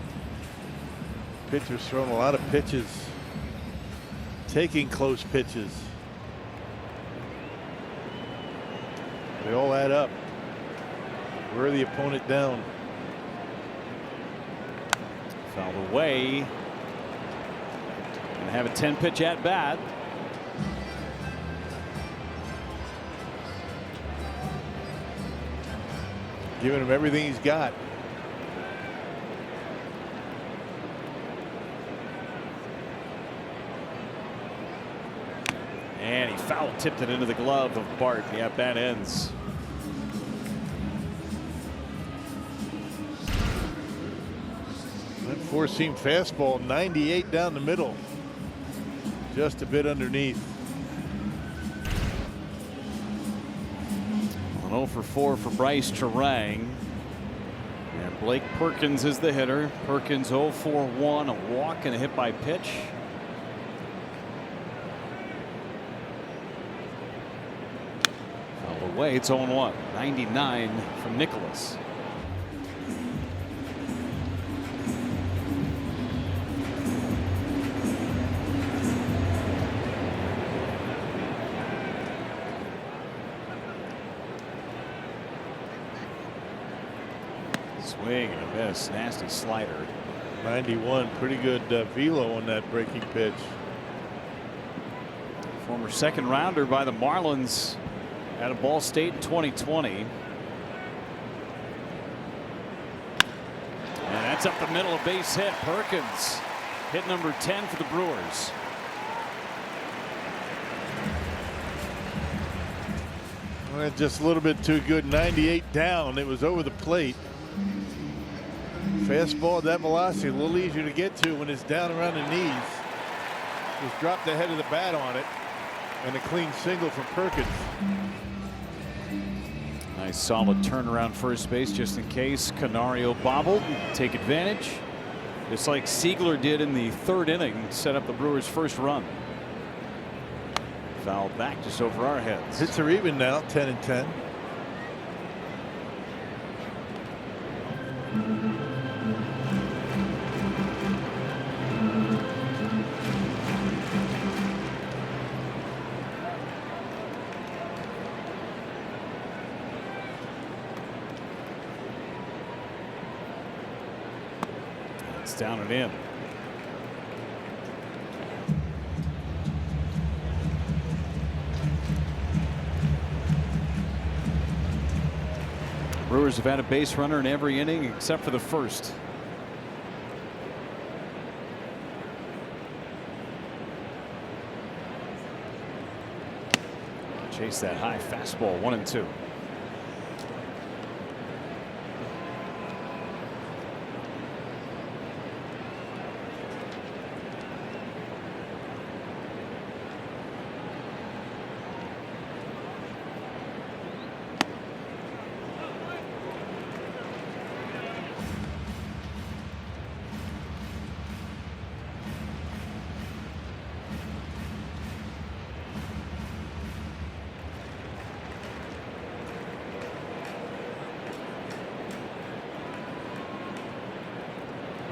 Pitchers throwing a lot of pitches, taking close pitches. They all add up. Wear the opponent down. Fouled away. And have a 10-pitch at bat. Giving him everything he's got. And he foul tipped it into the glove of Bart. The at bat ends. That 4-seam fastball, 98 down the middle. Just a bit underneath. 0 for 4 for Bryce Terang. And Blake Perkins is the hitter. Perkins 0 for 1, a walk and a hit by pitch. Fouled away. It's 0-1. 99 from Nicholas. Swing and a miss. Nasty slider. 91. Pretty good velo on that breaking pitch. Former second rounder by the Marlins out of Ball State in 2020. And that's up the middle, a base hit. Perkins hit number 10 for the Brewers. Well, just a little bit too good. 98 down. It was over the plate. Fastball at that velocity, a little easier to get to when it's down around the knees. Just dropped the head of the bat on it. And a clean single for Perkins. Nice solid turnaround first base just in case Canario bobbled. Take advantage. Just like Siegler did in the third inning, set up the Brewers' first run. Fouled back just over our heads. Hits are even now, 10-10. It's down and in. Brewers have had a base runner in every inning except for the first. Chase that high fastball, 1-2.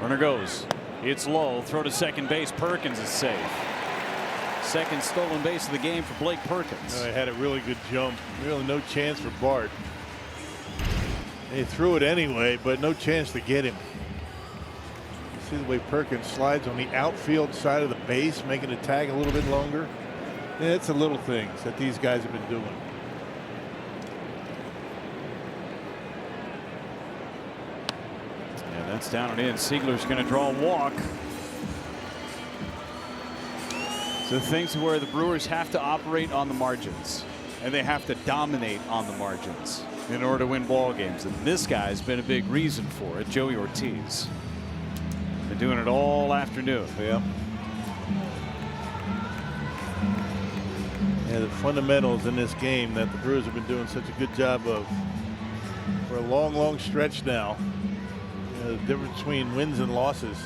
Runner goes. It's low. Throw to second base. Perkins is safe. Second stolen base of the game for Blake Perkins. They had a really good jump. Really no chance for Bart. They threw it anyway, but no chance to get him. See the way Perkins slides on the outfield side of the base, making the tag a little bit longer. Yeah, it's the little things that these guys have been doing. That's down and in. Siegler's going to draw a walk. So things where the Brewers have to operate on the margins, and they have to dominate on the margins in order to win ball games. And this guy's been a big reason for it. Joey Ortiz. Been doing it all afternoon. Yeah. Yeah, the fundamentals in this game that the Brewers have been doing such a good job of for a long, long stretch now. The difference between wins and losses.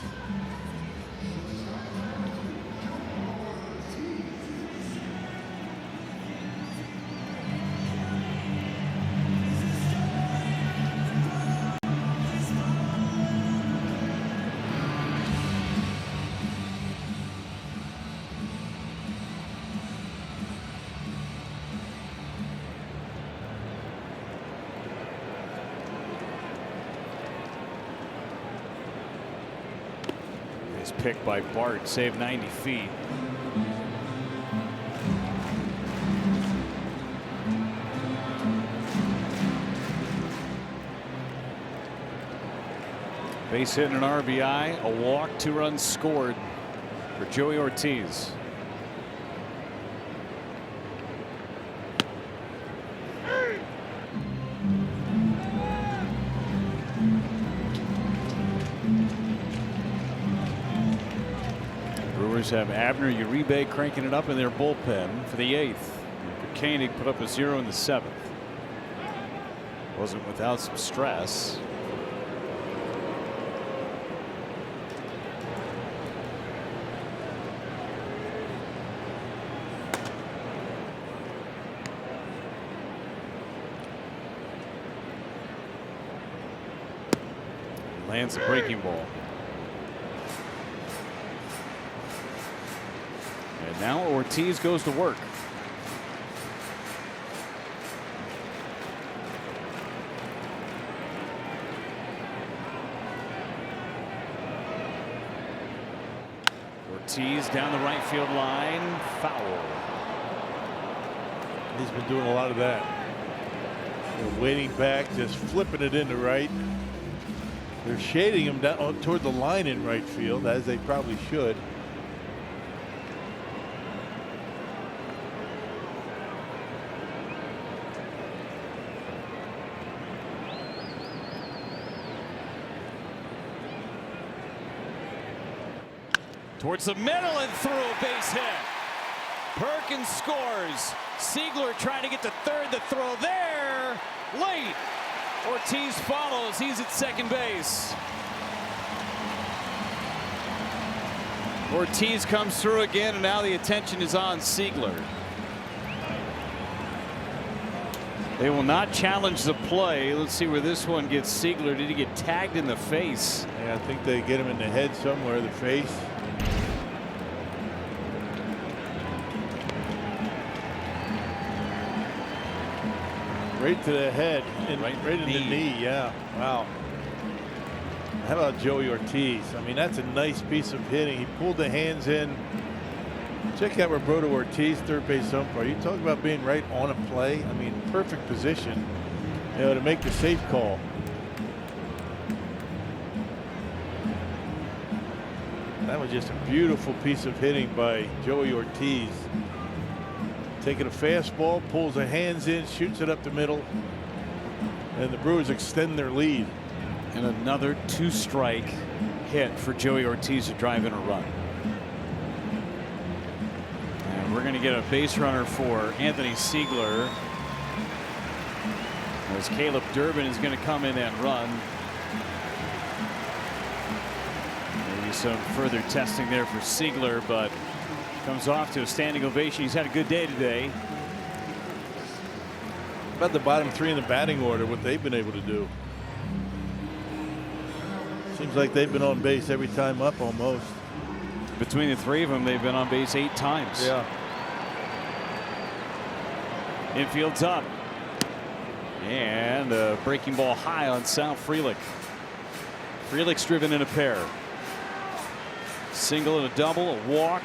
Pick by Bart, saved 90 feet. Base hit and an RBI, a walk, 2 runs scored for Joey Ortiz. Have Abner Uribe cranking it up in their bullpen for the 8th. Koenig put up a 0 in the 7th. Wasn't without some stress. Lands a breaking ball. And now Ortiz goes to work. Ortiz down the right field line, foul. He's been doing a lot of that. They're waiting back, just flipping it into right. They're shading him down toward the line in right field, as they probably should. Towards the middle and through a base hit. Perkins scores. Siegler trying to get to third. The throw there. Late. Ortiz follows. He's at second base. Ortiz comes through again, and now the attention is on Siegler. They will not challenge the play. Let's see where this one gets Siegler. Did he get tagged in the face? Yeah, I think they get him in the head somewhere, the face. Right to the head and right in the knee. Yeah, wow. How about Joey Ortiz? I mean, that's a nice piece of hitting. He pulled the hands in. Check out Roberto Ortiz, third base umpire. You talk about being right on a play. I mean, perfect position, you know, to make the safe call. That was just a beautiful piece of hitting by Joey Ortiz. Taking a fastball, pulls the hands in, shoots it up the middle, and the Brewers extend their lead. And another 2-strike hit for Joey Ortiz to drive in a run. And we're going to get a base runner for Anthony Siegler, as Caleb Durbin is going to come in and run. Maybe some further testing there for Siegler, but comes off to a standing ovation. He's had a good day today. About the bottom three in the batting order, what they've been able to do. Seems like they've been on base every time up almost. Between the three of them, they've been on base 8 times. Yeah. Infield's up. And a breaking ball high on Sal Frelick. Frelick's driven in a pair. Single and a double, a walk.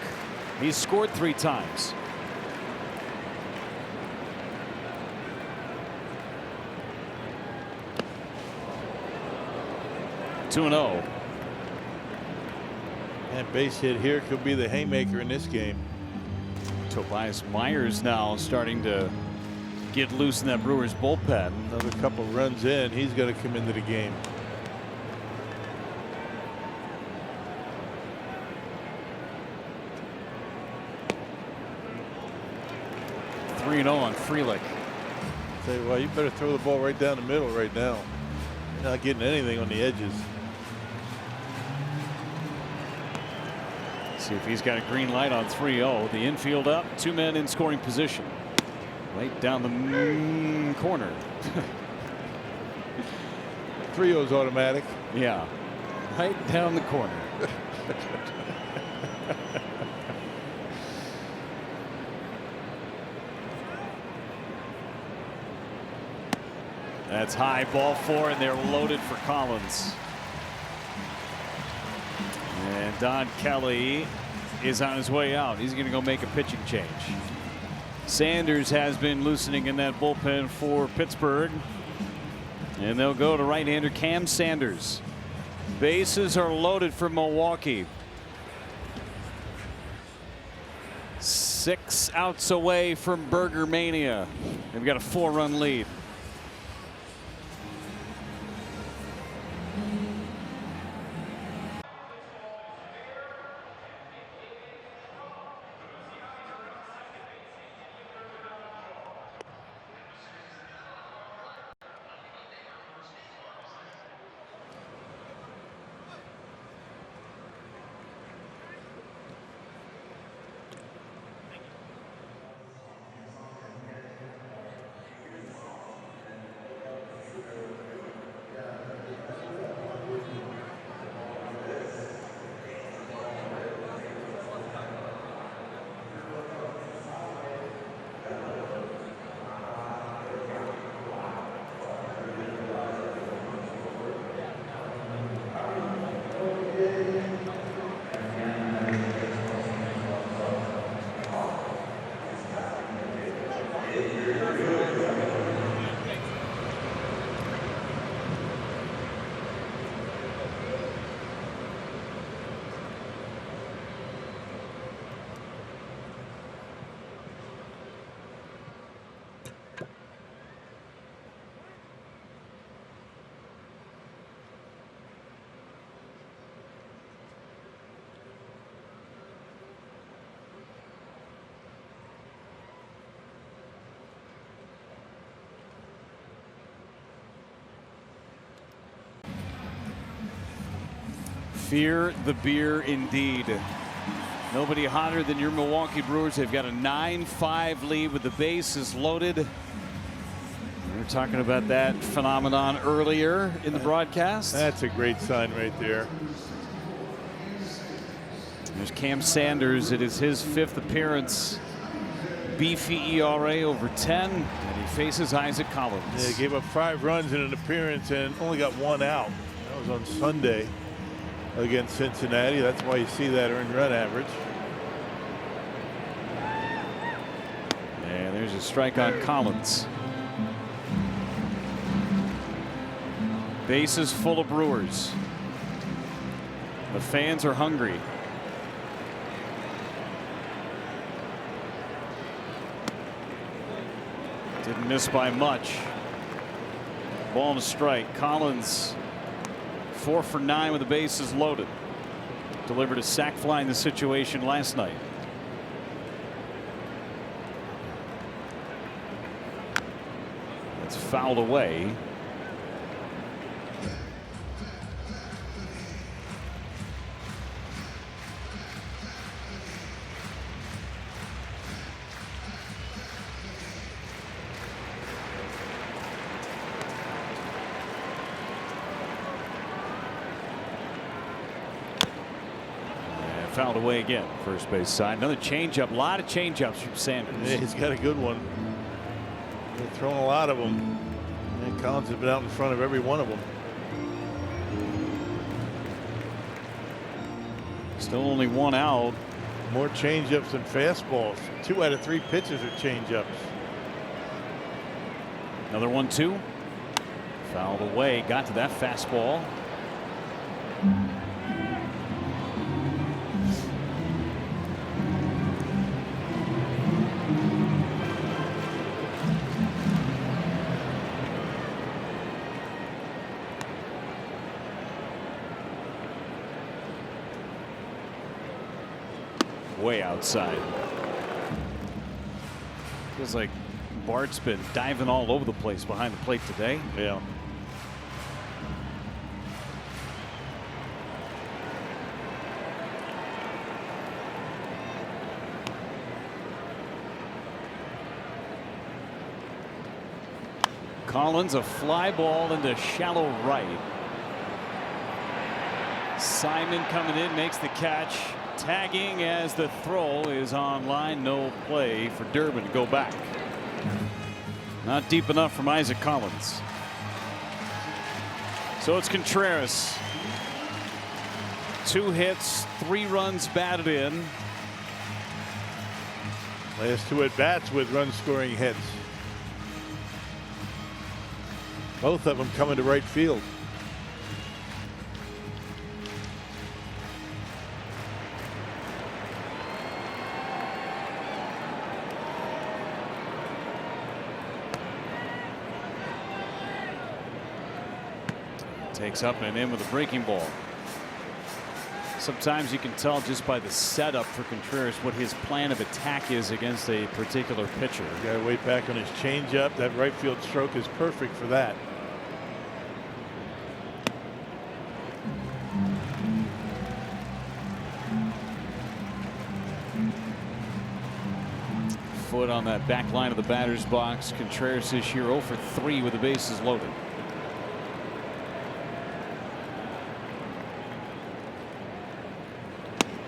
He's scored 3 times. Two and 0. That base hit here could be the haymaker in this game. Tobias Myers now starting to get loose in that Brewers bullpen. Another couple runs in, he's going to come into the game. 3-0 on Frelick. Tell you what, you better throw the ball right down the middle right now. You're not getting anything on the edges. See if he's got a green light on 3-0. The infield up, 2 men in scoring position. Right down the corner. 3-0's automatic. Yeah, right down the corner. That's high, ball 4, and they're loaded for Collins. And Don Kelly is on his way out. He's going to go make a pitching change. Sanders has been loosening in that bullpen for Pittsburgh. And they'll go to right-hander Cam Sanders. Bases are loaded for Milwaukee. 6 outs away from Burger Mania. They've got a 4-run lead. Fear the beer indeed. Nobody hotter than your Milwaukee Brewers. They've got a 9-5 lead with the bases loaded. We were talking about that phenomenon earlier in the broadcast. That's a great sign right there. There's Cam Sanders. It is his 5th appearance. Beefy ERA over 10, and he faces Isaac Collins. Yeah, he gave up 5 runs in an appearance and only got 1 out. That was on Sunday against Cincinnati. That's why you see that earned run average. And there's a strike on Collins. Bases full of Brewers. The fans are hungry. Didn't miss by much. Ball and a strike. Collins 4 for 9 with the bases loaded. Delivered a sac fly in the situation last night. It's fouled away. Fouled away again. First base side. Another changeup. A lot of changeups from Sanders. Yeah, he's got a good one. They've thrown a lot of them. And Collins has been out in front of every one of them. Still only 1 out. More changeups than fastballs. 2 out of 3 pitches are changeups. Another 1-2. Fouled away. Got to that fastball. Way outside. Feels like Bart's been diving all over the place behind the plate today. Yeah. Collins, a fly ball into shallow right. Simon coming in, makes the catch. Tagging as the throw is on line. No play for Durbin to go back. Not deep enough from Isaac Collins. So it's Contreras. 2 hits, 3 runs batted in. Last 2 at bats with run scoring hits. Both of them coming to right field. Takes up and in with a breaking ball. Sometimes you can tell just by the setup for Contreras what his plan of attack is against a particular pitcher. Got to wait back on his changeup. That right field stroke is perfect for that. Foot on that back line of the batter's box. Contreras this year 0 for 3 with the bases loaded.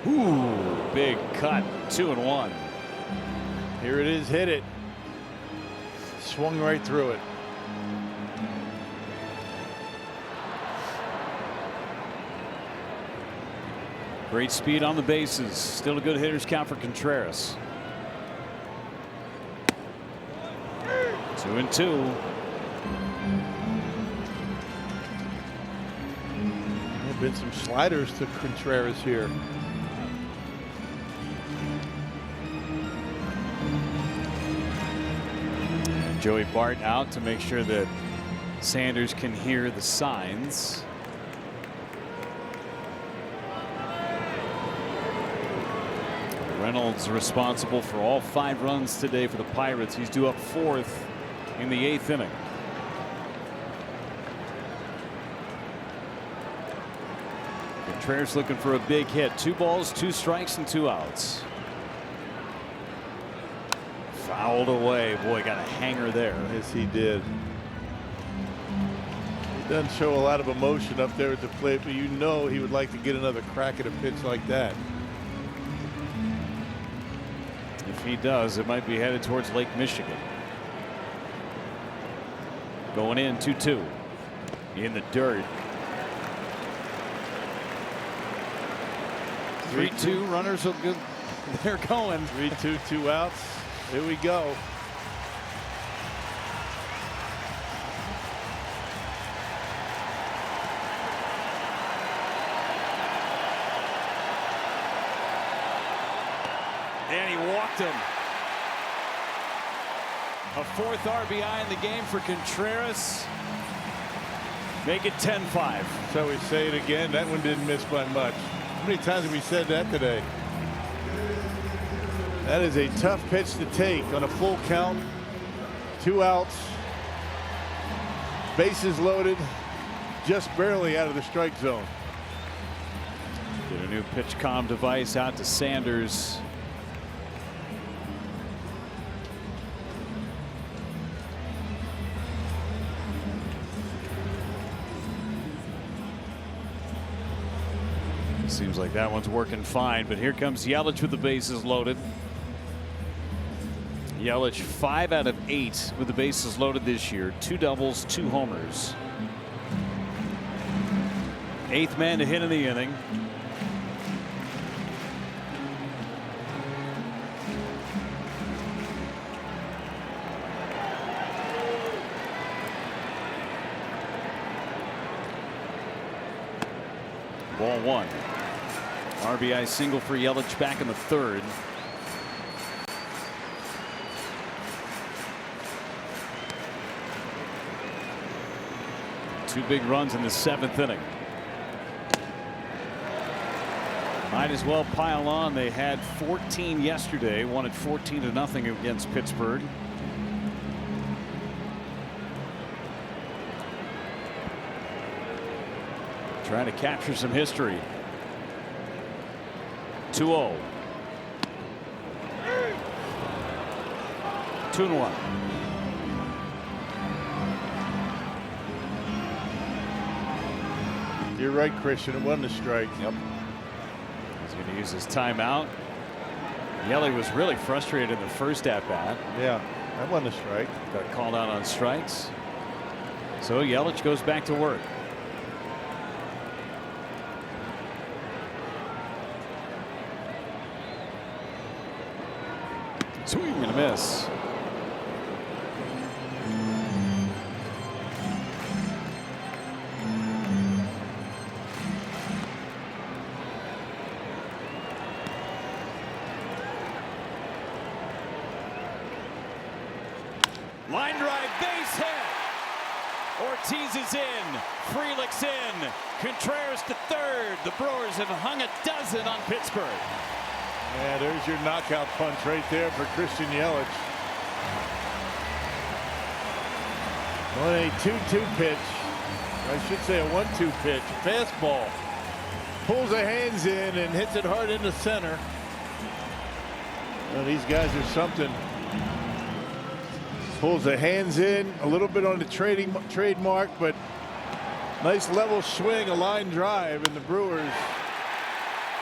Ooh, big cut. 2-1. Here it is. Hit it. Swung right through it. Great speed on the bases. Still a good hitter's count for Contreras. 2-2. There have been some sliders to Contreras here. Joey Bart out to make sure that Sanders can hear the signs. Reynolds responsible for all 5 runs today for the Pirates. He's due up 4th in the 8th inning. Contreras looking for a big hit. 2 balls, 2 strikes, and 2 outs. Fouled away. Boy, got a hanger there. Yes, he did. He doesn't show a lot of emotion up there at the plate, but you know he would like to get another crack at a pitch like that. If he does, it might be headed towards Lake Michigan. Going in 2-2 in the dirt. 3-2 runners are good. They're going. 3-2, 2 outs. Here we go. And he walked him. A 4th RBI in the game for Contreras. Make it 10-5. So we say it again. That one didn't miss by much. How many times have we said that today? That is a tough pitch to take on a full count. 2 outs. Bases loaded. Just barely out of the strike zone. Get a new pitch comm device out to Sanders. Seems like that one's working fine, but here comes Yelich with the bases loaded. Yelich 5 out of 8 with the bases loaded this year. 2 doubles, 2 homers. 8th man to hit in the inning. Ball 1. RBI single for Yelich back in the 3rd. Two big runs in the 7th inning. Might as well pile on. They had 14 yesterday, won it 14-0 against Pittsburgh. Trying to capture some history. 2-0. 2-1. You're right, Christian. It wasn't a strike. Yep. He's going to use his timeout. Yelich was really frustrated in the first at bat. Yeah, that wasn't a strike. Got called out on strikes. So Yelich goes back to work. Swing and a miss. Line drive, base hit. Ortiz is in. Frelick's in. Contreras to 3rd. The Brewers have hung a dozen on Pittsburgh. Yeah, there's your knockout punch right there for Christian Yelich. On a 2-2 pitch. I should say a 1-2 pitch. Fastball. Pulls the hands in and hits it hard into center. Well, these guys are something. Pulls the hands in a little bit on the trademark, but nice level swing, a line drive, and the Brewers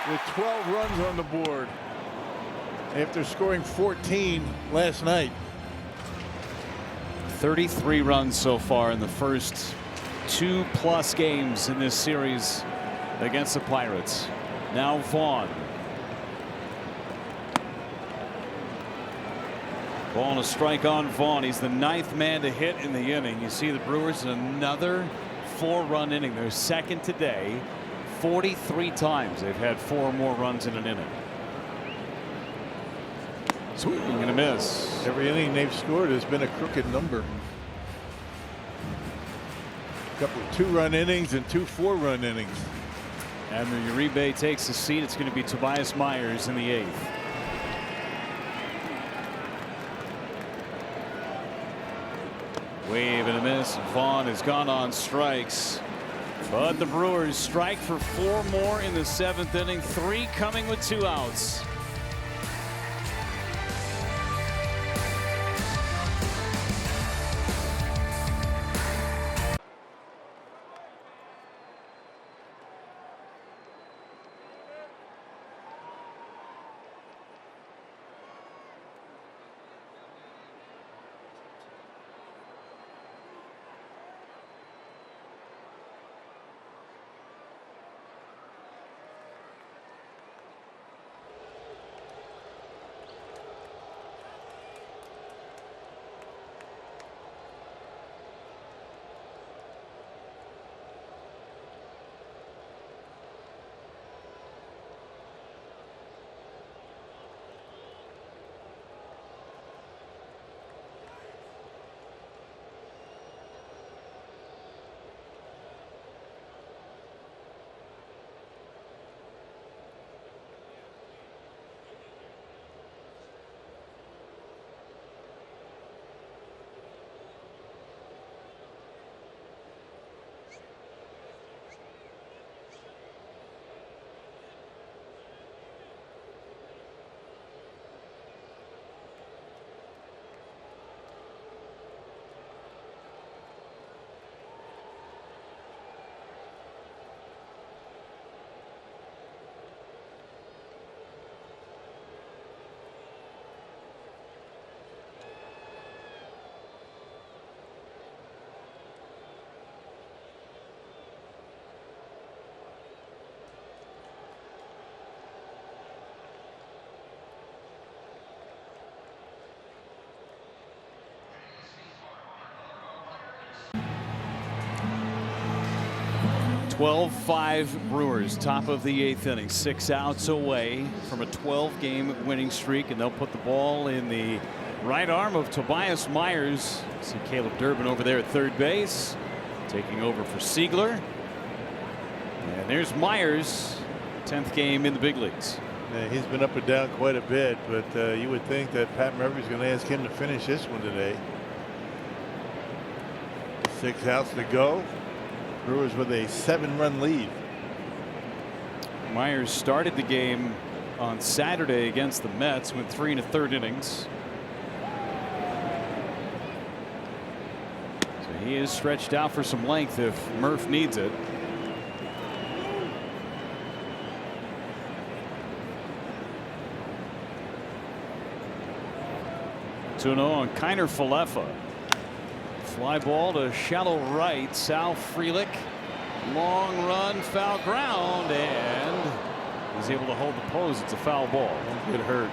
with 12 runs on the board after scoring 14 last night. 33 runs so far in the first 2+ games in this series against the Pirates. Now Vaughn. Ball and a strike on Vaughn. He's the 9th man to hit in the inning. You see the Brewers in another 4-run inning. They're 2nd today. 43 times they've had 4 or more runs in an inning. Swing and a miss. Every inning they've scored has been a crooked number. A couple of 2-run innings and 2 4-run innings. And the Uribe takes the seat. It's going to be Tobias Myers in the 8th. Wave and a miss. Vaughn has gone on strikes. But the Brewers strike for 4 more in the 7th inning, 3 coming with 2 outs. "12-5 Brewers, top of the 8th inning, 6 outs away from a 12-game winning streak, and they'll put the ball in the right arm of Tobias Myers. See Caleb Durbin over there at third base, taking over for Siegler. And there's Myers, 10th game in the big leagues. Yeah, he's been up and down quite a bit, but you would think that Pat Murphy's going to ask him to finish this one today. 6 outs to go. Brewers with a 7-run lead. Myers started the game on Saturday against the Mets, went 3 1/3 innings. So he is stretched out for some length if Murph needs it. Tuno on Kiner Falefa. Fly ball to shallow right. Sal Frelick. Long run, foul ground, and he's able to hold the pose. It's a foul ball. Don't get hurt.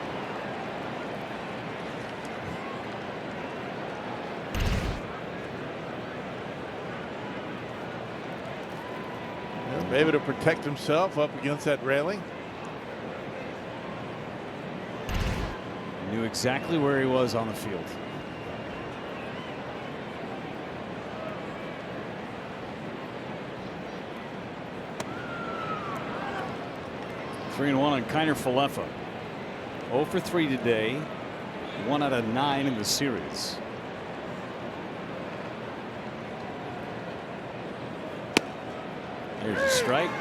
Able to protect himself up against that railing. Knew exactly where he was on the field. Three and 1 on Kiner Falefa. 0 for 3 today. 1 out of 9 in the series. There's a strike.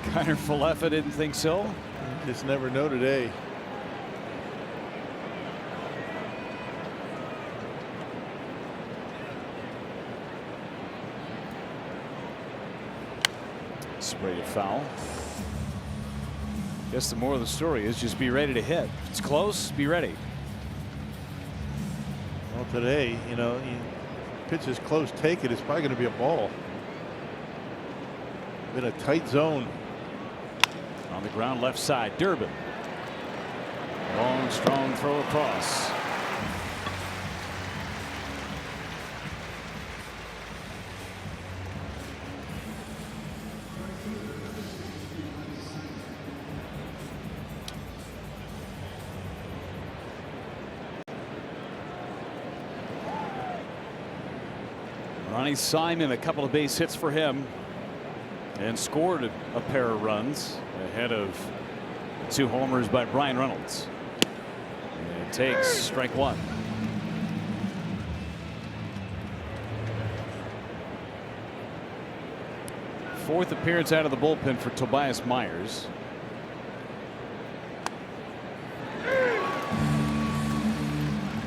Kiner Falefa didn't think so. Just never know today. Sprayed it foul. Guess the moral of the story is just be ready to hit. If it's close, be ready. Well, today, you know, he pitches close, take it. It's probably going to be a ball. In a tight zone. On the ground, left side, Durbin. Long, strong throw across. Ronnie Simon, a couple of base hits for him, and scored a pair of runs ahead of 2 homers by Brian Reynolds. And it takes strike 1. 4th appearance out of the bullpen for Tobias Myers. A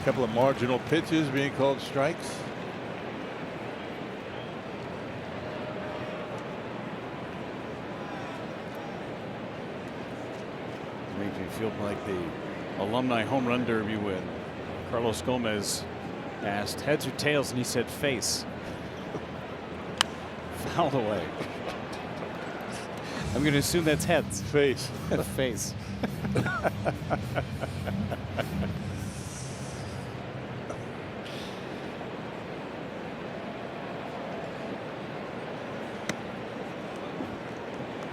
couple of marginal pitches being called strikes. Makes me feel like the alumni home run derby when Carlos Gomez asked heads or tails, and he said face. Fouled away. I'm going to assume that's heads. Face. Face.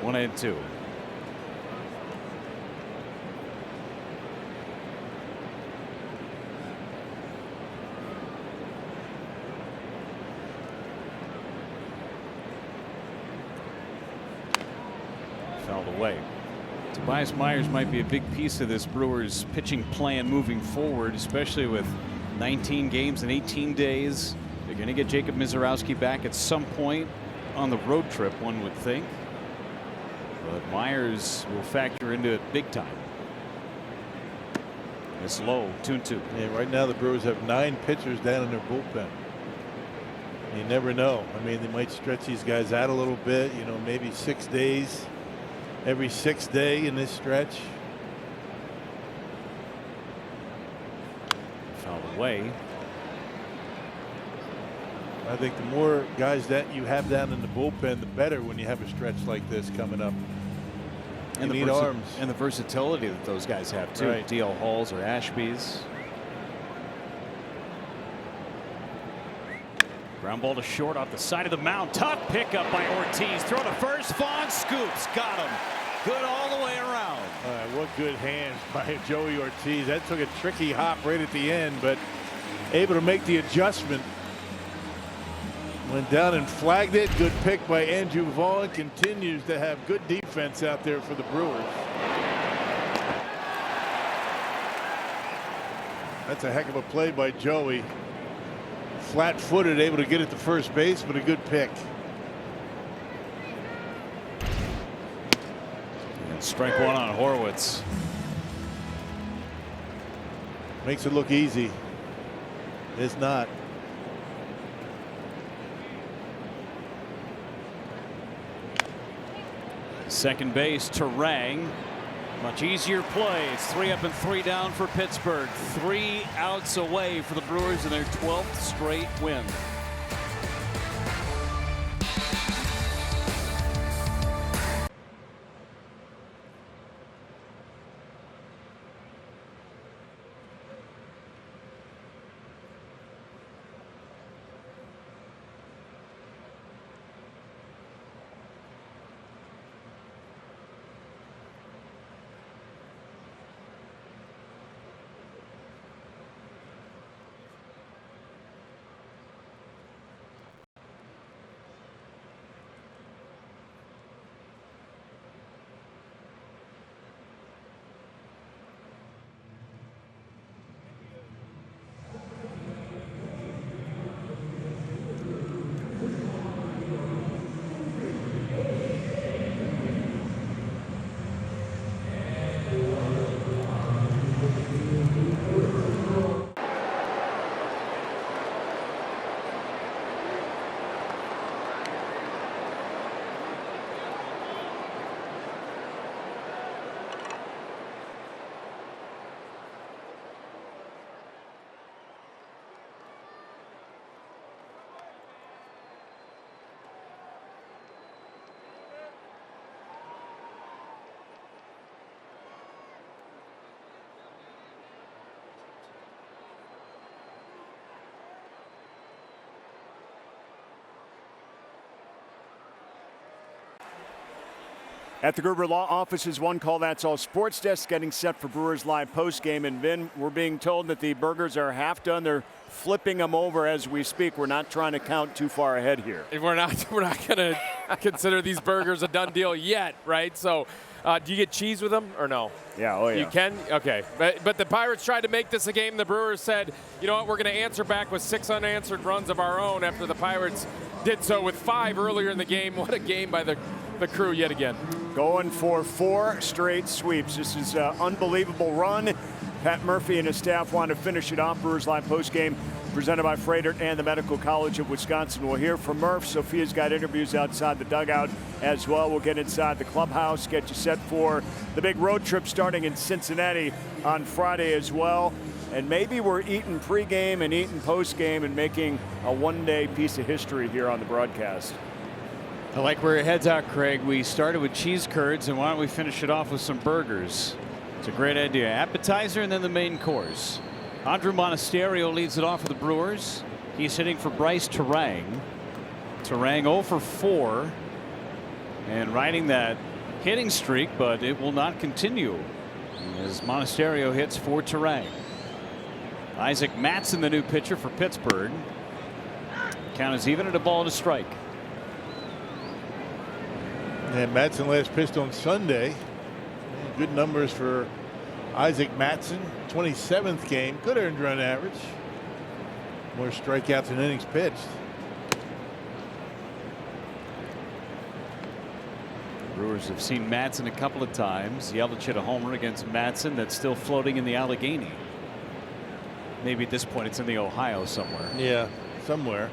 One and two. Fouled away. Tobias Myers might be a big piece of this Brewers pitching plan moving forward, especially with 19 games in 18 days. They're going to get Jacob Mizorowski back at some point on the road trip, one would think. But Myers will factor into it big time. It's low, 2-2. Yeah, right now the Brewers have 9 pitchers down in their bullpen. You never know. I mean, they might stretch these guys out a little bit, you know, maybe 6 days. Every 6th day in this stretch. Fouled away. I think the more guys that you have down in the bullpen, the better when you have a stretch like this coming up. And you need arms. And the versatility that those guys have too. Right. DL Halls or Ashby's. Ground ball to short off the side of the mound. Tough pickup by Ortiz. Throw to first. Vaughn scoops. Got him. Good all the way around. What good hands by Joey Ortiz. That took a tricky hop right at the end, but able to make the adjustment. Went down and flagged it. Good pick by Andrew Vaughn. Continues to have good defense out there for the Brewers. That's a heck of a play by Joey. Flat-footed, able to get it to first base, but a good pick. And strike one on Horwitz. Makes it look easy. It's not. Second base, Terang. Much easier play. It's 3 up and 3 down for Pittsburgh. 3 outs away for the Brewers in their 12th straight win. At the Gruber Law Office's One Call That's All Sports Desk getting set for Brewers Live postgame. And Vin, we're being told that the burgers are half done. They're flipping them over as we speak. We're not trying to count too far ahead here. We're not going to consider these burgers a done deal yet, right? So do you get cheese with them or no? Yeah, oh yeah. You can? Okay. But the Pirates tried to make this a game. The Brewers said, you know what, we're going to answer back with 6 unanswered runs of our own after the Pirates did so with 5 earlier in the game. What a game by the Crew yet again. Going for 4 straight sweeps. This is an unbelievable run. Pat Murphy and his staff want to finish it off. Brewers Live postgame presented by Freighter and the Medical College of Wisconsin. We'll hear from Murph. Sophia's got interviews outside the dugout as well. We'll get inside the clubhouse, get you set for the big road trip starting in Cincinnati on Friday as well. And maybe we're eating pregame and eating postgame and making a one-day piece of history here on the broadcast. I like where your head's at, Craig. We started with cheese curds, and why don't we finish it off with some burgers? It's a great idea. Appetizer and then the main course. Andrew Monasterio leads it off for the Brewers. He's hitting for Bryce Terang. Terang 0 for 4 and riding that hitting streak, but it will not continue as Monasterio hits for Terang. Isaac Mattson, the new pitcher for Pittsburgh. Count is even at a ball and a strike. And Mattson last pitched on Sunday. Good numbers for Isaac Mattson. 27th game. Good earned run average. More strikeouts than innings pitched. Brewers have seen Mattson a couple of times. Yelich hit a homer against Mattson that's still floating in the Allegheny. Maybe at this point it's in the Ohio somewhere. Yeah, somewhere.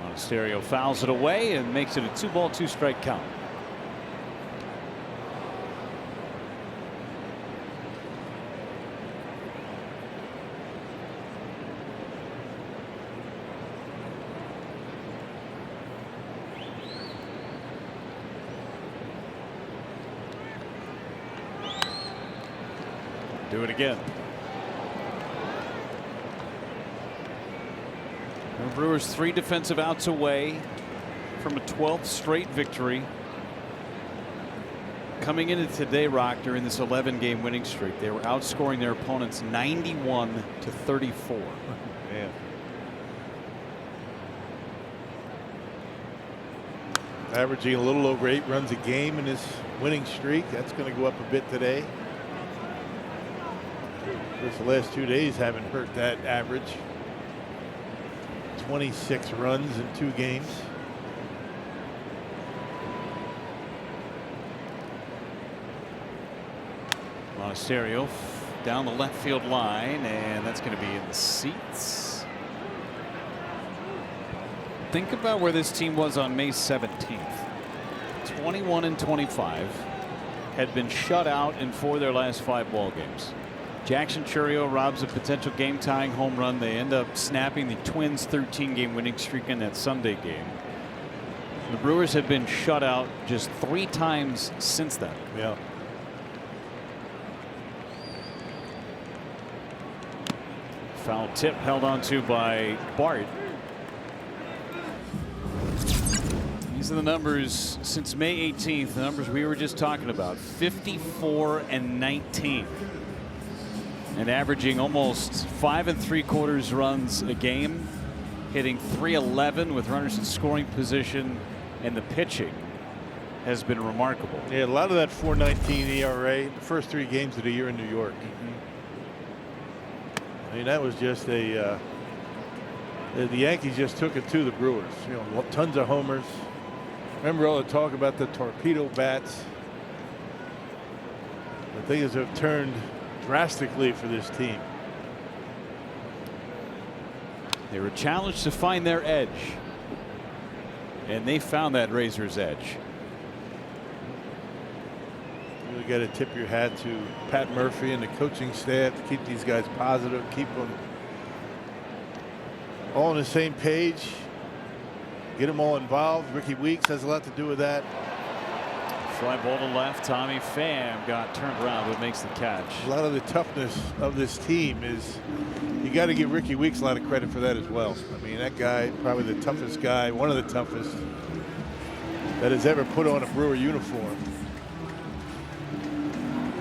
Monasterio fouls it away and makes it a 2-ball, 2-strike count. Do it again. The Brewers 3 defensive outs away from a 12th straight victory. Coming into today, Rock, during this 11-game winning streak, they were outscoring their opponents 91-34. Man. Averaging a little over 8 runs a game in this winning streak. That's going to go up a bit today. The last 2 days haven't hurt that average. 26 runs in 2 games. Monasterio down the left field line, and that's going to be in the seats. Think about where this team was on May 17th. 21-25, had been shut in in 4 of their last 5 ball games. Jackson Chourio robs a potential game-tying home run. They end up snapping the Twins' 13-game winning streak in that Sunday game. The Brewers have been shut out just 3 times since then. Yeah. Foul tip held onto by Bart. These are the numbers since May 18th, the numbers we were just talking about. 54-19. And averaging almost 5 3/4 runs a game, hitting .311 with runners in scoring position, and the pitching has been remarkable. Yeah, a lot of that 4.19 ERA the first 3 games of the year in New York. I mean, that was just a the Yankees just took it to the Brewers. You know, tons of homers. Remember all the talk about the torpedo bats? The things have turned drastically for this team. They were challenged to find their edge, and they found that razor's edge. You really got to tip your hat to Pat Murphy and the coaching staff to keep these guys positive, keep them all on the same page, get them all involved. Ricky Weeks has a lot to do with that. Fly ball to left. Tommy Pham got turned around but makes the catch. A lot of the toughness of this team is, you got to give Ricky Weeks a lot of credit for that as well. I mean, that guy, probably the toughest guy, one of the toughest that has ever put on a Brewer uniform.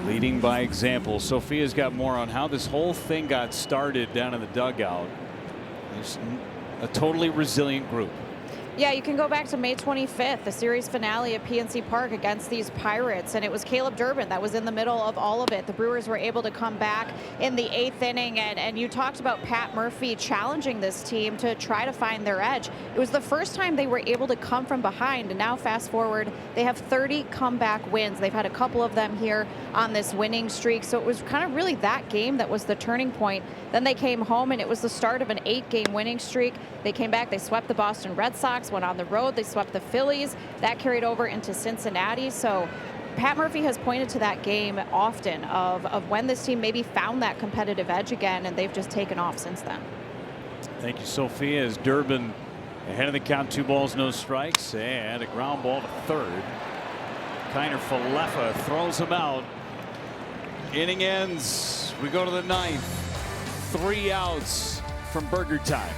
Leading by example. Sophia's got more on how this whole thing got started down in the dugout. It's a totally resilient group. Yeah, you can go back to May 25th, the series finale at PNC Park against these Pirates, and it was Caleb Durbin that was in the middle of all of it. The Brewers were able to come back in the 8th inning, and you talked about Pat Murphy challenging this team to try to find their edge. It was the first time they were able to come from behind, and now fast forward, they have 30 comeback wins. They've had a couple of them here on this winning streak, so it was kind of really that game that was the turning point. Then they came home, and it was the start of an 8-game winning streak. They came back, they swept the Boston Red Sox, went on the road, they swept the Phillies. That carried over into Cincinnati. So Pat Murphy has pointed to that game often of when this team maybe found that competitive edge again, and they've just taken off since then. Thank you, Sophia. As Durbin ahead of the count, 2 balls, no strikes, and a ground ball to third. Kiner Falefa throws him out. Inning ends. We go to the 9th. 3 outs from Burger time.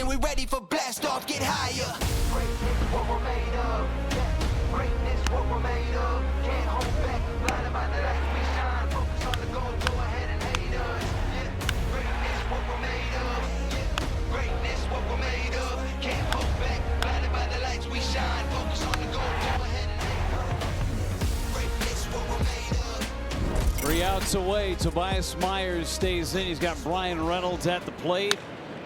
We ready for blast off, get higher. Greatness, what we're made of. Greatness, what we're made of. Can't hold back, blinded by the light we shine. Focus on the goal, go ahead and hate us. Greatness, what we're made of. Greatness, what we're made of. Can't hold back, blinded by the lights we shine. Focus on the goal, go ahead and hate us. Greatness, what we're made of. 3 outs away. Tobias Myers stays in. He's got Brian Reynolds at the plate.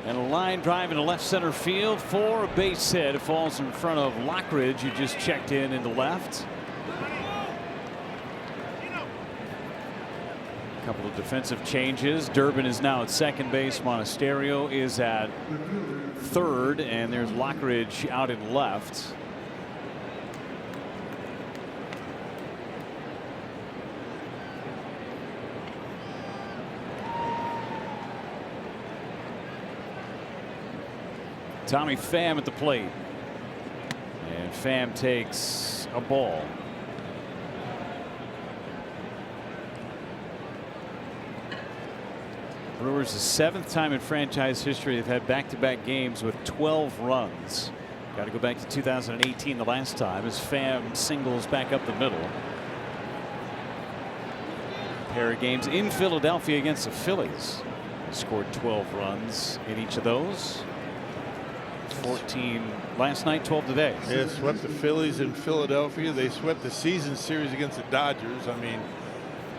And a line drive into left center field for a base hit. It falls in front of Lockridge, who just checked in into left. A couple of defensive changes. Durbin is now at second base. Monasterio is at third. And there's Lockridge out in left. Tommy Pham at the plate. And Pham takes a ball. Brewers, the 7th time in franchise history they've had back-to-back games with 12 runs. Got to go back to 2018 the last time as Pham singles back up the middle. A pair of games in Philadelphia against the Phillies. Scored 12 runs in each of those. 14 last night, 12 today. Yeah, swept the Phillies in Philadelphia. They swept the season series against the Dodgers. I mean,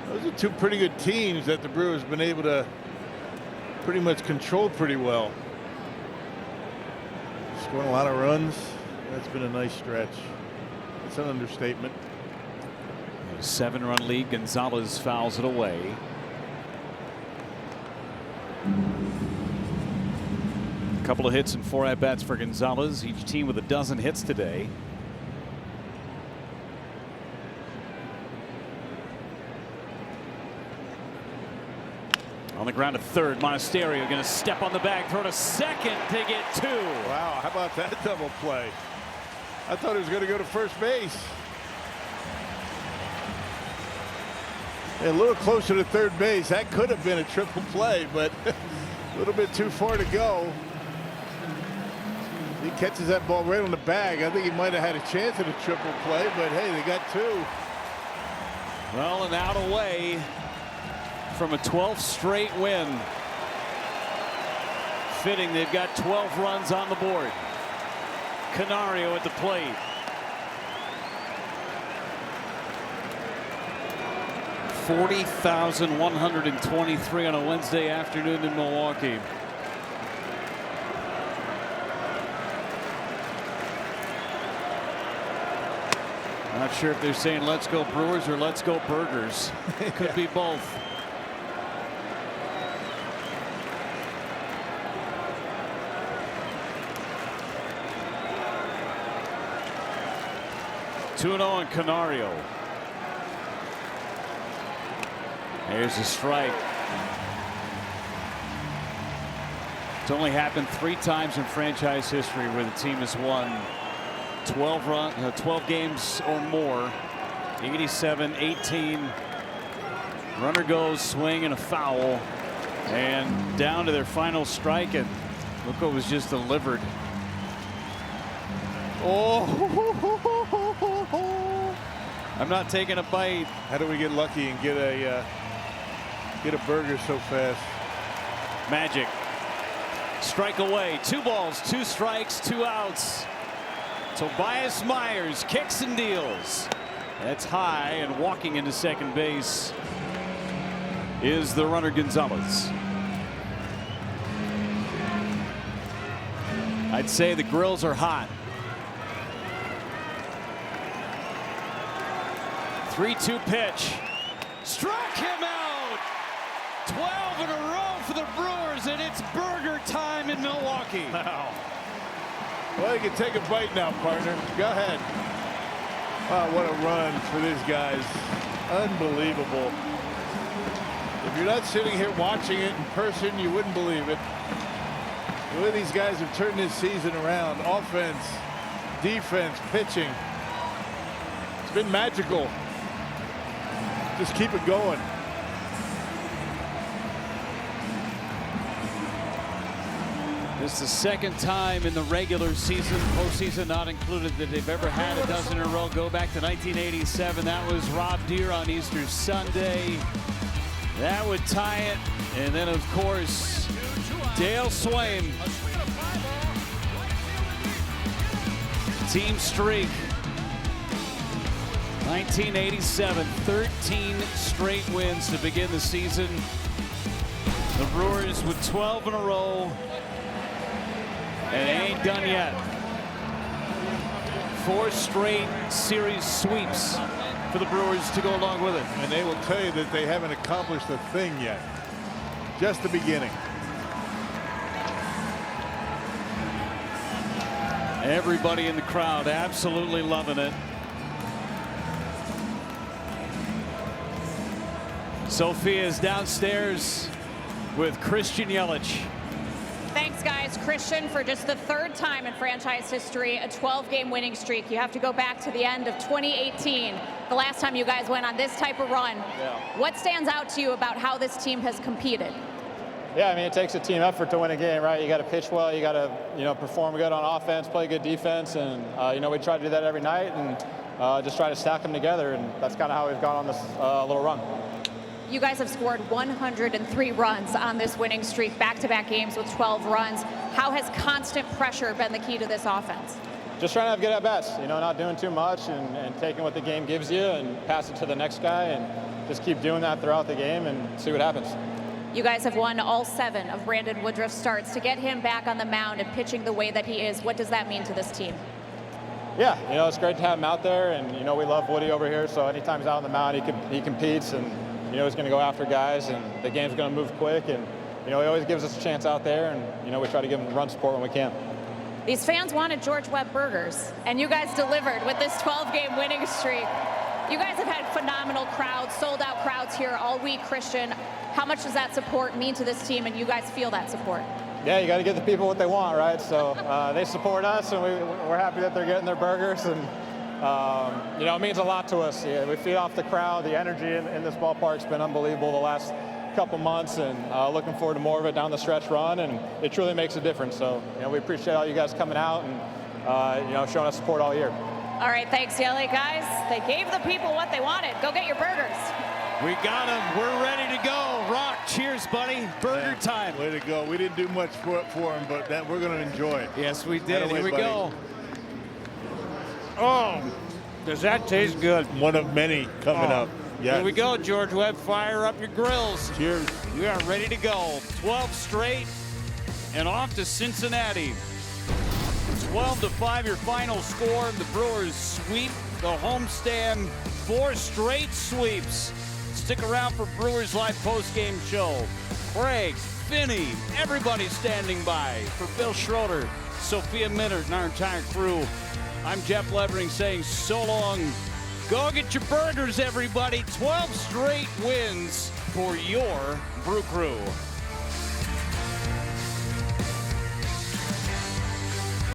those are 2 pretty good teams that the Brewers have been able to pretty much control pretty well. Scoring a lot of runs. That's been a nice stretch. It's an understatement. A 7-run lead. Gonzalez fouls it away. A couple of hits and 4 at-bats for Gonzalez. Each team with a dozen hits today. On the ground to third. Monasterio going to step on the bag, throw to second to get 2. Wow, how about that double play? I thought he was going to go to first base. A little closer to third base. That could have been a triple play, but a little bit too far to go. He catches that ball right on the bag. I think he might have had a chance at a triple play, but hey, they got two. Well, and out away from a 12th straight win. Fitting, they've got 12 runs on the board. Canario at the plate. $40,123 on a Wednesday afternoon in Milwaukee. Not sure if they're saying let's go Brewers or let's go Burgers. It could be both. Two 2-0 on Canario. There's a strike. It's only happened 3 times in franchise history where the team has won 12 games or more. 87-18. Runner goes, swing and a foul, and down to their final strike, and look what was just delivered. Oh, I'm not taking a bite. How do we get lucky and get a burger so fast? Magic. Strike away. 2 balls, 2 strikes, 2 outs. Tobias Myers kicks and deals. That's high, and walking into second base is the runner Gonzalez. I'd say the grills are hot. 3-2 pitch. Struck him out. 12 in a row for the Brewers, and it's burger time in Milwaukee. Wow. Well, you can take a bite now, partner. Go ahead. Wow, what a run for these guys. Unbelievable. If you're not sitting here watching it in person, you wouldn't believe it. The way these guys have turned this season around. Offense, defense, pitching. It's been magical. Just keep it going. This is the second time in the regular season, postseason not included, that they've ever had a dozen in a row. Go back to 1987. That was Rob Deere on Easter Sunday. That would tie it. And then, of course, Dale Swaim. Team streak. 1987, 13 straight wins to begin the season. The Brewers with 12 in a row. And it ain't done yet. 4 straight series sweeps for the Brewers to go along with it. And they will tell you that they haven't accomplished a thing yet. Just the beginning. Everybody in the crowd absolutely loving it. Sophia is downstairs with Christian Yelich. Thanks, guys. Christian, for just the 3rd time in franchise history, a 12-game winning streak. You have to go back to the end of 2018, the last time you guys went on this type of run. Yeah. What stands out to you about how this team has competed? Yeah, I mean, it takes a team effort to win a game, right? You got to pitch well, you got to, perform good on offense, play good defense, and we try to do that every night and just try to stack them together, and that's kind of how we've gone on this little run. You guys have scored 103 runs on this winning streak, back-to-back games with 12 runs. How has constant pressure been the key to this offense? Just trying to have good at-bats, not doing too much and taking what the game gives you and pass it to the next guy and just keep doing that throughout the game and see what happens. You guys have won all 7 of Brandon Woodruff's starts. To get him back on the mound and pitching the way that he is, what does that mean to this team? Yeah, it's great to have him out there, and we love Woody over here, so anytime he's out on the mound, he competes, and he's going to go after guys, and the game's going to move quick, and he always gives us a chance out there, and we try to give him run support when we can. These fans wanted George Webb burgers, and you guys delivered with this 12-game winning streak. You guys have had phenomenal crowds, sold-out crowds here all week, Christian. How much does that support mean to this team, and you guys feel that support? Yeah, you got to give the people what they want, right? So they support us, and we're happy that they're getting their burgers, and You know, it means a lot to us. Yeah, we feed off the crowd. The energy in this ballpark's been unbelievable the last couple months, and looking forward to more of it down the stretch run, and it truly makes a difference. So, you know, we appreciate all you guys coming out and, you know, showing us support all year. All right, thanks, Yelly, guys. They gave the people what they wanted. Go get your burgers. We got them. We're ready to go. Rock, cheers, buddy. Burger time. Way to go. We didn't do much for him, but that we're going to enjoy it. Yes, we did. Away, Here we buddy. go. Oh, does that taste good? One of many coming up. Yeah. Here we go, George Webb. Fire up your grills. Cheers. We are ready to go. 12 straight and off to Cincinnati. 12-5 your final score. The Brewers sweep the homestand. 4 straight sweeps. Stick around for Brewers Live postgame show. Craig, Finney, everybody standing by. For Bill Schroeder, Sophia Minard, and our entire crew, I'm Jeff Levering saying so long. Go get your burgers, everybody. 12 straight wins for your Brew Crew.